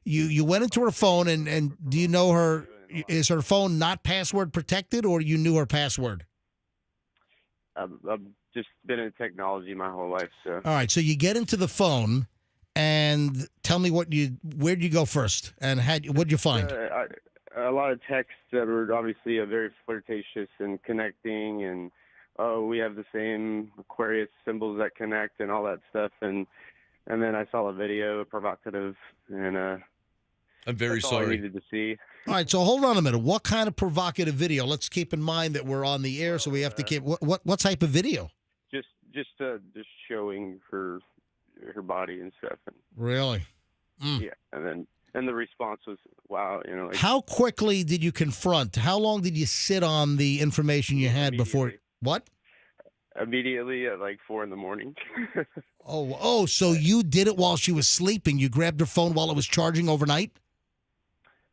You went into her phone, and do you know her? Is her phone not password protected, or you knew her password? I've just been in technology my whole life, so. All right. So you get into the phone, and tell me where'd you go first, and what'd you find? A lot of texts that were obviously very flirtatious and connecting, and we have the same Aquarius symbols that connect and all that stuff, and then I saw a video, provocative, and I'm very that's all I sorry. needed to see. All right, so hold on a minute. What kind of provocative video? Let's keep in mind that we're on the air, so we have to keep. What type of video? just showing her body and stuff. And, Really? Yeah, and the response was, wow, like, How quickly did you confront? How long did you sit on the information you had before? What? Immediately at like 4 a.m. So you did it while she was sleeping. You grabbed her phone while it was charging overnight?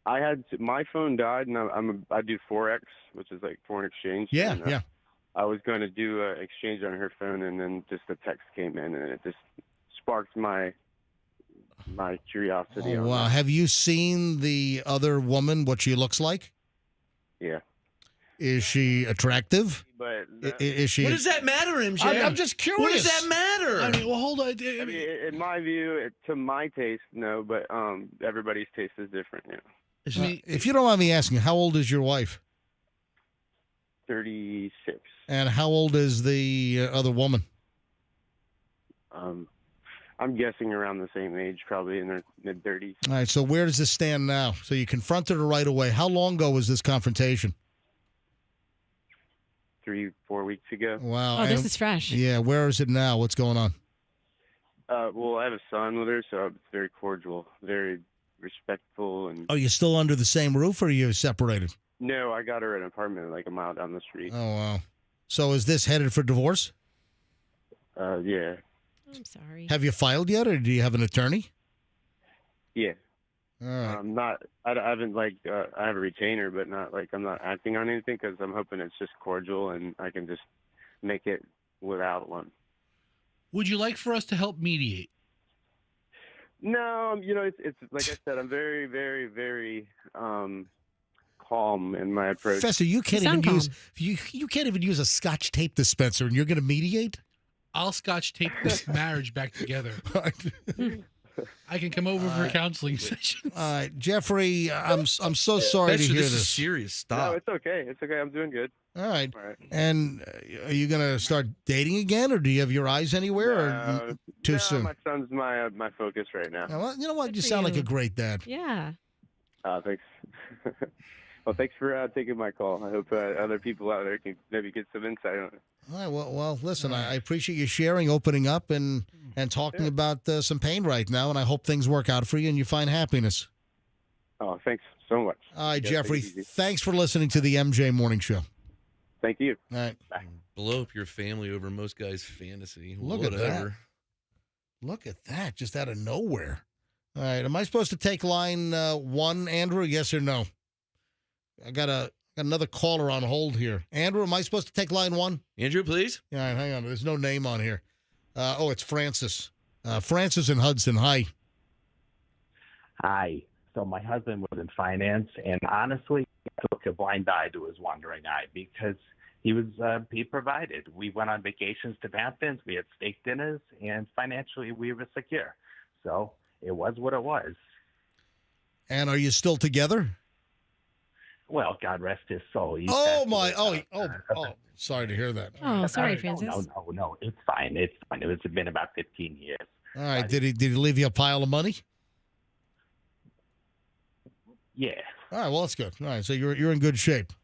My phone died, and I do Forex, which is like foreign exchange. Yeah, and, I was going to do an exchange on her phone, and then just a text came in, and it just sparked my curiosity. Oh, on wow. that. Have you seen the other woman, what she looks like? Yeah. Is she attractive? But Is she? What does that matter, MJ? I'm just curious. What does that matter? I mean, well, hold on. I mean, in my view, to my taste, no, but everybody's taste is different. If you don't mind me asking, how old is your wife? 36. And how old is the other woman? I'm guessing around the same age, probably in their mid-30s. All right, so where does this stand now? So you confronted her right away. How long ago was this confrontation? 3-4 weeks ago. Wow. Oh, this is fresh. Yeah, where is it now? What's going on? Well, I have a son with her, so it's very cordial, very respectful. And Are you still under the same roof, or are you separated? no, I got her an apartment like a mile down the street. Oh, wow. So is this headed for divorce? Yeah. I'm sorry. Have you filed yet, or do you have an attorney? Yeah. All right. Not. I haven't I have a retainer, but not like I'm not acting on anything because I'm hoping it's just cordial and I can just make it without one. Would you like for us to help mediate? No, it's like I said, I'm very, very, very calm in my approach. Fester, you can't even use you can't even use a Scotch tape dispenser, and you're going to mediate? I'll Scotch tape this marriage back together. I can come over for counseling sessions. All right, Jeffrey, I'm so sorry to hear this this. is serious. Stop. No, it's okay. It's okay. I'm doing good. All right. All right. And are you going to start dating again, or do you have your eyes anywhere, or too soon? My son's my focus right now. Well, you know what? You sound like a great dad. Yeah. Thanks. Well, thanks for taking my call. I hope other people out there can maybe get some insight on it. All right. Well, listen, I appreciate you sharing, opening up, and talking about some pain right now, and I hope things work out for you and you find happiness. Oh, thanks so much. All right, Yeah, Jeffrey, take it easy. thanks for listening to the MJ Morning Show. Thank you. All right. Blow up your family over most guys' fantasy. Look at Whatever. that. Look at that, just out of nowhere. All right, am I supposed to take line 1, Andrew, yes or no? I got another caller on hold here. Andrew, am I supposed to take line 1? Andrew, please. Yeah, all right, hang on. There's no name on here. It's Francis. Francis in Hudson. Hi. Hi. So my husband was in finance, and honestly, I took a blind eye to his wandering eye because he provided. We went on vacations to Hamptons, we had steak dinners, and financially we were secure. So it was what it was. And are you still together? Well, God rest his soul. Sorry to hear that. Oh, sorry, Francis. No, it's fine. It's fine. It's been about 15 years. All right, did he leave you a pile of money? Yeah. All right, well, that's good. All right, so you're in good shape.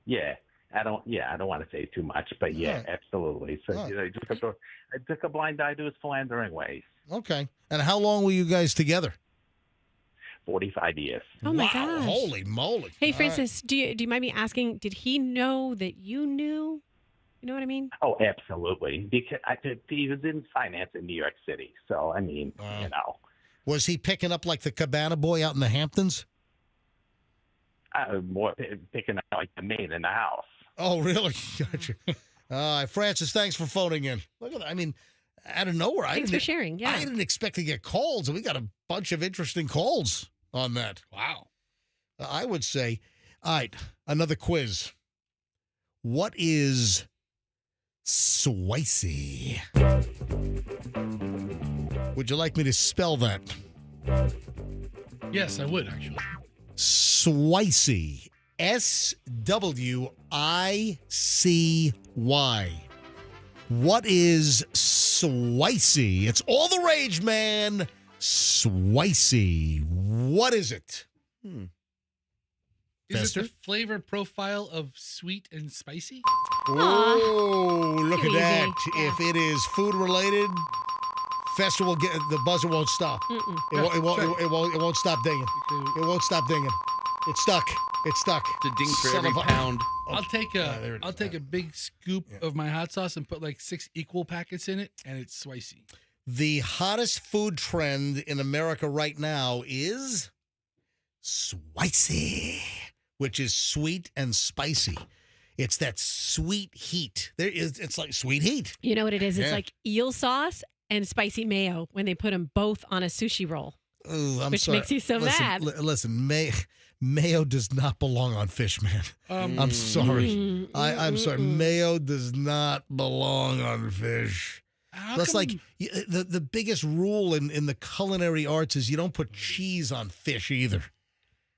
Yeah. I don't want to say too much, but yeah, Right. absolutely. So Right. I took a blind eye to his philandering ways. Okay. And how long were you guys together? 45 years. Oh my Wow, gosh. holy moly. Hey, All Francis, do you mind me asking, did he know that you knew? You know what I mean? Oh, absolutely. Because he was in finance in New York City. So, I mean, right. Was he picking up like the Cabana Boy out in the Hamptons? More picking up like the maid in the house. Oh, really? Gotcha. All right, Francis, thanks for phoning in. Look at that. I mean, out of nowhere. Thanks for sharing. Yeah. I didn't expect to get calls, and we got a bunch of interesting calls on that. Wow. I would say, all right, another quiz. What is Swicy? Would you like me to spell that? Yes, I would actually. Swicy. SWICY. What is Swicy? It's all the rage, man. Swicy. What is it? Is it the flavor profile of sweet and spicy? Oh, look at Easy. that. Yeah. If it is food related, Fester will get the buzzer won't stop. It won't stop dinging. It won't stop dinging. It's stuck. It's stuck. It's a ding for Son every of a- pound. I'll take there it I'll is. take a big scoop of my hot sauce and put like 6 equal packets in it, and it's Swicy. The hottest food trend in America right now is Swicy, which is sweet and spicy. It's that sweet heat. It's like sweet heat. You know what it is? It's Yeah. like eel sauce and spicy mayo when they put them both on a sushi roll. Ooh, I'm Which sorry. makes you so listen, mad. Listen, mayo does not belong on fish, man. I'm sorry. I'm sorry. Mayo does not belong on fish. That's like the biggest rule in the culinary arts is you don't put cheese on fish either.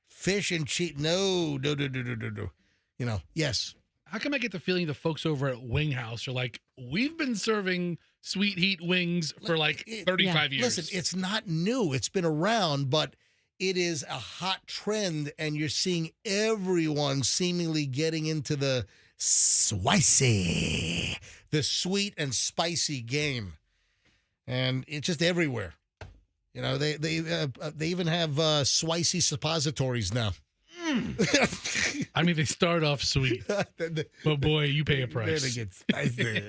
Fish and cheese, no. You know, yes. How come I get the feeling the folks over at Wing House are like, we've been serving sweet heat wings for like 35 years. Listen, it's not new. It's been around, but it is a hot trend, and you're seeing everyone seemingly getting into the Swicy, the sweet and spicy game, and it's just everywhere. You know, they even have Swicy suppositories now. I mean, they start off sweet, but boy, you pay a price. Then it gets spicy.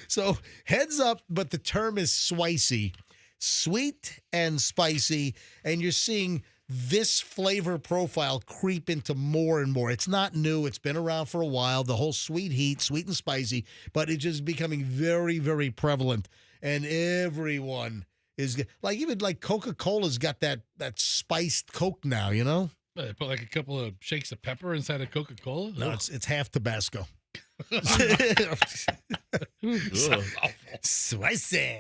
So heads up, but the term is Swicy, sweet and spicy, and you're seeing this flavor profile creep into more and more. It's not new. It's been around for a while, the whole sweet heat, sweet and spicy, but it's just becoming very, very prevalent. And everyone is like, even like Coca-Cola's got that spiced Coke now, you know? They put like a couple of shakes of pepper inside a Coca-Cola? No, it's half Tabasco. Spicy.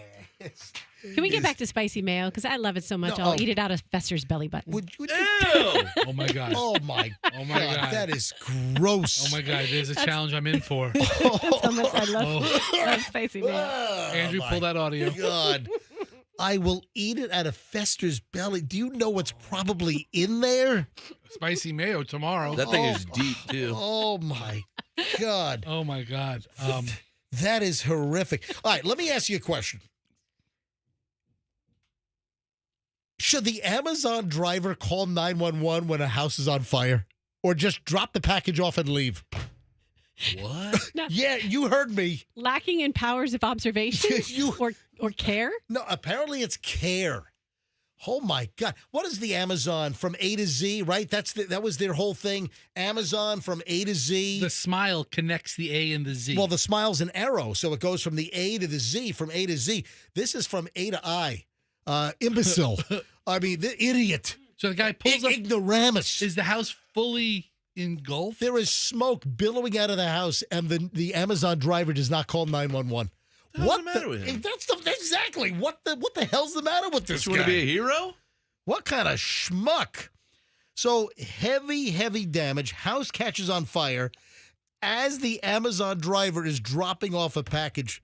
Can we get back to spicy mayo? Because I love it so much. I'll eat it out of Fester's belly button. Would you? Oh my God. Oh my Oh my God. That is gross. Oh my God. There's a challenge I'm in for. That's how much I love spicy mayo. Andrew, pull that audio. God. I will eat it out of Fester's belly. Do you know what's probably in there? Spicy mayo tomorrow. That thing is deep, too. Oh, my God. Oh, my God. That is horrific. All right, let me ask you a question. Should the Amazon driver call 911 when a house is on fire? Or just drop the package off and leave? What? No. Yeah, you heard me. Lacking in powers of observation or care? No, apparently it's care. Oh my God. What is the Amazon from A to Z, right? That was their whole thing. Amazon from A to Z. The smile connects the A and the Z. Well, the smile's an arrow, so it goes from the A to the Z, from A to Z. This is from A to I. Imbecile. I mean, the idiot. So the guy pulls up. Ignoramus. Is the house fully engulfed? There is smoke billowing out of the house, and the Amazon driver does not call 911. What's the matter with him? That's exactly what the hell's the matter with this guy? You want to be a hero? What kind of schmuck? So heavy damage. House catches on fire as the Amazon driver is dropping off a package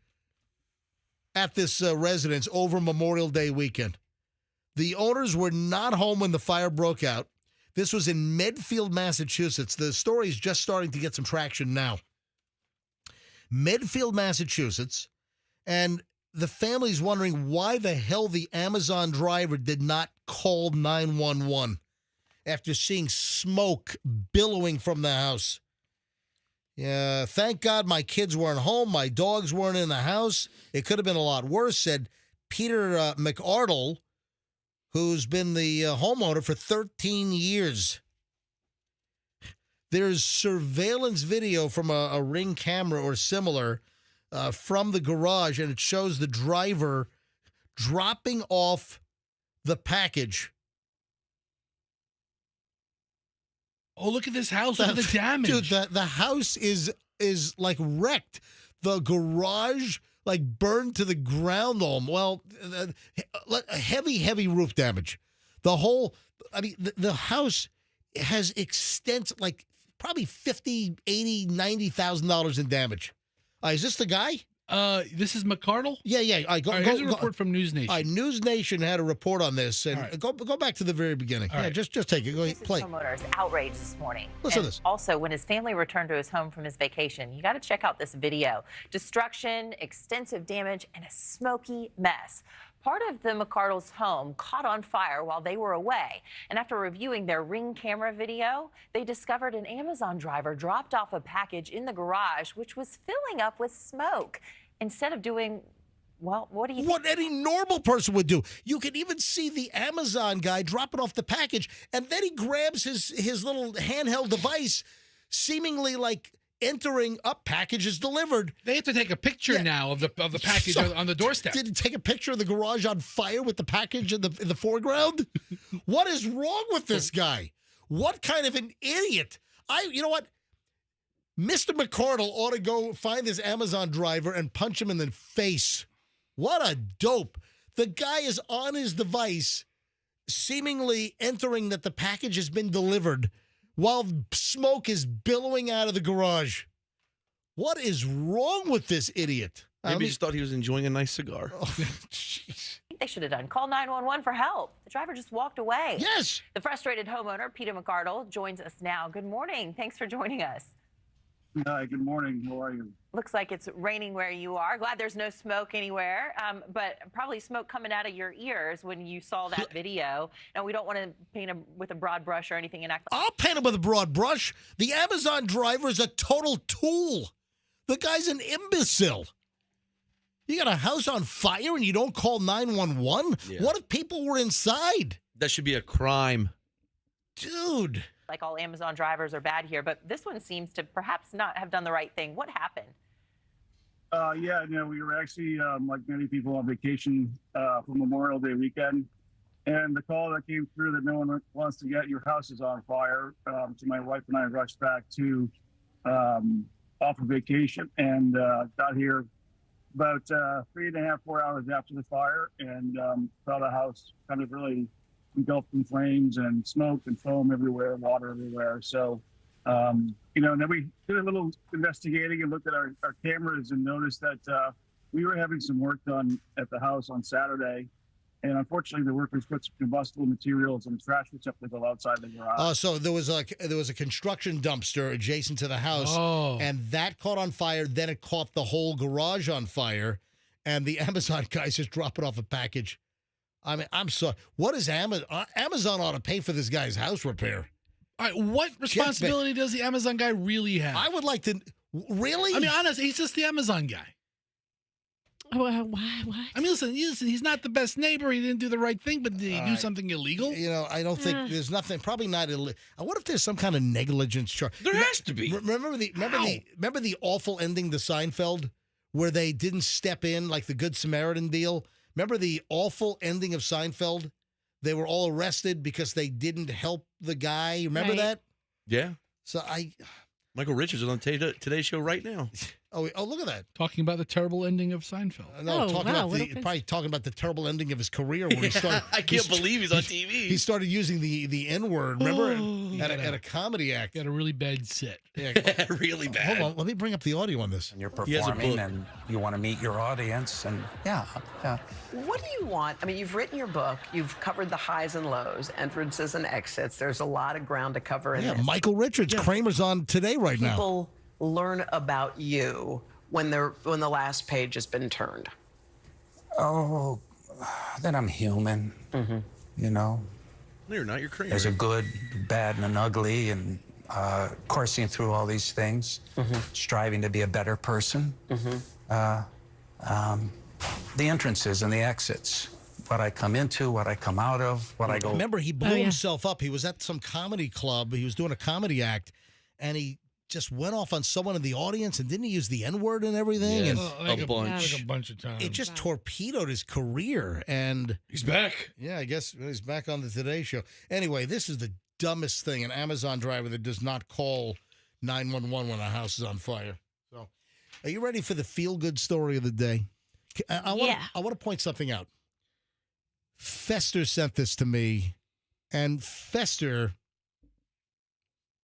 at this residence over Memorial Day weekend. The owners were not home when the fire broke out. This was in Medfield, Massachusetts. The story is just starting to get some traction now. Medfield, Massachusetts. And the family's wondering why the hell the Amazon driver did not call 911 after seeing smoke billowing from the house. Yeah, thank God my kids weren't home. My dogs weren't in the house. It could have been a lot worse, said Peter McArdle, who's been the homeowner for 13 years. There's surveillance video from a Ring camera or similar from the garage, and it shows the driver dropping off the package. Oh, look at this house. Look at the damage. Dude, the house is like wrecked. The garage like burned to the ground. Well, heavy roof damage. The whole, I mean, the house has extensive, like probably $50,000, $80,000, $90,000 in damage. Is this the guy? This is McCardle? Yeah. Here's a report from News Nation. News Nation had a report on this, and go back to the very beginning. All right. Just take it. Go ahead, play. Homeowners outraged this morning. Listen And to this. Also, when his family returned to his home from his vacation, you got to check out this video. Destruction, extensive damage, and a smoky mess. Part of the McCardles' home caught on fire while they were away. And after reviewing their Ring camera video, they discovered an Amazon driver dropped off a package in the garage, which was filling up with smoke. Instead of doing, well, what do you What any normal person would do. You can even see the Amazon guy dropping off the package, and then he grabs his little handheld device, seemingly like entering up packages delivered. They have to take a picture now of the package on the doorstep. Did he take a picture of the garage on fire with the package in the foreground? What is wrong with this guy? What kind of an idiot? You know what? Mr. McCardle ought to go find this Amazon driver and punch him in the face. What a dope. The guy is on his device, seemingly entering that the package has been delivered, while smoke is billowing out of the garage. What is wrong with this idiot? Maybe he just thought he was enjoying a nice cigar. Oh, jeez. they should have done? Call 911 for help. The driver just walked away. Yes. The frustrated homeowner, Peter McCardle, joins us now. Good morning. Thanks for joining us. Hi, good morning. How are you? Looks like it's raining where you are. Glad there's no smoke anywhere, but probably smoke coming out of your ears when you saw that video. Now, we don't want to paint him with a broad brush or anything and act like... I'll paint him with a broad brush. The Amazon driver is a total tool. The guy's an imbecile. You got a house on fire and you don't call 911? Yeah. What if people were inside? That should be a crime. Dude. Like all Amazon drivers are bad here, but this one seems to perhaps not have done the right thing. What happened? Yeah, we were actually, like many people, on vacation for Memorial Day weekend. And the call that came through that no one wants to get your house is on fire. So my wife and I rushed back to off of vacation and got here about 3.5, 4 hours after the fire and saw the house kind of really engulfed in flames and smoke and foam everywhere, water everywhere. So, and then we did a little investigating and looked at our cameras and noticed that we were having some work done at the house on Saturday. And unfortunately, the workers put some combustible materials and trash receptacle outside the garage. So there was a construction dumpster adjacent to the house, and that caught on fire. Then it caught the whole garage on fire, and the Amazon guys just dropping off a package. I mean, I'm sorry. What is Amazon? Amazon ought to pay for this guy's house repair. All right, what responsibility does the Amazon guy really have? I would like to. Really? I mean, honestly, he's just the Amazon guy. What? I mean, listen, he's not the best neighbor. He didn't do the right thing, but did he do something illegal? I don't think there's nothing. Probably not illegal. What if there's some kind of negligence charge? There has to be. Remember the awful ending to Seinfeld, where they didn't step in like the Good Samaritan deal. Remember the awful ending of Seinfeld? They were all arrested because they didn't help the guy. Remember that? Yeah. So Michael Richards is on Today's Show right now. Oh, look at that. Talking about the terrible ending of Seinfeld. Probably talking about the terrible ending of his career. Where he started, I can't believe he's on TV. He started using the N-word, remember? At a comedy act. Got a really bad set. Yeah, really bad. Hold on, let me bring up the audio on this. And you're performing and you want to meet your audience. And yeah. What do you want? I mean, you've written your book. You've covered the highs and lows, entrances and exits. There's a lot of ground to cover in this. Michael Richards. Kramer's on Today right now. People learn about you when the last page has been turned. Oh, that I'm human, No, you're not. You're Kramer. There's a good, bad, and an ugly, and coursing through all these things, striving to be a better person. The entrances and the exits, what I come into, what I come out of, what I go. Remember, he blew himself up. He was at some comedy club. He was doing a comedy act, and he just went off on someone in the audience and didn't he use the N-word and everything? Yes, and a bunch. Like a bunch of times. It just torpedoed his career. And he's back. Yeah, I guess he's back on the Today Show. Anyway, this is the dumbest thing, an Amazon driver that does not call 911 when a house is on fire. So, are you ready for the feel-good story of the day? I want to point something out. Fester sent this to me, and Fester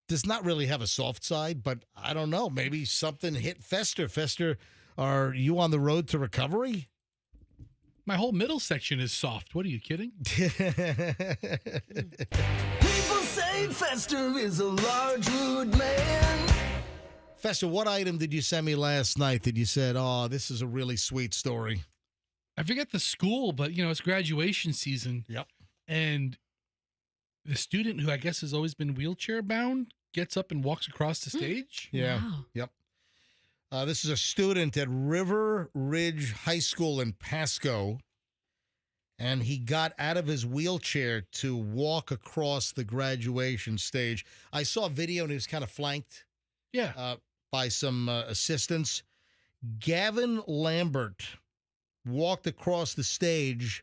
does not really have a soft side, but I don't know. Maybe something hit Fester. Fester Are you on the road to recovery? My whole middle section is soft. What are you kidding? People say Fester is a large rude man. Fester, what item did you send me last night that you said, oh, this is a really sweet story? I forget the school, but, it's graduation season. Yep. And the student, who I guess has always been wheelchair bound, gets up and walks across the stage. Yeah. Wow. Yep. This is a student at River Ridge High School in Pasco, and he got out of his wheelchair to walk across the graduation stage. I saw a video, and he was kind of flanked by some assistants. Gavin Lambert walked across the stage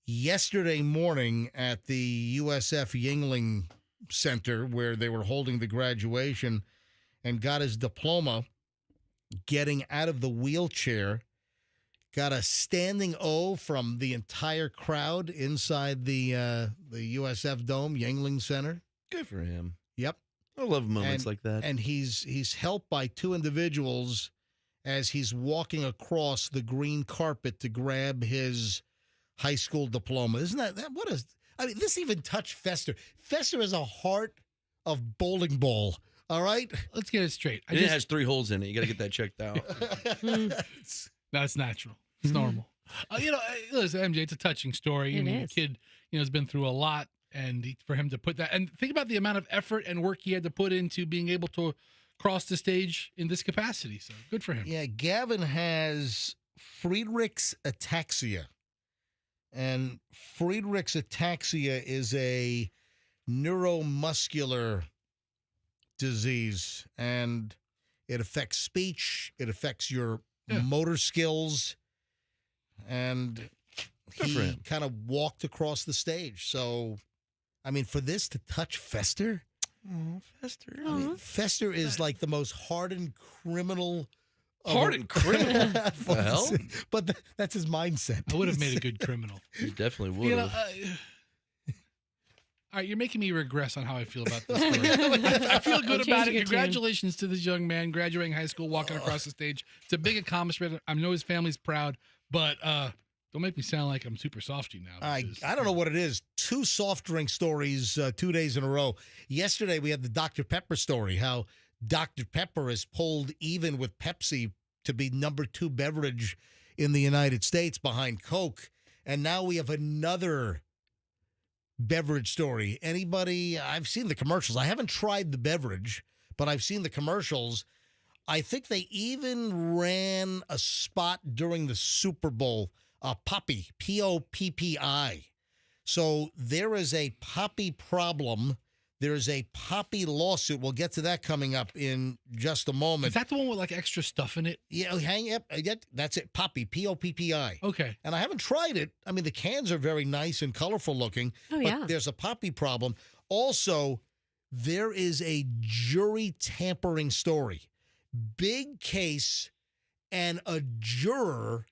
yesterday morning at the USF Yingling Center where they were holding the graduation and got his diploma getting out of the wheelchair. Got a standing O from the entire crowd inside the USF Dome, Yingling Center. Good for him. Yep. I love moments like that. And he's helped by two individuals as he's walking across the green carpet to grab his high school diploma. Isn't that what is? I mean, this even touched Fester. Fester is a heart of bowling ball. All right, let's get it straight. It has 3 holes in it. You got to get that checked out. That's natural. It's normal. Listen, MJ, it's a touching story. The kid, has been through a lot, and for him to put that, and think about the amount of effort and work he had to put into being able to cross the stage in this capacity. So good for him. Yeah, Gavin has Friedreich's ataxia. And Friedreich's ataxia is a neuromuscular disease, and it affects speech. It affects your motor skills. And he kind of walked across the stage. So, I mean, for this to touch Fester, Fester. I mean, Fester is like the most hardened criminal. Hardened criminal? The hell? But that's his mindset. I would have made a good criminal. You definitely would have. All right, you're making me regress on how I feel about this story. I feel good about it. Congratulations to this young man graduating high school, walking across the stage. It's a big accomplishment. I know his family's proud, but don't make me sound like I'm super softy now. I don't know what it is. 2 soft drink stories 2 days in a row. Yesterday, we had the Dr. Pepper story, how Dr. Pepper is pulled even with Pepsi to be number 2 beverage in the United States behind Coke. And now we have another beverage story. Anybody? I've seen the commercials. I haven't tried the beverage, but I've seen the commercials. I think they even ran a spot during the Super Bowl, Poppy, Poppi. So there is a Poppy problem. There is a Poppy lawsuit. We'll get to that coming up in just a moment. Is that the one with like extra stuff in it? Yeah, hang up. That's it. Poppy, Poppi. Okay. And I haven't tried it. I mean, the cans are very nice and colorful looking. Oh, but yeah. There's a Poppy problem. Also, there is a jury tampering story. Big case, and a juror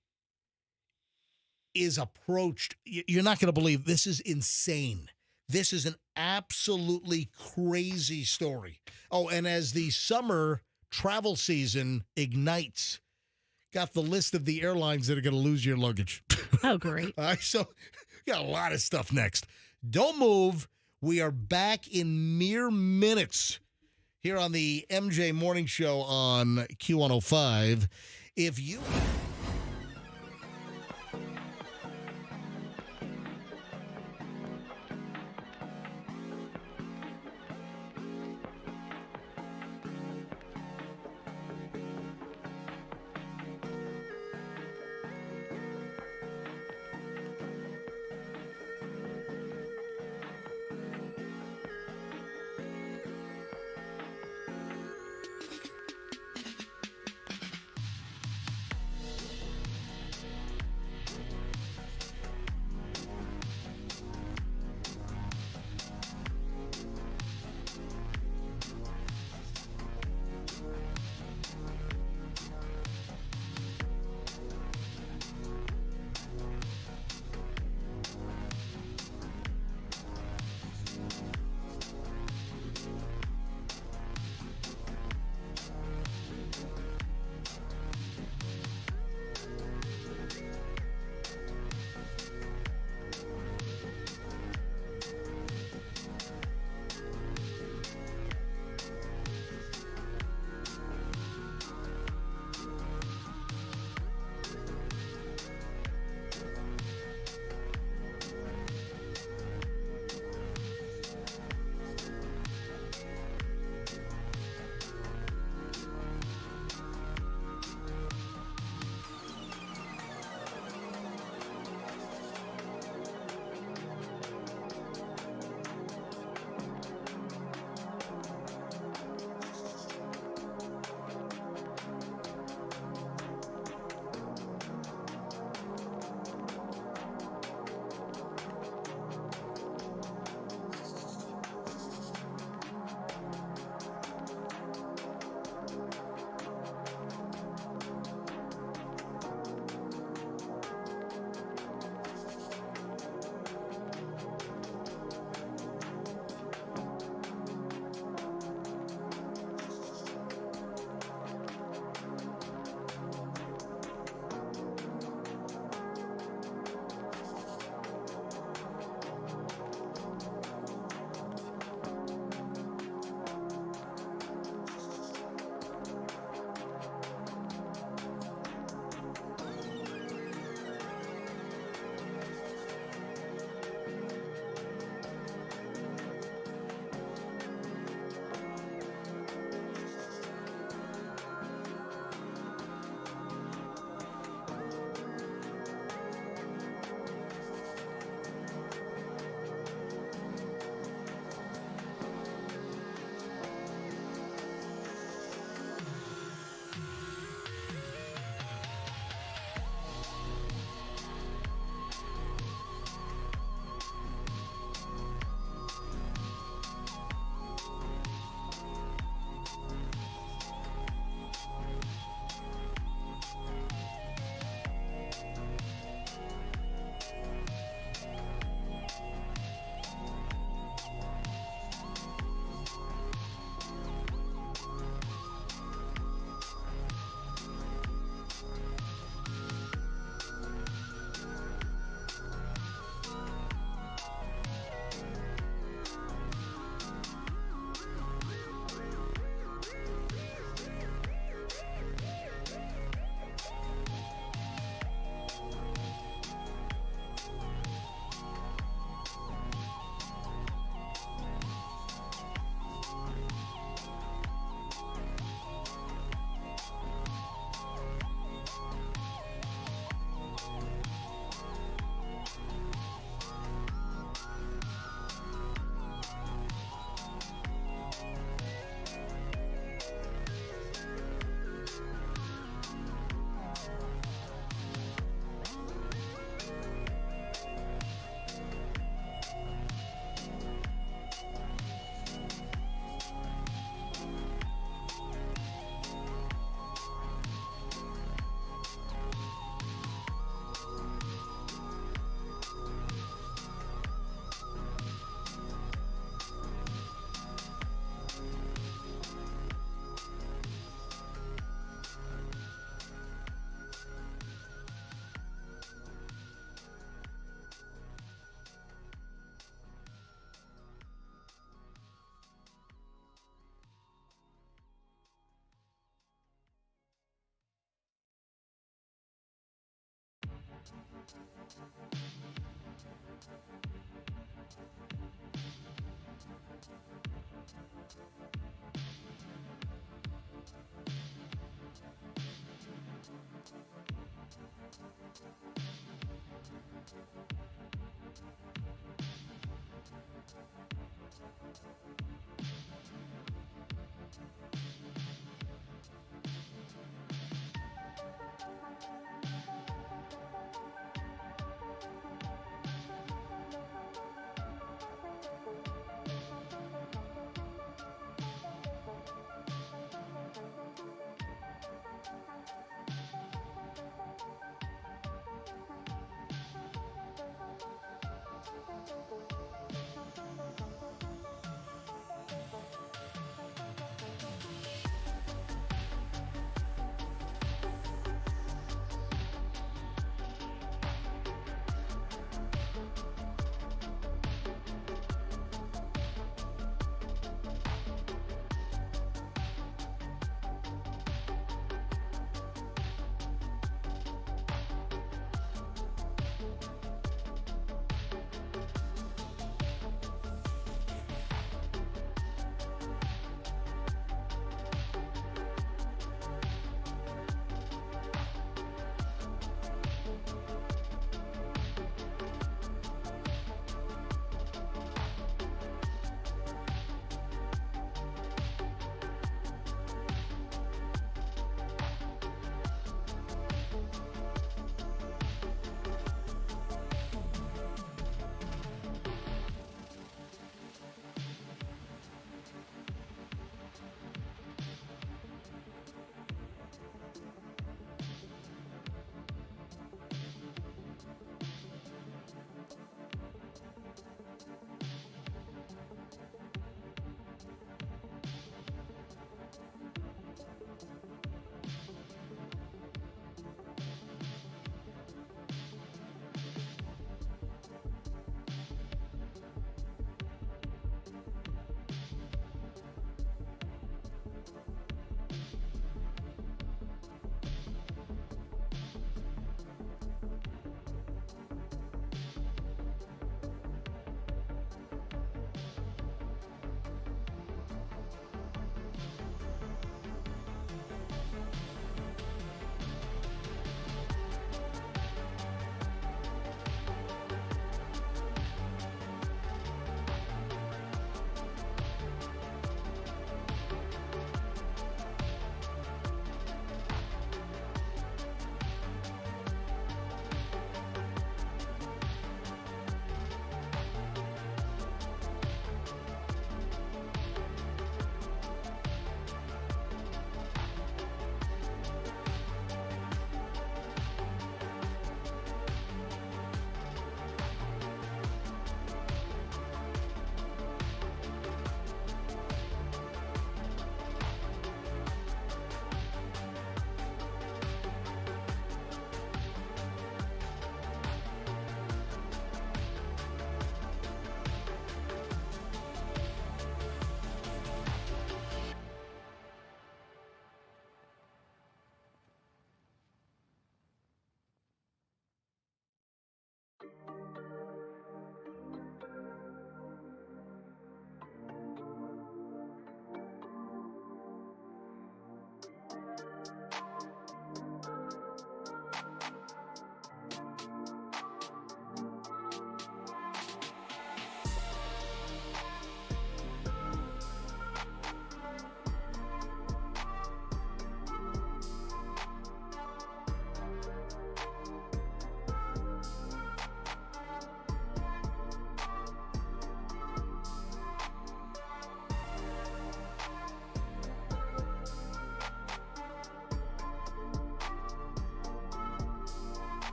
is approached. You're not going to believe this is insane. This is an absolutely crazy story. Oh, and as the summer travel season ignites, got the list of the airlines that are going to lose your luggage. Oh, great. All right, so we got a lot of stuff next. Don't move. We are back in mere minutes here on the MJ Morning Show on Q105. If you...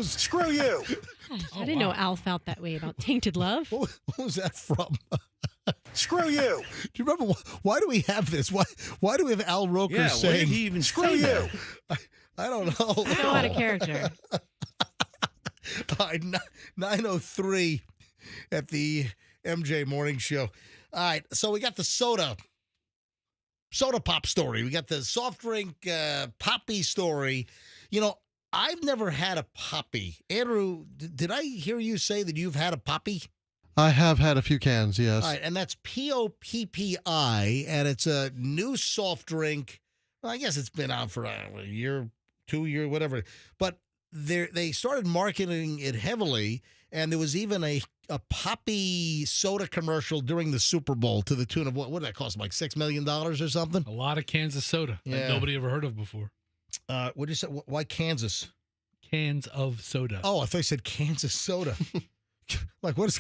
Screw you. I didn't know Al felt that way about tainted love. What was that from? Screw you. Do you remember why do we have this? Why do we have Al Roker saying, why did he even screw you? I don't know. I know out of character. All right, 9:03 at the MJ Morning Show. All right, so we got the soda pop story. We got the soft drink poppy story. You know, I've never had a poppy. Andrew, did I hear you say that you've had a poppy? I have had a few cans, yes. All right, and that's POPPI, and it's a new soft drink. Well, I guess it's been out for a year, 2 years, whatever. But they started marketing it heavily, and there was even a poppy soda commercial during the Super Bowl to the tune of, what did that cost, like $6 million or something? A lot of cans of soda that nobody ever heard of before. What did you say? Why Kansas? Cans of soda. Oh, I thought you said Kansas soda. Like, what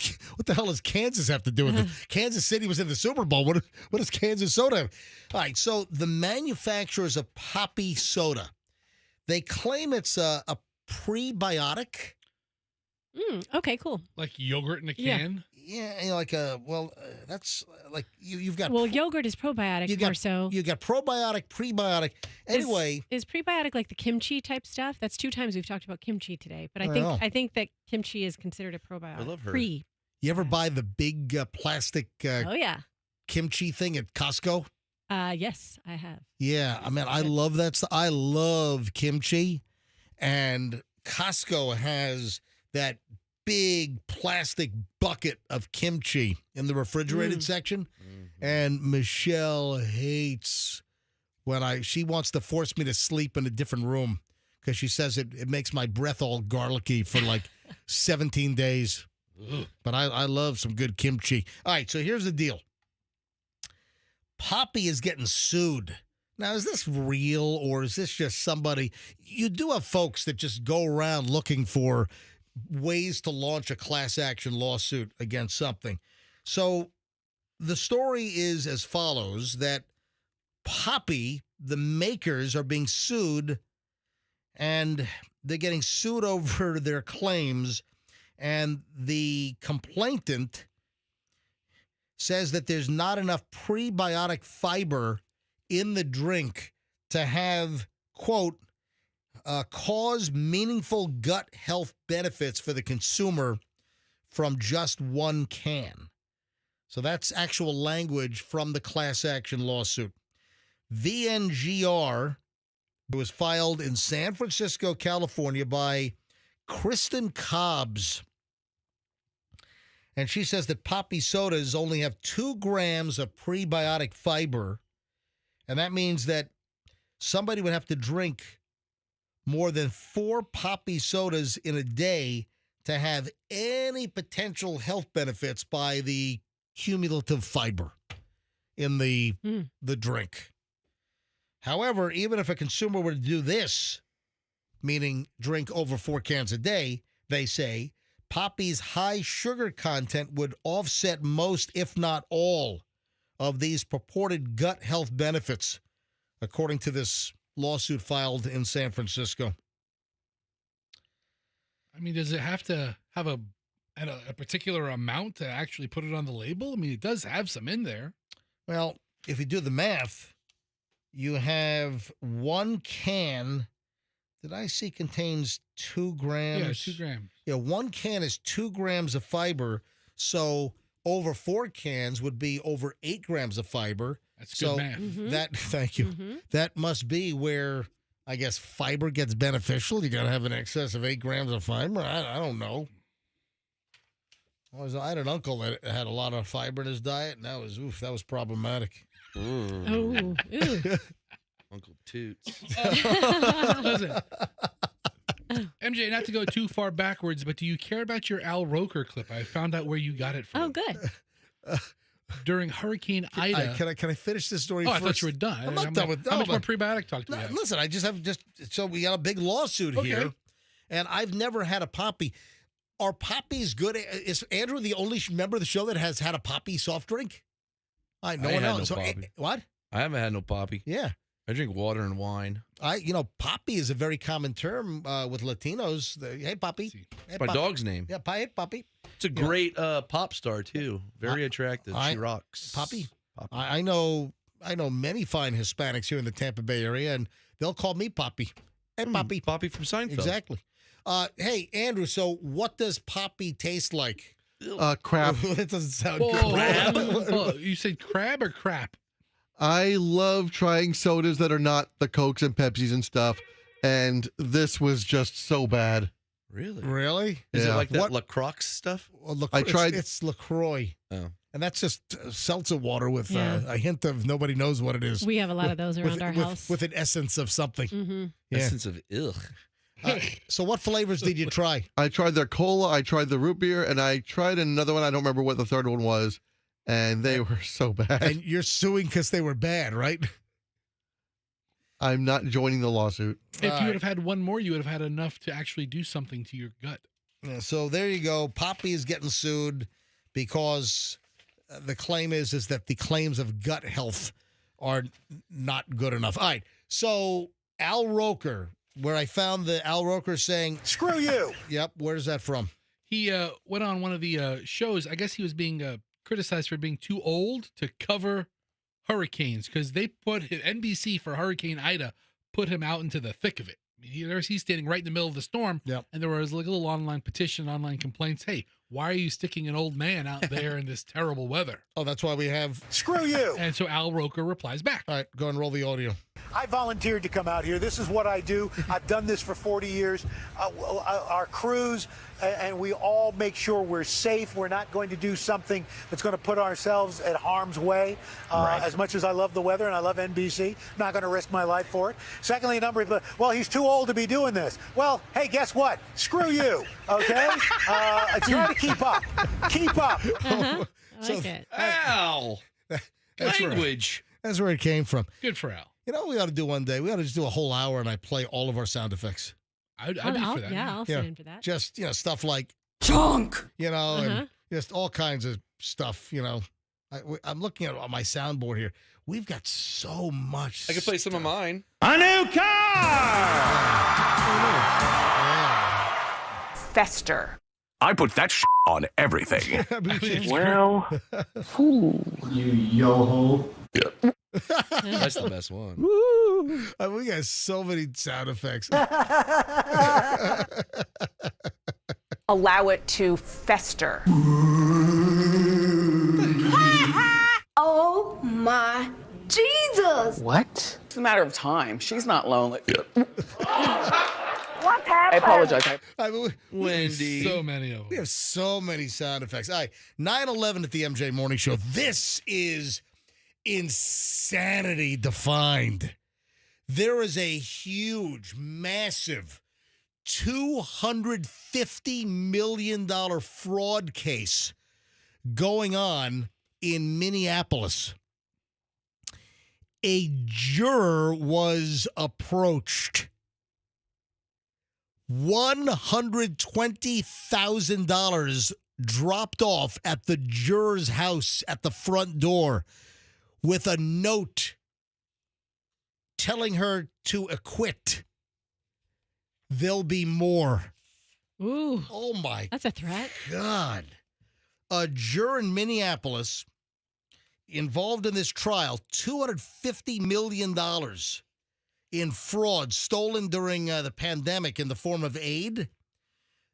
the hell does Kansas have to do with it? Kansas City was in the Super Bowl. What does Kansas soda have? All right, so the manufacturers of poppy soda, they claim it's a prebiotic. Okay, cool. Like yogurt in a can? Yeah, that's like you've got. Well, yogurt is probiotic more so. You got probiotic, prebiotic. Anyway, is prebiotic like the kimchi type stuff? That's 2 times we've talked about kimchi today, but I think that kimchi is considered a probiotic. I love her. You ever buy the big plastic kimchi thing at Costco? Yes, I have. Yeah, I mean, I love that stuff. I love kimchi, and Costco has that big plastic bucket of kimchi in the refrigerated section. And Michelle hates when she wants to force me to sleep in a different room because she says it makes my breath all garlicky for like 17 days. But I love some good kimchi. All right, so here's the deal. Poppy is getting sued. Now, is this real or is this just somebody? You do have folks that just go around looking for ways to launch a class action lawsuit against something. So the story is as follows, that Poppy, the makers, are being sued, and they're getting sued over their claims, and the complainant says that there's not enough prebiotic fiber in the drink to have, quote, cause meaningful gut health benefits for the consumer from just one can. So that's actual language from the class action lawsuit. VNGR was filed in San Francisco, California by Kristen Cobbs. And she says that poppy sodas only have 2 grams of prebiotic fiber. And that means that somebody would have to drink more than 4 poppy sodas in a day to have any potential health benefits by the cumulative fiber in the drink. However, even if a consumer were to do this, meaning drink over 4 cans a day, they say Poppy's high sugar content would offset most, if not all, of these purported gut health benefits, according to this lawsuit filed in San Francisco. I mean, does it have to have a particular amount to actually put it on the label? I mean, it does have some in there. Well, if you do the math, you have 1 can, did I see contains 2 grams? Yeah, 2 grams. Yeah, 1 can is 2 grams of fiber. So over 4 cans would be over 8 grams of fiber. That's good math. Thank you. That must be where, I guess, fiber gets beneficial. You got to have an excess of 8 grams of fiber. I don't know. I had an uncle that had a lot of fiber in his diet, and that was problematic. Ooh. Uncle Toots. Listen, MJ, not to go too far backwards, but do you care about your Al Roker clip? I found out where you got it from. Oh, good. During Hurricane Ida. Can I finish this story first? I thought you were done. I'm not done with that. How much more prebiotic talk do we have? Listen, so we got a big lawsuit here, and I've never had a poppy. Are poppies good? Is Andrew the only member of the show that has had a poppy soft drink? No one else. No poppy. What? I haven't had no poppy. Yeah. I drink water and wine. Papi is a very common term with Latinos. Hey, Papi. It's my dog's name. Yeah, hey, Papi. It's a great pop star too. Very attractive. She rocks. Papi. I know many fine Hispanics here in the Tampa Bay area, and they'll call me Papi. Hey, Papi. Papi from Seinfeld. Exactly. Hey, Andrew. So, what does Papi taste like? Crab. That doesn't sound Crab? good. You said crab or crap? I love trying sodas that are not the Cokes and Pepsis and stuff, and this was just so bad. Really? Is it like that LaCroix stuff? Well, I tried. It's LaCroix. Oh. And that's just seltzer water with a hint of nobody knows what it is. We have a lot of those around our house. With an essence of something. Mm-hmm. Yeah. Essence of ugh. So what flavors did you try? I tried their cola, I tried the root beer, and I tried another one. I don't remember what the third one was, and they were so bad. And you're suing because they were bad, right? I'm not joining the lawsuit. If you would have had one more, you would have had enough to actually do something to your gut. Yeah, so there you go. Papi is getting sued because the claim is that the claims of gut health are not good enough. All right. So Al Roker, where I found the Al Roker saying, "Screw you." Yep. Where's that from? He went on one of the shows. I guess he was being criticized for being too old to cover hurricanes because they put NBC for Hurricane Ida put him out into the thick of it. He's standing right in the middle of the storm, and there was like a little online petition, online complaints. Hey, why are you sticking an old man out there in this terrible weather? Oh, that's why we have "Screw you." And so Al Roker replies back. All right, go and roll the audio. I volunteered to come out here. This is what I do. I've done this for 40 years. Our crews and we all make sure we're safe. We're not going to do something that's going to put ourselves at harm's way. As much as I love the weather and I love NBC, I'm not going to risk my life for it. Secondly, a number of people, well, he's too old to be doing this. Well, hey, guess what? Screw you, okay? Try to keep up. Keep up. I like it. Al! Language. That's where it came from. Good for Al. You know what we ought to do one day? We ought to just do a whole hour and I play all of our sound effects. I'd be for that. Yeah, I'll stand for that. Just, stuff like chunk, and just all kinds of stuff, I'm looking at my soundboard here. We've got so much. I can play some of mine. A new car! Fester. I put that on everything. Well, You yo-ho. That's the best one. We got so many sound effects. Allow it to fester. Oh my Jesus! What? It's a matter of time. She's not lonely. What happened? I apologize. Wendy. So many of them. We have so many sound effects. All right, 9/11 at the MJ Morning Show. This is insanity defined. There is a huge, massive $250 million fraud case going on in Minneapolis. A juror was approached. $120,000 dropped off at the juror's house at the front door with a note telling her to acquit. There'll be more. Ooh. Oh, my. That's a threat. God. A juror in Minneapolis involved in this trial, $250 million in fraud stolen during the pandemic in the form of aid,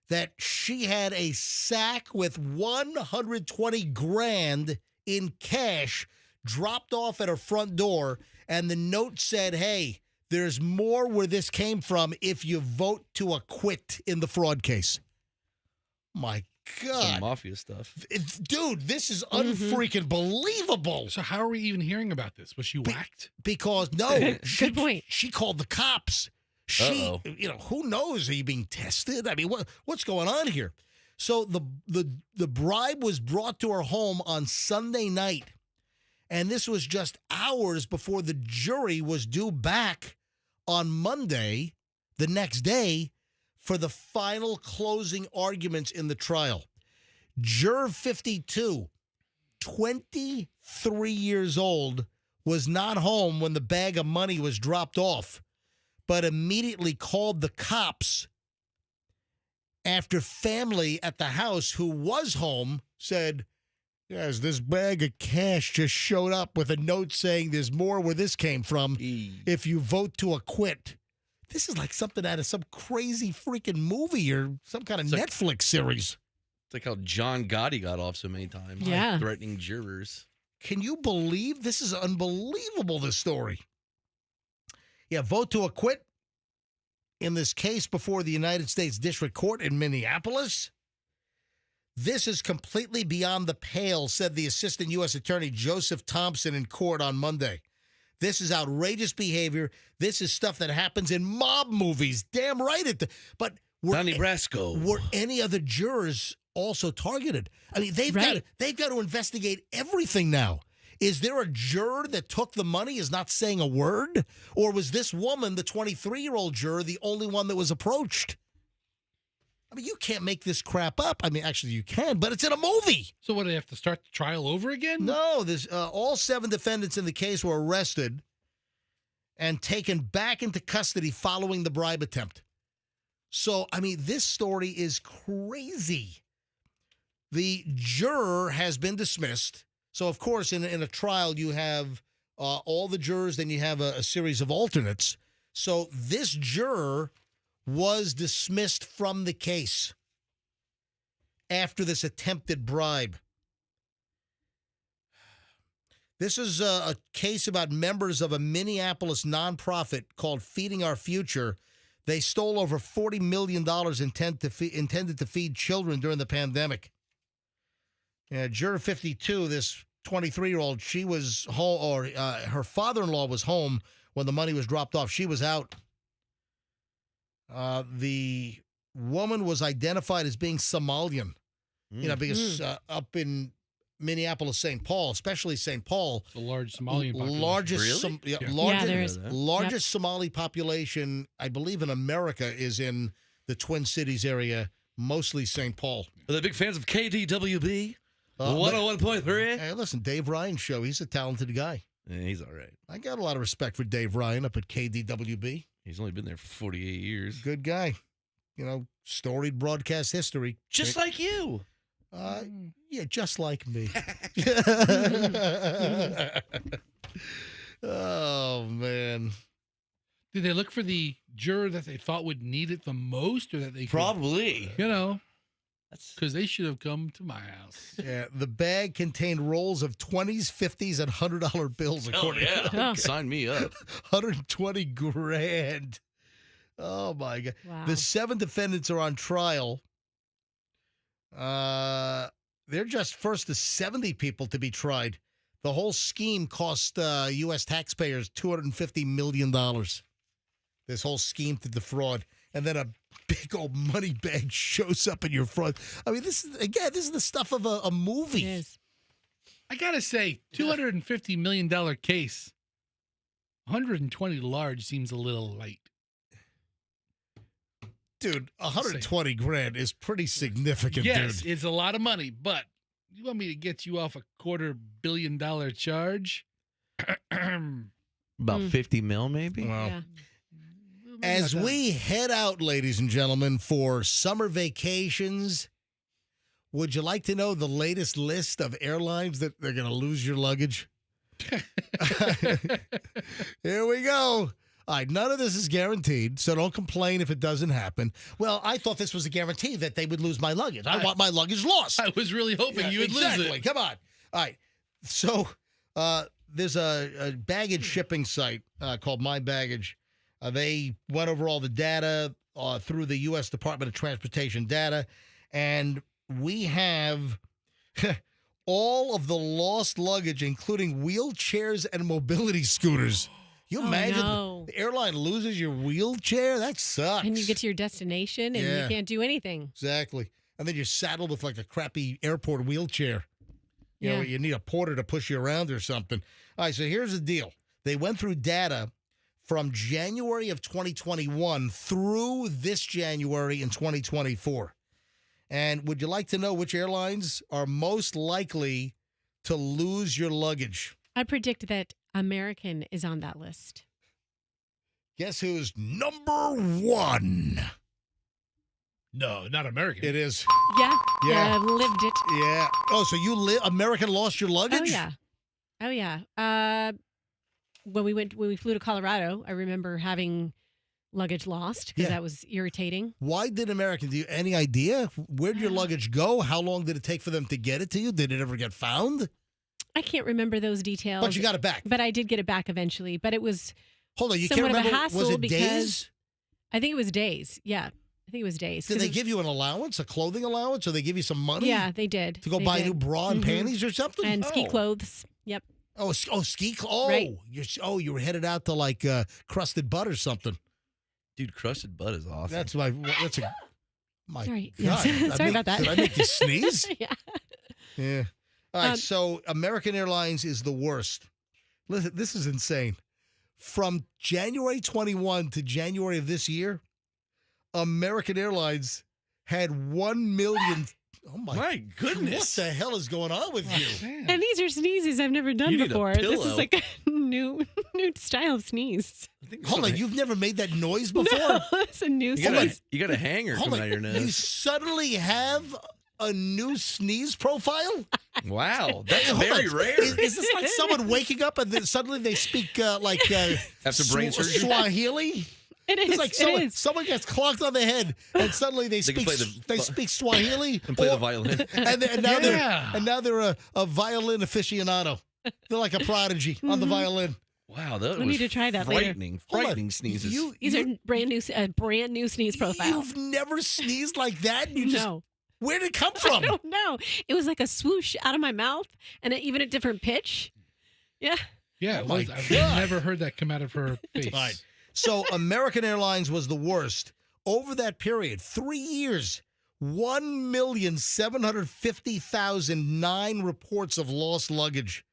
that she had a sack with 120 grand in cash dropped off at her front door, and the note said, hey, there's more where this came from if you vote to acquit in the fraud case. My God. Some mafia stuff. Dude, this is unfreaking believable. So how are we even hearing about this? Was she whacked? Because, no. Good point. She called the cops. Who knows? Are you being tested? I mean, what's going on here? So the bribe was brought to her home on Sunday night. And this was just hours before the jury was due back on Monday, the next day, for the final closing arguments in the trial. Juror 52, 23 years old, was not home when the bag of money was dropped off, but immediately called the cops after family at the house who was home said, yes, this bag of cash just showed up with a note saying there's more where this came from if you vote to acquit. This is like something out of some crazy freaking movie or some kind of Netflix series. It's like how John Gotti got off so many times. Yeah. Threatening jurors. Can you believe this is unbelievable, this story? Yeah, vote to acquit in this case before the United States District Court in Minneapolis. This is completely beyond the pale, said the Assistant U.S. Attorney Joseph Thompson in court on Monday. This is outrageous behavior. This is stuff that happens in mob movies. Damn right. But Donnie Brasco. Were any other jurors also targeted? I mean, they've got to investigate everything now. Is there a juror that took the money, is not saying a word? Or was this woman, the 23-year-old juror, the only one that was approached? I mean, you can't make this crap up. I mean, actually, you can, but it's in a movie. So what, do they have to start the trial over again? No, all 7 defendants in the case were arrested and taken back into custody following the bribe attempt. So, I mean, this story is crazy. The juror has been dismissed. So, of course, in a trial, you have all the jurors, then you have a series of alternates. So this juror was dismissed from the case after this attempted bribe. This is a case about members of a Minneapolis nonprofit called Feeding Our Future. They stole over $40 million intended to feed children during the pandemic. Juror 52, this 23-year-old, she was home, or her father-in-law was home when the money was dropped off. She was out. The woman was identified as being Somalian, because up in Minneapolis, St. Paul, especially St. Paul, it's a large Somalian population. Largest Somali population, I believe, in America is in the Twin Cities area, mostly St. Paul. Are they big fans of KDWB? 101.3? Hey, listen, Dave Ryan's show, he's a talented guy. Yeah, he's all right. I got a lot of respect for Dave Ryan up at KDWB. He's only been there for 48 years. Good guy. Storied broadcast history. Just like you. Yeah, just like me. Oh, man. Did they look for the juror that they thought would need it the most, or that they probably, because they should have come to my house. Yeah, the bag contained rolls of 20s, 50s, and $100 bills. According to sign me up. 120 grand. Oh my God! Wow. The 7 defendants are on trial. They're just first to 70 people to be tried. The whole scheme cost U.S. taxpayers $250 million. This whole scheme to defraud. And then a big old money bag shows up in your front. I mean, this is the stuff of a movie. It is. I got to say, $250 million case, 120 large seems a little light. Dude, 120 grand is pretty significant, yes, dude. It's a lot of money, but you want me to get you off a $250 million charge? About 50 mil, maybe? Wow. Yeah. As we head out, ladies and gentlemen, for summer vacations, would you like to know the latest list of airlines that they're going to lose your luggage? Here we go. All right, none of this is guaranteed, so don't complain if it doesn't happen. Well, I thought this was a guarantee that they would lose my luggage. I want my luggage lost. I was really hoping you would lose it. Come on. All right. So there's a baggage shipping site called My Baggage. They went over all the data through the U.S. Department of Transportation data, and we have all of the lost luggage, including wheelchairs and mobility scooters. You imagine the airline loses your wheelchair? That sucks. And you get to your destination and you can't do anything. Exactly. And then you're saddled with like a crappy airport wheelchair. You know, you need a porter to push you around or something. All right, so here's the deal. They went through data from January of 2021 through this January in 2024. And would you like to know which airlines are most likely to lose your luggage? I predict that American is on that list. Guess who's number one? No, not American. It is. Yeah. Yeah. Lived it. Yeah. Oh, so you American lost your luggage? Oh yeah. When we flew to Colorado, I remember having luggage lost because that was irritating. Why did American? Do you any idea? Where did your luggage go? How long did it take for them to get it to you? Did it ever get found? I can't remember those details. But you got it back. But I did get it back eventually. But it was Hold on, you can't remember. Was it days? I think it was days. Yeah, I think it was days. Did they give you an allowance, a clothing allowance, or they give you some money? Yeah, they did. To go buy a new bra and panties or something? And ski clothes. Yep. Ski clothes. Oh, right. You were headed out to like crusted butt or something. Dude, crusted butt is awesome. That's my Sorry. God. Yes. Sorry about that. Did I make you sneeze? Yeah. Yeah. All right. So American Airlines is the worst. Listen, this is insane. From January 21 to January of this year, American Airlines had 1 million. Oh my goodness! What the hell is going on with you? And these are sneezes I've never done before. This is like a new style of sneeze. Hold on, you've never made that noise before? No, it's a new sneeze. You got a hanger coming out of your nose. You suddenly have a new sneeze profile? Wow, that's very rare. Is this like someone waking up and then suddenly they speak after brain surgery? Swahili? It is. It's like someone gets clocked on the head and suddenly they speak Swahili and play the violin. And now they're a violin aficionado. They're like a prodigy on the violin. Wow, that we was need to try that frightening sneezes. These are brand new sneeze profile. You've never sneezed like that? No. Where did it come from? I don't know. It was like a swoosh out of my mouth and even a different pitch. Yeah. Yeah, Oh I've never heard that come out of her face. Right. So American Airlines was the worst. Over that period, 3 years, 1,750,009 reports of lost luggage.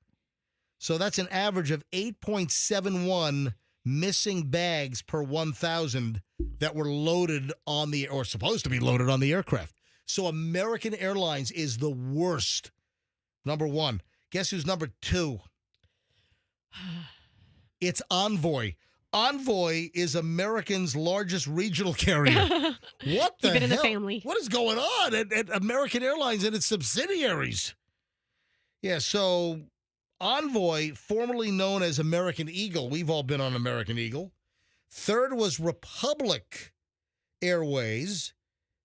So that's an average of 8.71 missing bags per 1,000 that were loaded on or supposed to be loaded on the aircraft. So American Airlines is the worst. Number one. Guess who's number two? It's Envoy. Envoy is American's largest regional carrier. What the Keep it in hell? the family. What is going on at American Airlines and its subsidiaries? Yeah, so Envoy, formerly known as American Eagle. We've all been on American Eagle. Third was Republic Airways.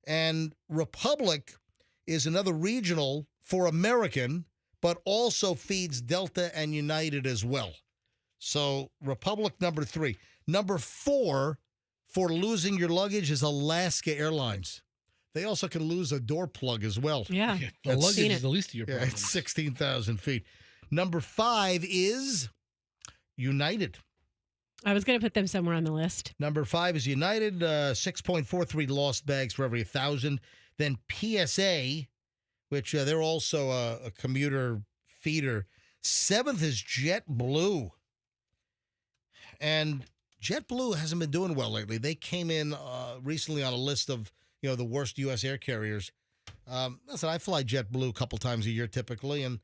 And Republic is another regional for American, but also feeds Delta and United as well. So Republic, number three. Number four for losing your luggage is Alaska Airlines. They also can lose a door plug as well. Yeah. The luggage is the least of your problems. It's 16,000 feet. Number five is United. I was going to put them somewhere on the list. Number five is United, 6.43 lost bags for every 1,000. Then PSA, which they're also a commuter feeder. Seventh is JetBlue. And JetBlue hasn't been doing well lately. They came in recently on a list of the worst U.S. air carriers. Listen, I fly JetBlue a couple times a year typically, and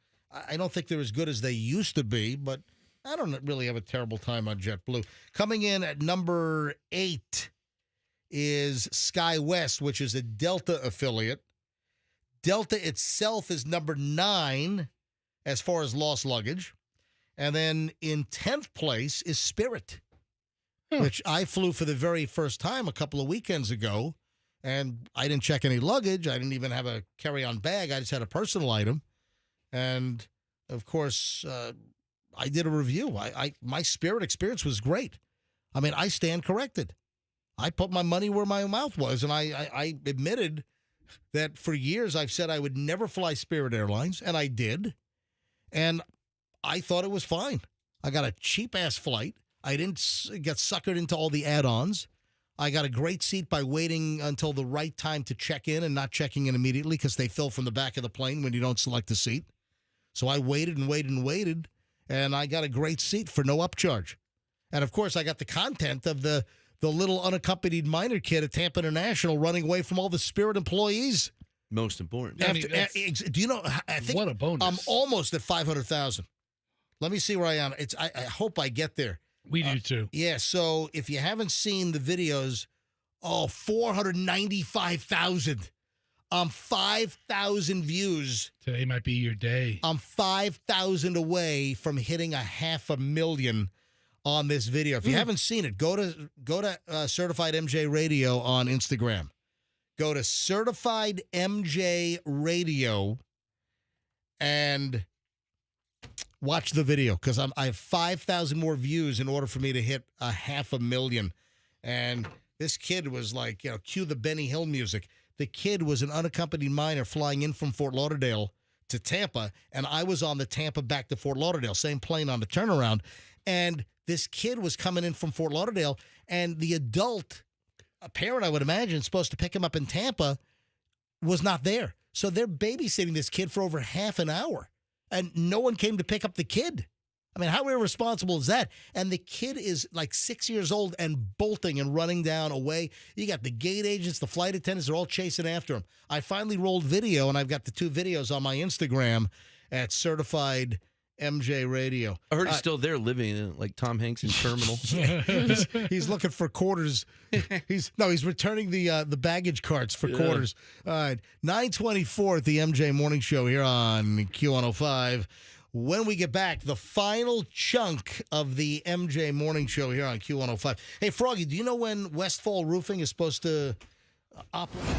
I don't think they're as good as they used to be, but I don't really have a terrible time on JetBlue. Coming in at number 8 is SkyWest, which is a Delta affiliate. Delta itself is number 9 as far as lost luggage. And then in 10th place is Spirit, which I flew for the very first time a couple of weekends ago. And I didn't check any luggage. I didn't even have a carry-on bag. I just had a personal item. And, of course, I did a review. My Spirit experience was great. I mean, I stand corrected. I put my money where my mouth was, and I admitted that for years I've said I would never fly Spirit Airlines, and I did. And I thought it was fine. I got a cheap-ass flight. I didn't get suckered into all the add-ons. I got a great seat by waiting until the right time to check in and not checking in immediately because they fill from the back of the plane when you don't select a seat. So I waited and waited and waited, and I got a great seat for no upcharge. And, of course, I got the content of the little unaccompanied minor kid at Tampa International running away from all the Spirit employees. Most important. Do you know? I think what a bonus. I'm almost at 500,000. Let me see where I am. I hope I get there. We do too. Yeah, so if you haven't seen the videos, 495,000. 5,000 views. Today might be your day. I'm 5,000 away from hitting 500,000 on this video. If you haven't seen it, go to Certified MJ Radio on Instagram. Go to Certified MJ Radio and watch the video because I have 5,000 more views in order for me to hit 500,000. And this kid was like, cue the Benny Hill music. The kid was an unaccompanied minor flying in from Fort Lauderdale to Tampa, and I was on the Tampa back to Fort Lauderdale, same plane on the turnaround. And this kid was coming in from Fort Lauderdale, and the adult, a parent, I would imagine, supposed to pick him up in Tampa, was not there. So they're babysitting this kid for over half an hour, and no one came to pick up the kid. I mean, how irresponsible is that? And the kid is like 6 years old and bolting and running down away. You got the gate agents, the flight attendants, they're all chasing after him. I finally rolled video, and I've got the 2 videos on my Instagram at Certified MJ Radio. I heard he's still there living in like Tom Hanks in Terminal. He's looking for quarters. He's returning the baggage carts for quarters. All right, 9:24 at the MJ Morning Show here on Q105. When we get back, the final chunk of the MJ Morning Show here on Q105. Hey, Froggy, do you know when Westfall Roofing is supposed to operate?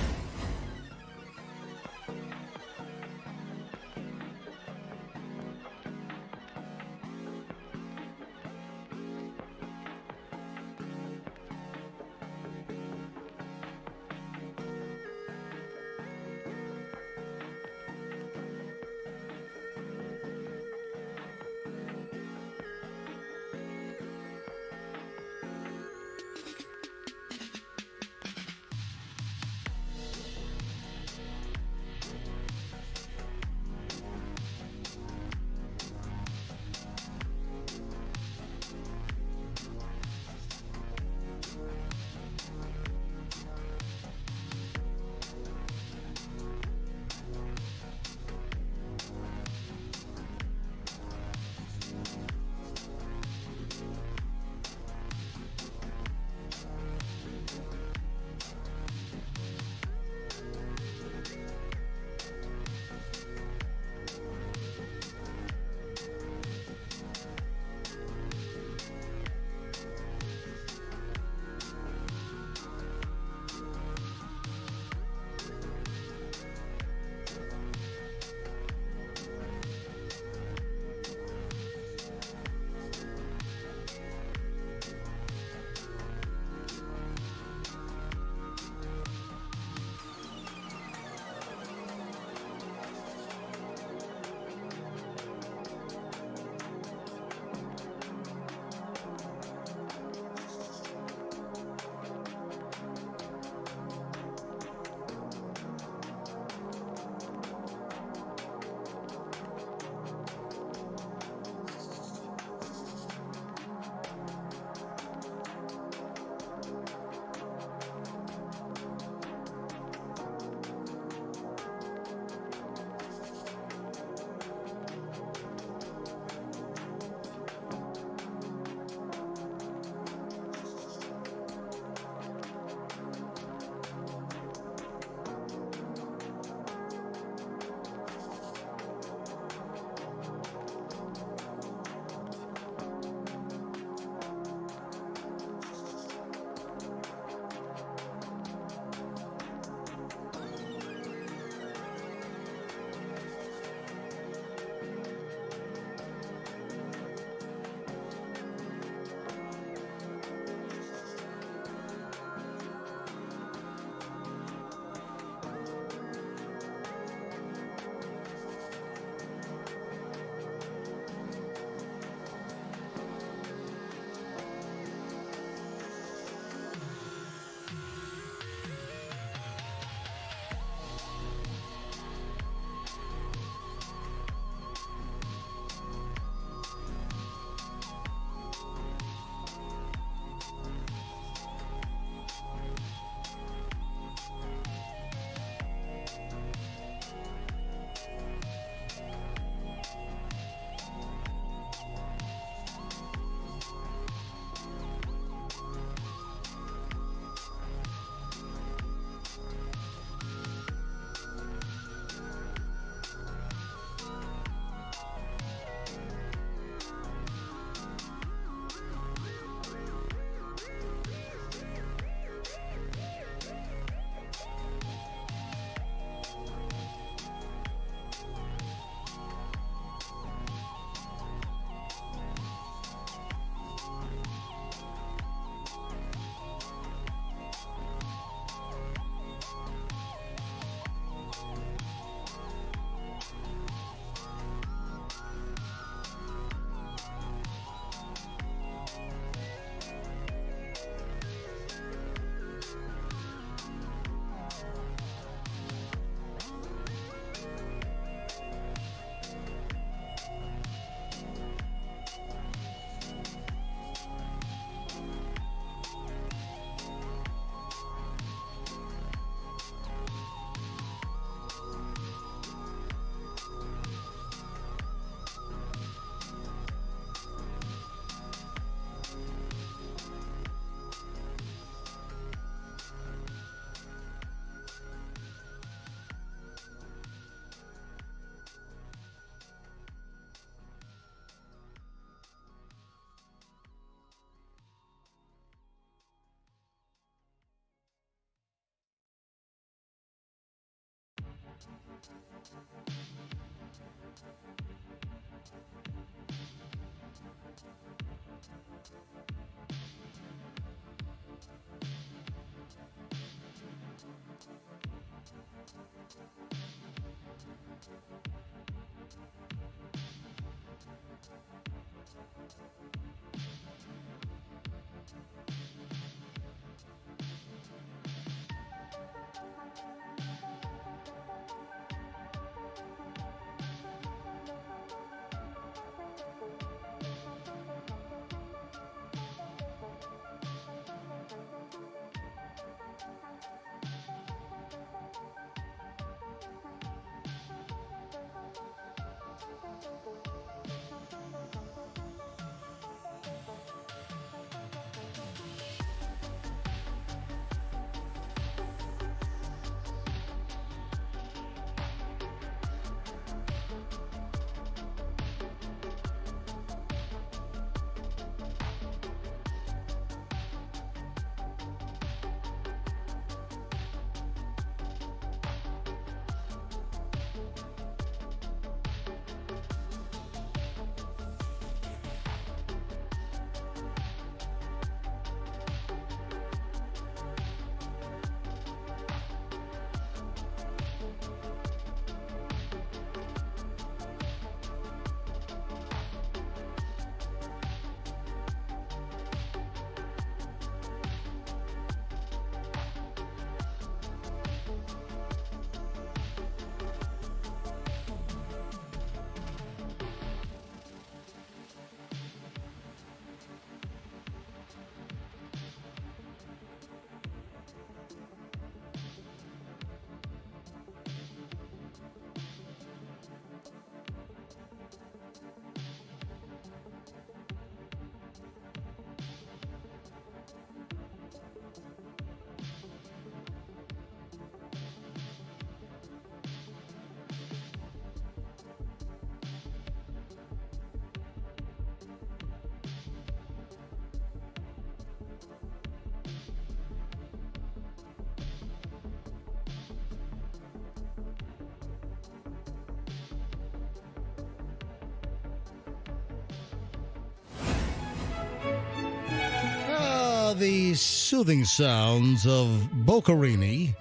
The soothing sounds of Boccherini.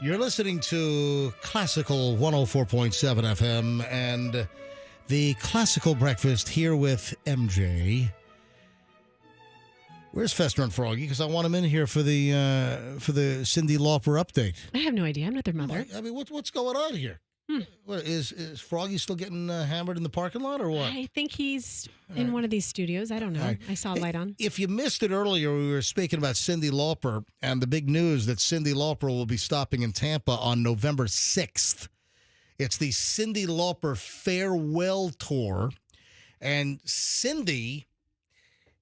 You're listening to Classical 104.7 FM and the Classical Breakfast here with MJ. Where's Fester and Froggy? Because I want him in here for the Cyndi Lauper update. I have no idea. I'm not their mother. I mean, what's going on here? What, is Froggy still getting hammered in the parking lot or what? I think he's in one of these studios. I don't know. Right. I saw a light on. If you missed it earlier, we were speaking about Cyndi Lauper and the big news that Cyndi Lauper will be stopping in Tampa on November 6th. It's the Cyndi Lauper Farewell Tour. And Cyndi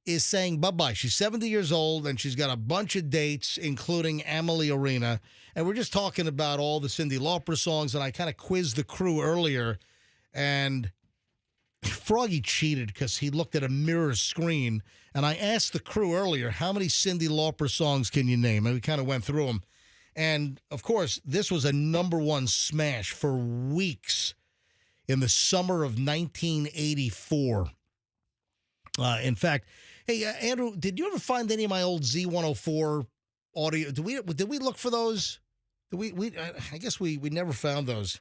is saying bye-bye. She's 70 years old, and she's got a bunch of dates, including Amalie Arena. And we're just talking about all the Cyndi Lauper songs, and I kind of quizzed the crew earlier, and Froggy cheated because he looked at a mirror screen, and I asked the crew earlier, how many Cyndi Lauper songs can you name? And we kind of went through them. And, of course, this was a number one smash for weeks in the summer of 1984. In fact, hey, Andrew, did you ever find any of my old Z104 audio? Did we look for those? I guess we never found those.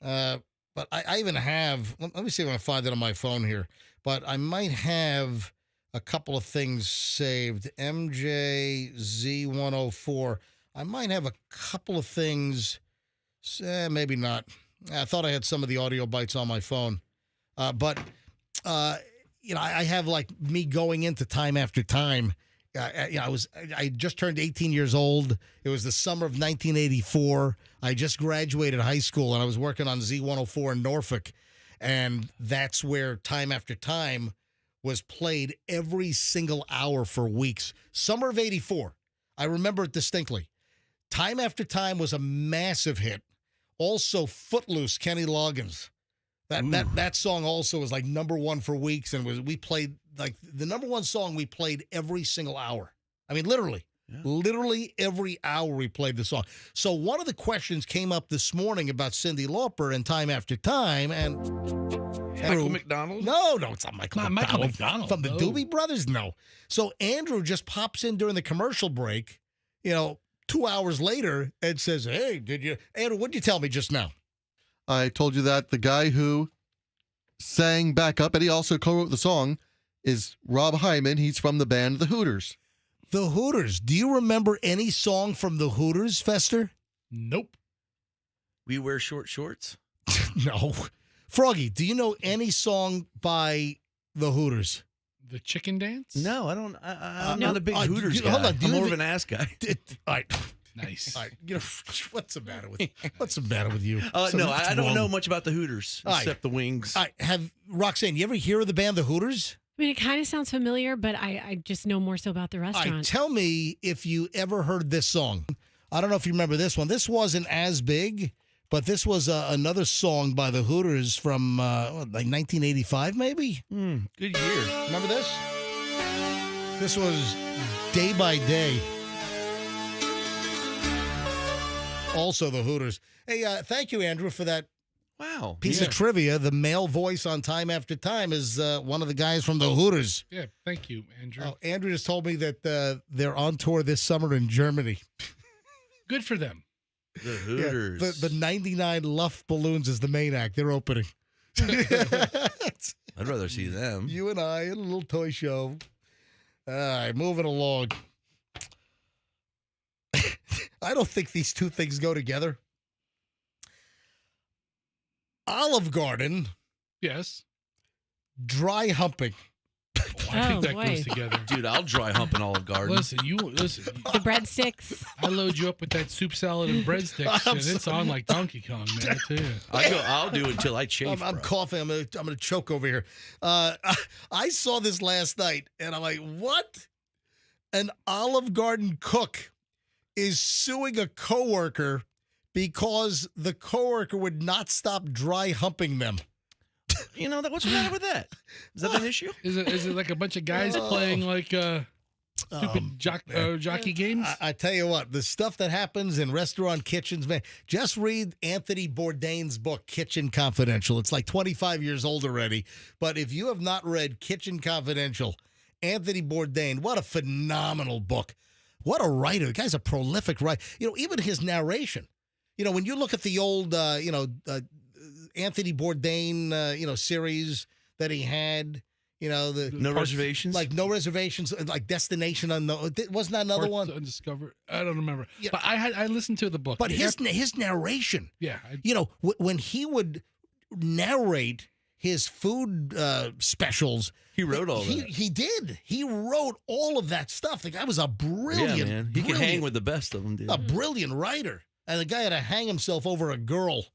But I even have, let me see if I can find it on my phone here. But I might have a couple of things saved. MJ Z104. I might have a couple of things, maybe not. I thought I had some of the audio bites on my phone. But I have like me going into Time After Time. I just turned 18 years old. It was the summer of 1984. I just graduated high school, and I was working on Z104 in Norfolk, and that's where Time After Time was played every single hour for weeks. Summer of 84. I remember it distinctly. Time After Time was a massive hit. Also, Footloose, Kenny Loggins. That song also was like number one for weeks, and we played like the number one song we played every single hour. I mean, literally every hour we played the song. So one of the questions came up this morning about Cyndi Lauper and Time After Time, and Michael McDonald? No, it's not Michael Not McDonald. Michael McDonald, From the no. Doobie Brothers? No. So Andrew just pops in during the commercial break, 2 hours later and says, hey, Andrew, what'd you tell me just now? I told you that the guy who sang back up, and he also co-wrote the song, is Rob Hyman. He's from the band The Hooters. The Hooters. Do you remember any song from The Hooters, Fester? Nope. We wear short shorts? No. Froggy, do you know any song by The Hooters? The Chicken Dance? No, I don't. I'm not a big Hooters guy. Hold on. I'm more of an ass guy. All right. Nice. All right. What's the matter with you? No, I don't know much about the Hooters except the wings. Have Roxanne, you ever hear of the band The Hooters? I mean, it kind of sounds familiar, but I just know more so about the restaurant. Tell me if you ever heard this song. I don't know if you remember this one. This wasn't as big, but this was another song by The Hooters from like 1985, maybe? Good year. Remember this? This was Day by Day. Also The Hooters. Hey, thank you, Andrew, for that piece of trivia. The male voice on Time After Time is one of the guys from The Hooters. Yeah, thank you, Andrew. Oh, Andrew just told me that they're on tour this summer in Germany. Good for them. The Hooters. Yeah, the 99 Luft Balloons is the main act. They're opening. I'd rather see them. You and I in a little toy show. All right, moving along. I don't think these two things go together. Olive Garden. Yes. Dry humping. I think that goes together. Dude, I'll dry hump an Olive Garden. Listen. The breadsticks. I load you up with that soup salad and breadsticks, and it's on like Donkey Kong, man. I tell you. I'll do it until I chafe. I'm coughing. I'm gonna choke over here. I saw this last night, and I'm like, what? An Olive Garden cook is suing a coworker because the coworker would not stop dry humping them. What's the matter with that? Is that an issue? Is it like a bunch of guys playing like stupid jockey games? I tell you what, the stuff that happens in restaurant kitchens, man. Just read Anthony Bourdain's book, Kitchen Confidential. It's like 25 years old already. But if you have not read Kitchen Confidential, Anthony Bourdain, what a phenomenal book. What a writer. The guy's a prolific writer. Even his narration. When you look at the old, Anthony Bourdain, series that he had, No Reservations? Like No Reservations, like Destination Unknown. Wasn't that another one? Undiscovered. I don't remember. Yeah. But I listened to the book. But his narration. Yeah. When he would narrate his food specials. He wrote all that. He did. He wrote all of that stuff. The guy was a brilliant. Yeah, man. He could hang with the best of them, dude. A brilliant writer. And the guy had to hang himself over a girl.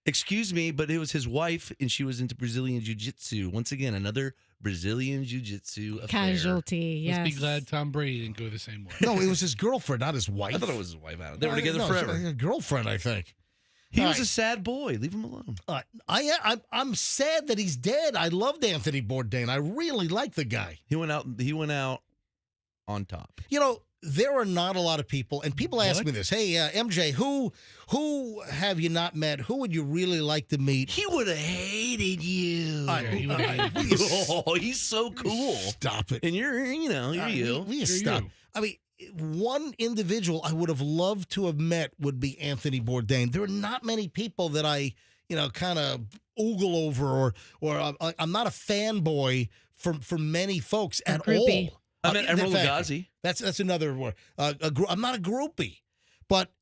Excuse me, but it was his wife, and she was into Brazilian Jiu-Jitsu. Once again, another Brazilian Jiu-Jitsu affair. Casualty, yes. Let's be glad Tom Brady didn't go the same way. No, it was his girlfriend, not his wife. I thought it was his wife. They were together forever. A girlfriend, I think. He was a sad boy. Leave him alone. I'm sad that he's dead. I loved Anthony Bourdain. I really like the guy. He went out on top. There are not a lot of people, and people ask me this. Hey, MJ, who have you not met? Who would you really like to meet? He would have hated you. He's so cool. Stop it. And you're you. Will stop? You. I mean, one individual I would have loved to have met would be Anthony Bourdain. There are not many people that I, kind of ogle over, or I'm not a fanboy for many folks at all. I met Emeril Lagasse. That's another word. I'm not a groupie, but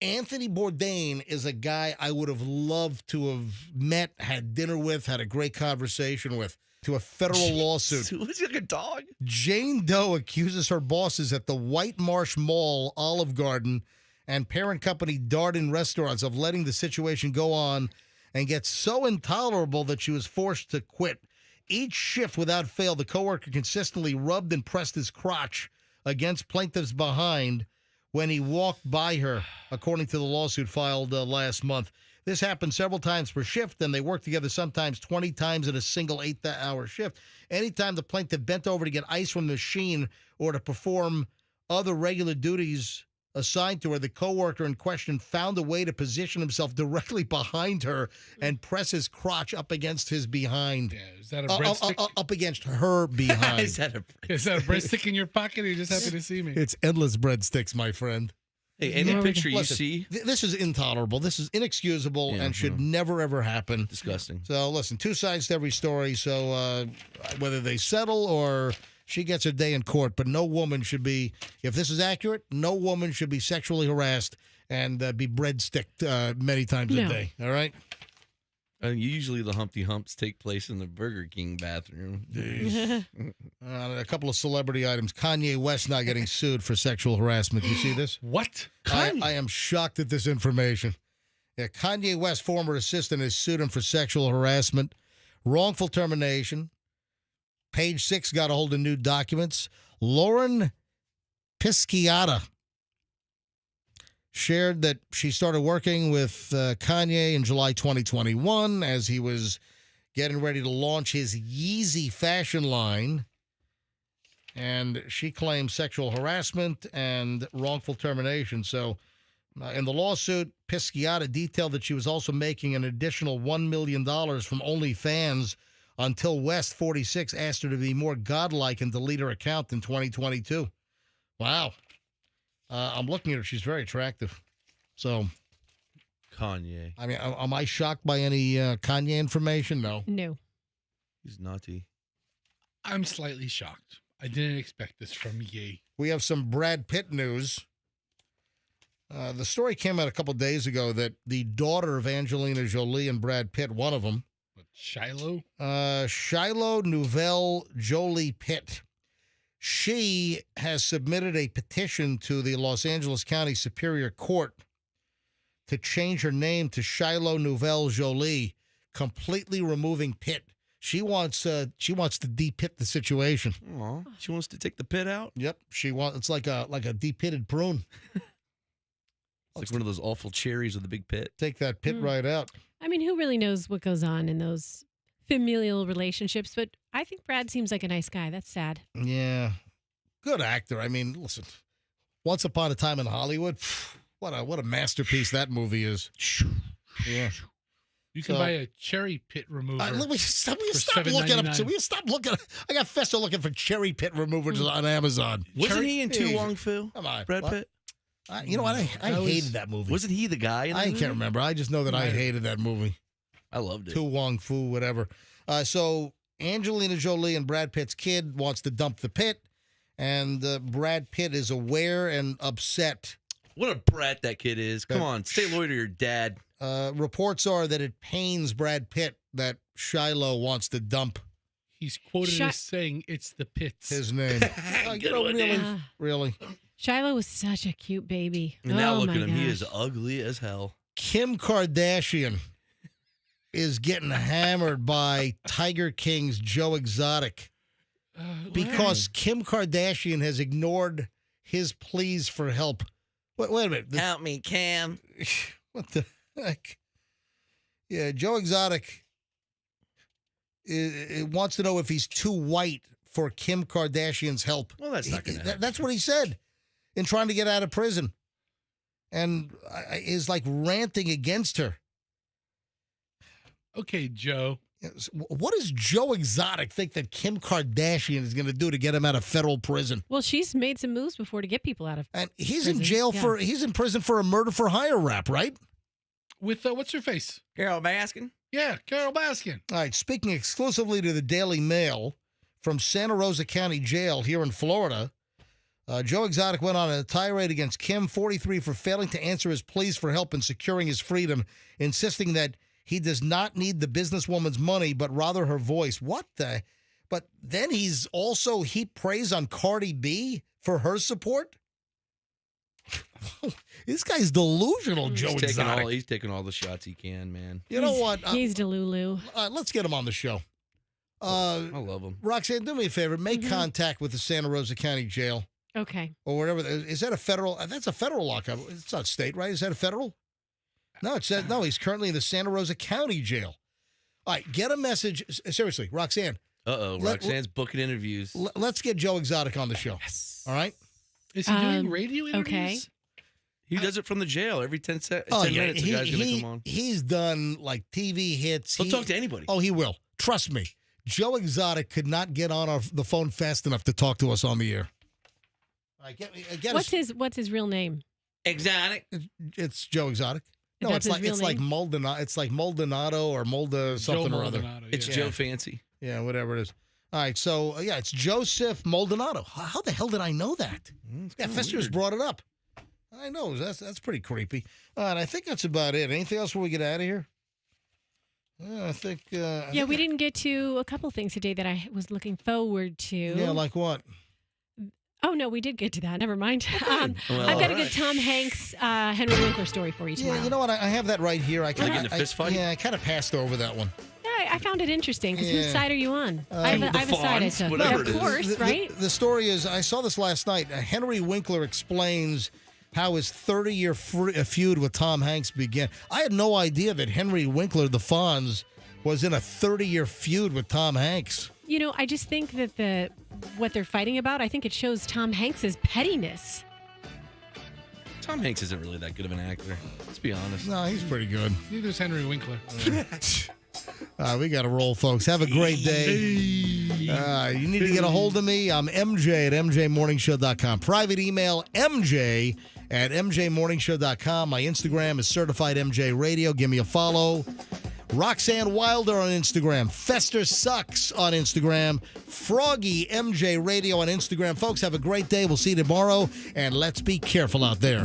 Anthony Bourdain is a guy I would have loved to have met, had dinner with, had a great conversation with. To a federal lawsuit. Was he like a dog? Jane Doe accuses her bosses at the White Marsh Mall, Olive Garden, and parent company Darden Restaurants of letting the situation go on and get so intolerable that she was forced to quit. Each shift without fail, the coworker consistently rubbed and pressed his crotch against plaintiff's behind when he walked by her, according to the lawsuit filed last month. This happened several times per shift, and they worked together sometimes 20 times in a single 8-hour shift. Anytime the plaintiff bent over to get ice from the machine or to perform other regular duties assigned to her, the coworker in question found a way to position himself directly behind her and press his crotch up against his behind. Yeah, is that a breadstick? Up against her behind. Is that a breadstick in your pocket? Or you're just happy to see me. It's endless breadsticks, my friend. Hey, any picture you Listen, see? This is intolerable. This is inexcusable and should never, ever happen. Disgusting. So, listen, two sides to every story. So, whether they settle or she gets her day in court, but no woman should be, if this is accurate, no woman should be sexually harassed and be breadsticked many times a day. All right? Usually the Humpty Humps take place in the Burger King bathroom. A couple of celebrity items. Kanye West not getting sued for sexual harassment. You see this? What? I am shocked at this information. Yeah, Kanye West, former assistant, has sued him for sexual harassment, wrongful termination. Page 6 got a hold of new documents. Lauren Pisciata shared that she started working with Kanye in July 2021 as he was getting ready to launch his Yeezy fashion line. And she claimed sexual harassment and wrongful termination. So in the lawsuit, Pisciata detailed that she was also making an additional $1 million from OnlyFans until West 46 asked her to be more godlike and delete her account in 2022. Wow. I'm looking at her. She's very attractive. So, Kanye. I mean, am I shocked by any Kanye information? No. No. He's naughty. I'm slightly shocked. I didn't expect this from Ye. We have some Brad Pitt news. The story came out a couple days ago that the daughter of Angelina Jolie and Brad Pitt, one of them. What, Shiloh? Shiloh Nouvelle Jolie Pitt. She has submitted a petition to the Los Angeles County Superior Court to change her name to Shiloh Nouvelle Jolie, completely removing Pitt. She wants to de-pit the situation. Aw, she wants to take the pit out? Yep, it's like a de-pitted prune. It's like one of those awful cherries with a big pit. Take that pit right out. I mean, who really knows what goes on in those familial relationships? But I think Brad seems like a nice guy. That's sad. Yeah. Good actor. I mean, listen, Once Upon a Time in Hollywood, what a masterpiece that movie is. Yeah. You can buy a cherry pit remover. Will you stop looking up? Will you stop looking? I got Fester looking for cherry pit removers on Amazon. Wasn't he in Tu Wong Fu? Come on, Brad Pitt. You know what? I hated that movie. Wasn't he the guy? I can't remember. I just know that I hated that movie. I loved it. Tu Wong Fu, whatever. So Angelina Jolie and Brad Pitt's kid wants to dump the pit, and Brad Pitt is aware and upset. What a brat that kid is. Come on, stay loyal to your dad. Reports are that it pains Brad Pitt that Shiloh wants to dump. He's quoted as saying it's the pits. His name. Really? Shiloh was such a cute baby. And now look my at him. He gosh. is ugly as hell. Kim Kardashian is getting hammered by Tiger King's Joe Exotic because Kim Kardashian has ignored his pleas for help. Wait a minute. Help me, Cam. What the heck? Yeah, Joe Exotic wants to know if he's too white for Kim Kardashian's help. Well, that's not going to happen. That's what he said in trying to get out of prison. And is like ranting against her. Okay, Joe. What does Joe Exotic think that Kim Kardashian is going to do to get him out of federal prison? Well, she's made some moves before to get people out of and he's prison. in jail he's in prison for a murder for hire rap, right? With what's her face? Carol Baskin? Yeah, Carol Baskin. All right, speaking exclusively to the Daily Mail from Santa Rosa County Jail here in Florida, Joe Exotic went on a tirade against Kim, 43, for failing to answer his pleas for help in securing his freedom, insisting that he does not need the businesswoman's money, but rather her voice. What the? But then he prays on Cardi B for her support? This guy's delusional, Joe Exotic. He's taking all the shots he can, man. You know what? He's Delulu. Let's get him on the show. I love him. Roxanne, do me a favor. Make contact with the Santa Rosa County Jail. Okay. Or whatever. Is that a federal? That's a federal lockup. It's not state, right? Is that a federal? No, it said no. He's currently in the Santa Rosa County Jail. All right, get a message. Seriously, Roxanne. Roxanne's booking interviews. Let's get Joe Exotic on the show. Yes. All right. Is he doing radio interviews? Okay. He does it from the jail every 10 minutes. A guy's going to come on. He's done like TV hits. He'll talk to anybody. Oh, he will. Trust me. Joe Exotic could not get on the phone fast enough to talk to us on the air. What's his real name? Exotic. It's Joe Exotic. No, That's it's like Maldonado. It's like Maldonado or Molda something or other. It's Joe Fancy. Yeah, whatever it is. All right, so it's Joseph Maldonado. How the hell did I know that? Yeah, Fester's brought it up. I know that's pretty creepy. All right, I think that's about it. Anything else before we get out of here? I think. We didn't get to a couple things today that I was looking forward to. Yeah, like what? Oh, no, we did get to that. Never mind. I've got a good Tom Hanks, Henry Winkler story for you tomorrow. Yeah, you know what? I have that right here. They get in a fist fight? Yeah, I kind of passed over that one. Yeah, I found it interesting because whose side are you on? I have a side I took. Whatever Of course, right? The story is, I saw this last night. Henry Winkler explains how his 30-year feud with Tom Hanks began. I had no idea that Henry Winkler, the Fonz, was in a 30-year feud with Tom Hanks. You know, I just think that what they're fighting about, I think it shows Tom Hanks' pettiness. Tom Hanks isn't really that good of an actor. Let's be honest. No, he's pretty good. Neither is Henry Winkler. We got to roll, folks. Have a great day. You need to get a hold of me. I'm MJ at MJMorningshow.com. Private email, MJ at MJMorningshow.com. My Instagram is Certified MJ Radio. Give me a follow. Roxanne Wilder on Instagram. Fester Sucks on Instagram. Froggy MJ Radio on Instagram. Folks, have a great day. We'll see you tomorrow. And let's be careful out there.